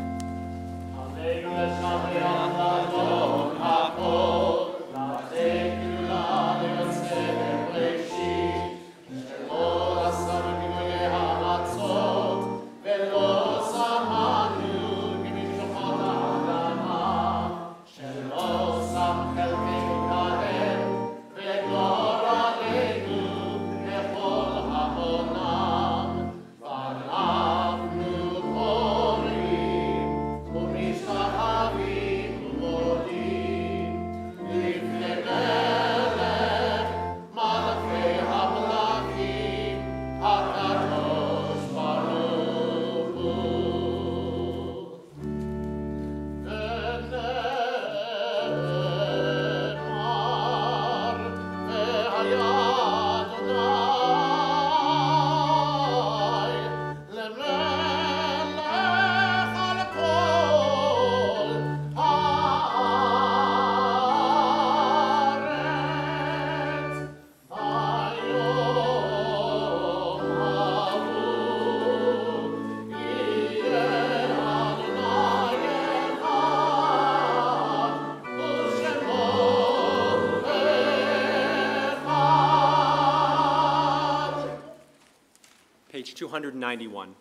Page 291.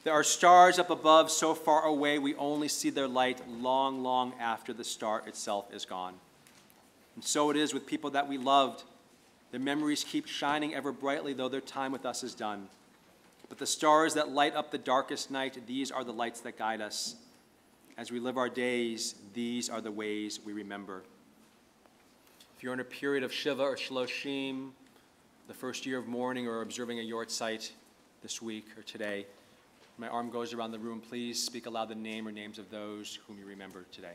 There are stars up above so far away we only see their light long, long after the star itself is gone. And so it is with people that we loved. Their memories keep shining ever brightly, though their time with us is done. But the stars that light up the darkest night, these are the lights that guide us. As we live our days, these are the ways we remember. If you're in a period of Shiva or Shloshim, the first year of mourning, or observing a Yortzeit this week or today, my arm goes around the room. Please speak aloud the name or names of those whom you remember today.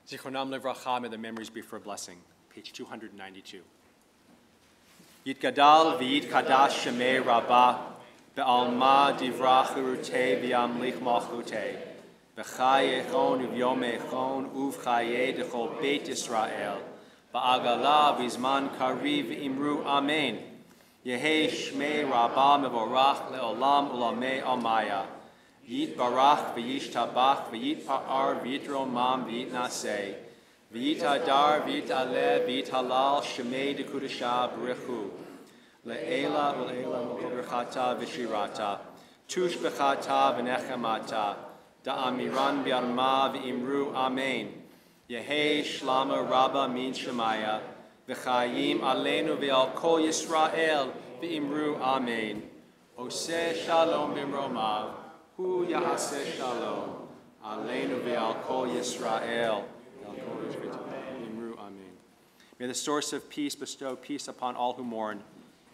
Zichronam levracha, may the memories be for a blessing. Page 292. Yitgadal v'yitkadash shemei rabbah, be'alma divrach urutei v'yamlich malchutei, v'chaye echon uv'yom echon uv'chaye dechol beit Yisrael, ba'agala v'zman kariv imru amen. Yehei shmei rabbah mevorach le'olam ulamei almaya. Yit barach v'yishtabach v'yit pa'ar v'yit romam v'yit naseh V'yitadar, v'yitaleh, v'yitalal, shemei dekudasha b'richu. Le'ela u'le'ela m'kobrachata v'shirata. Tush b'chata v'nechemata. Da'amiran bi'alma v'imru amen. Yehei shlama rabba min shemaya. V'chayim aleinu v'al kol Yisrael v'imru amen. Oseh shalom b'mromav. Hu ya'aseh shalom. Aleinu v'al kol Yisrael. May the source of peace bestow peace upon all who mourn,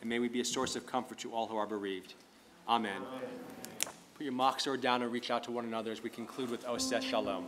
and may we be a source of comfort to all who are bereaved. Amen. Put your mock sword down and reach out to one another as we conclude with Oseh Shalom.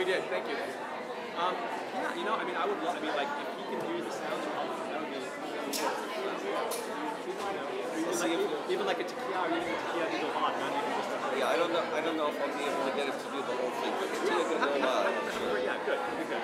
did. Thank you. Yeah, you know, I mean, I would love, I mean, like, if he can do the sounds, that would be, even like a tequila, or even a tequila idolad, not even just a Yeah, I don't know if I'll be able to get him to do the whole thing, but Tia can go live, I'm sure. Yeah, good. Good.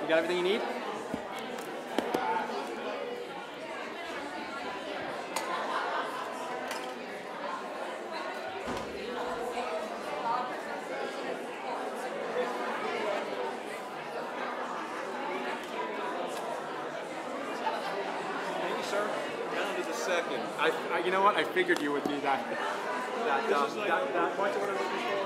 got everything you need? Second. You know what? I figured you would be that point to what I'm looking for.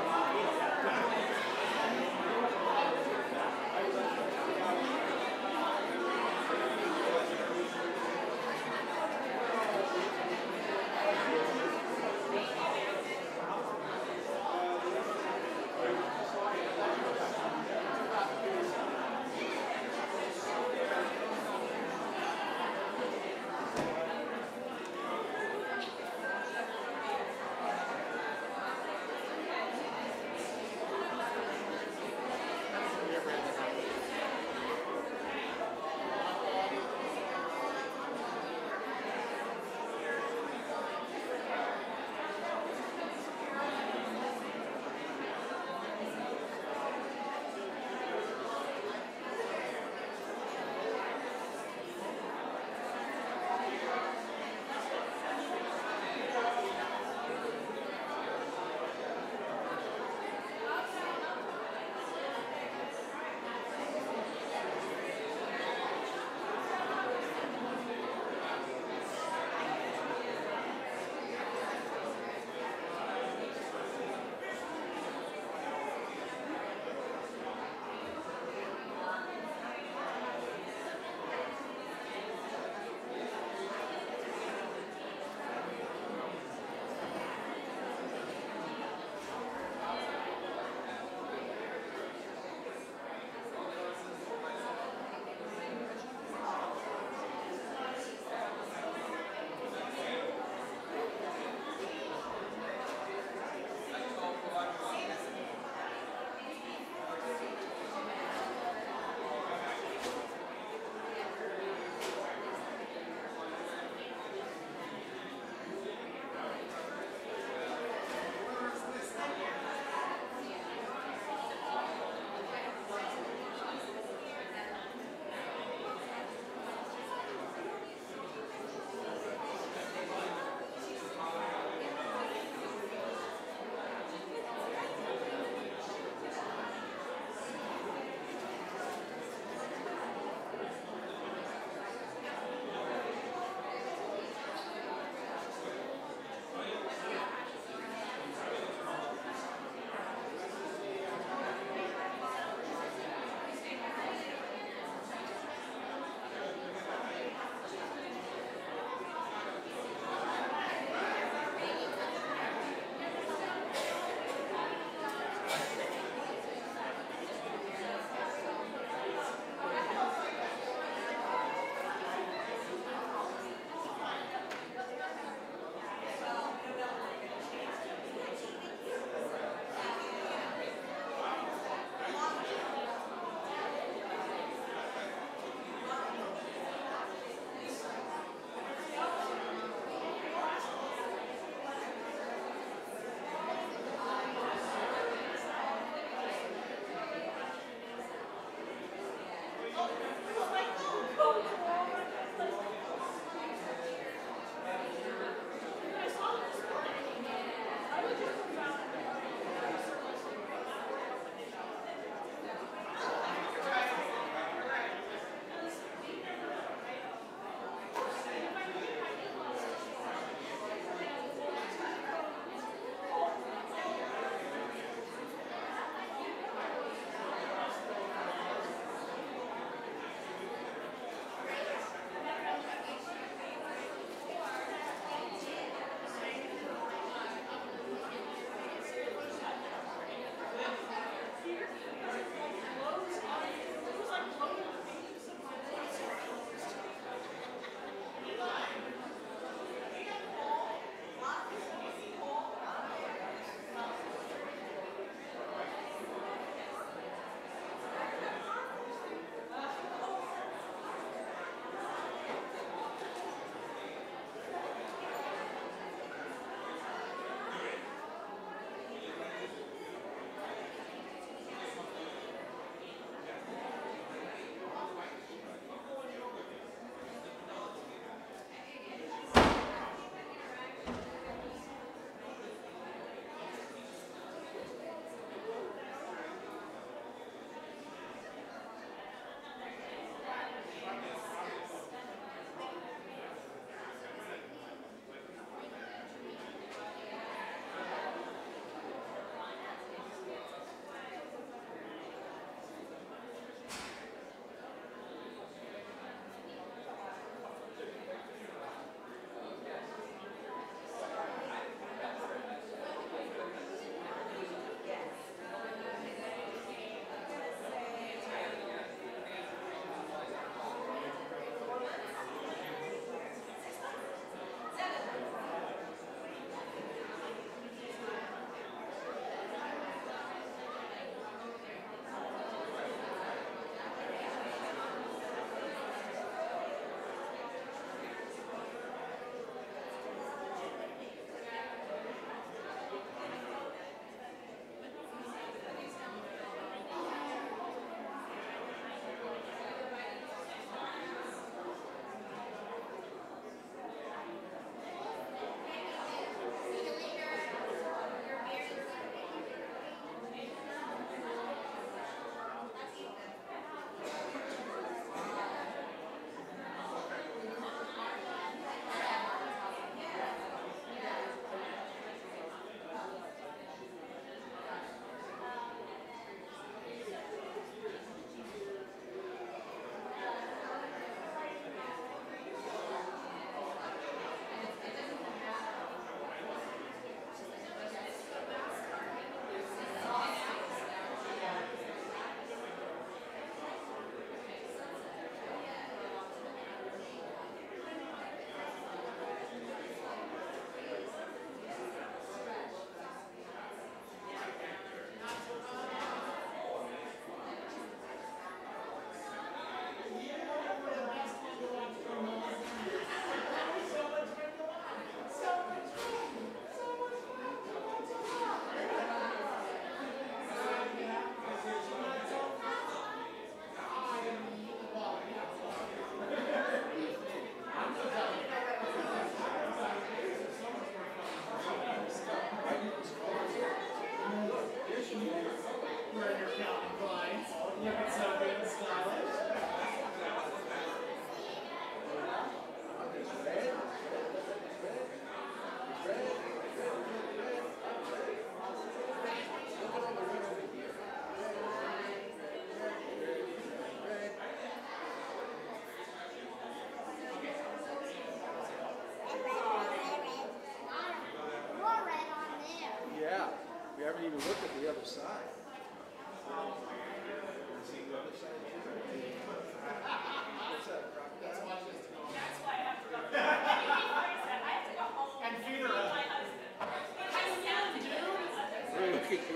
haven't even looked at the other side.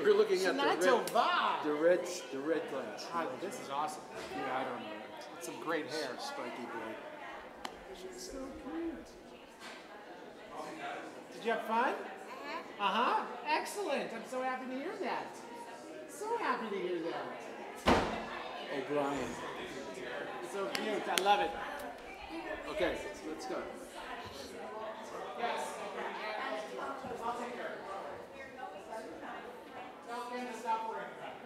We're looking at the red glass. This is awesome. Yeah, I don't know. It's some great hair, Spiky boy. She's so cute. Did you have fun? Uh-huh. Excellent. I'm so happy to hear that. So happy to hear that. O'Brien. So cute. I love it. Okay, let's go. Yes. I'll take care of it. Tell Ken to stop worrying about it.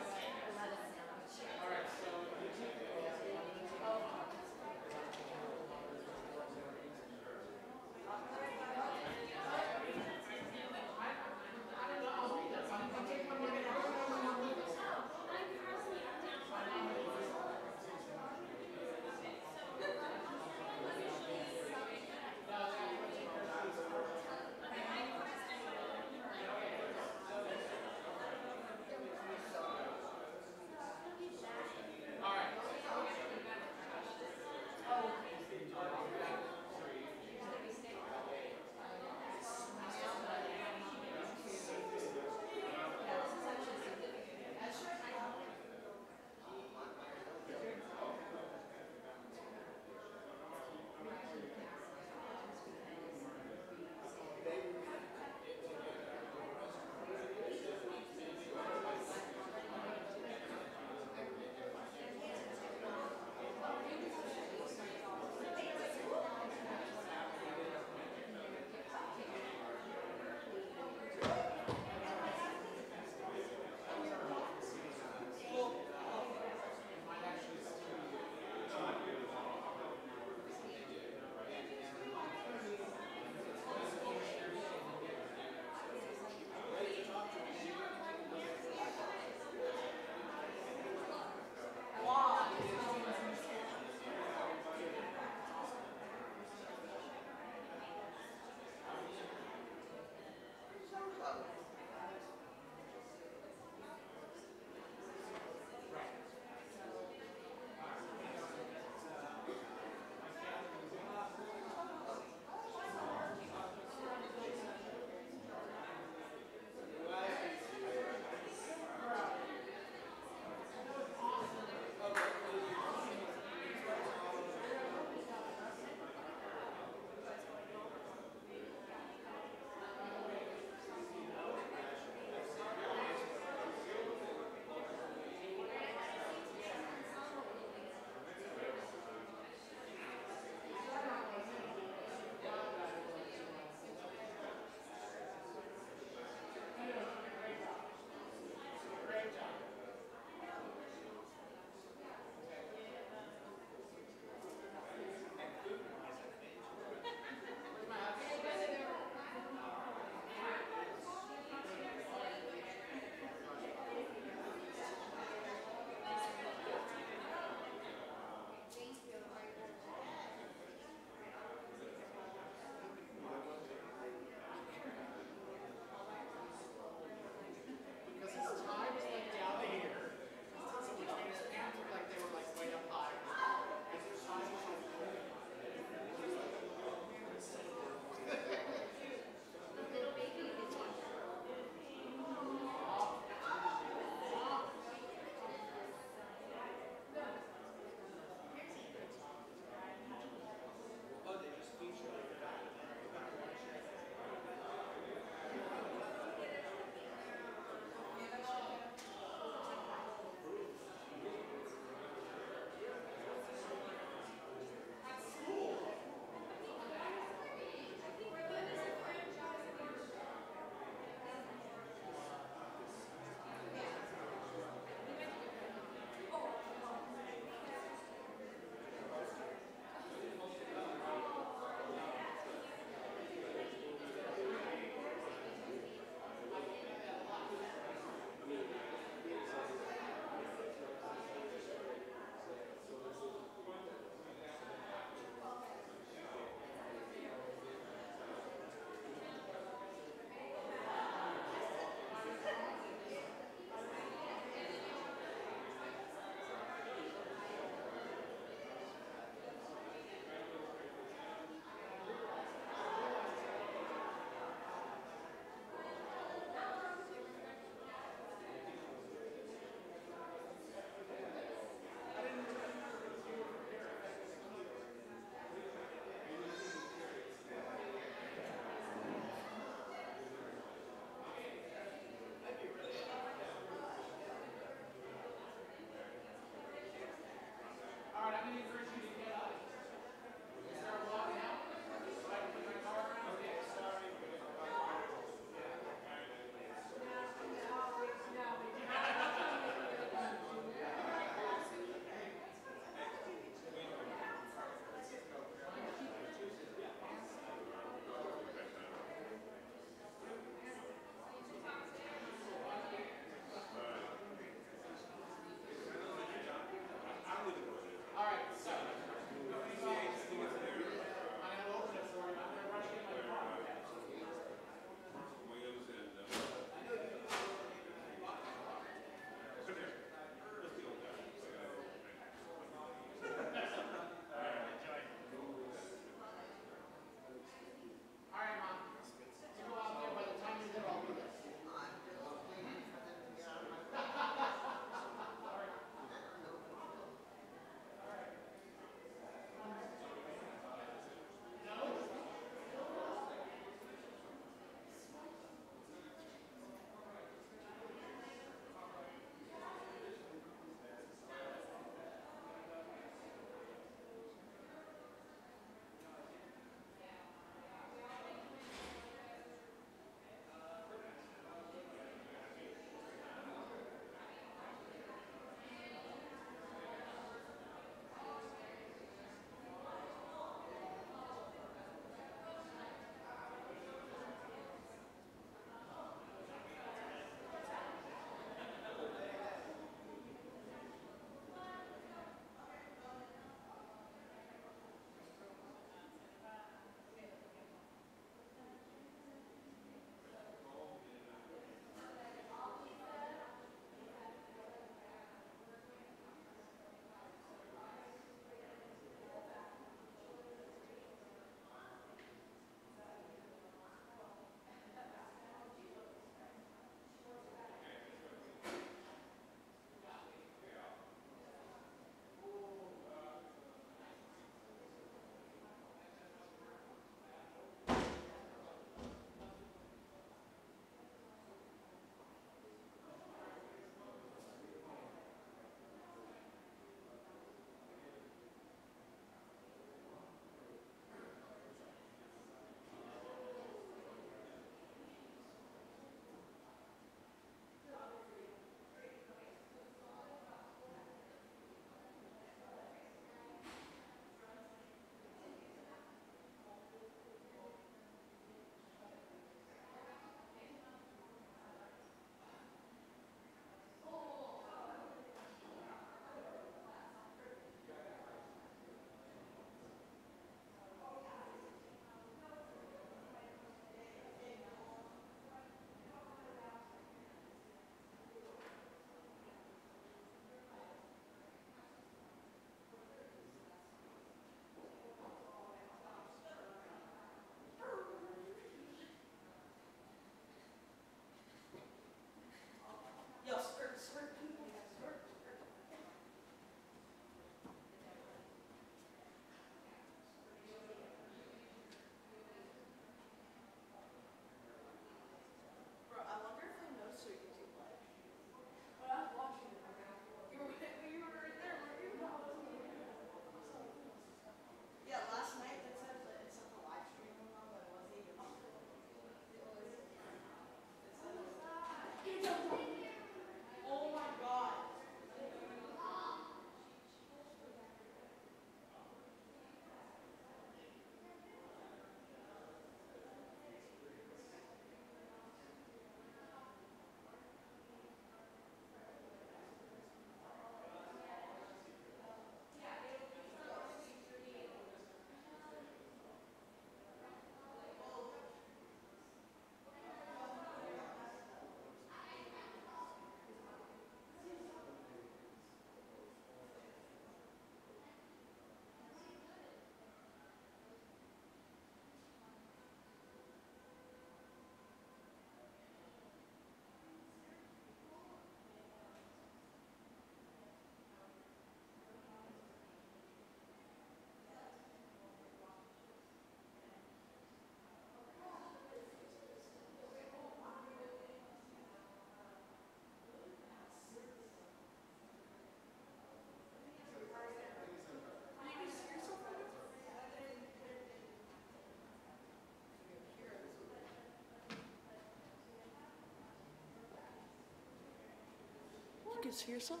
see yourself?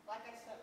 Like I said,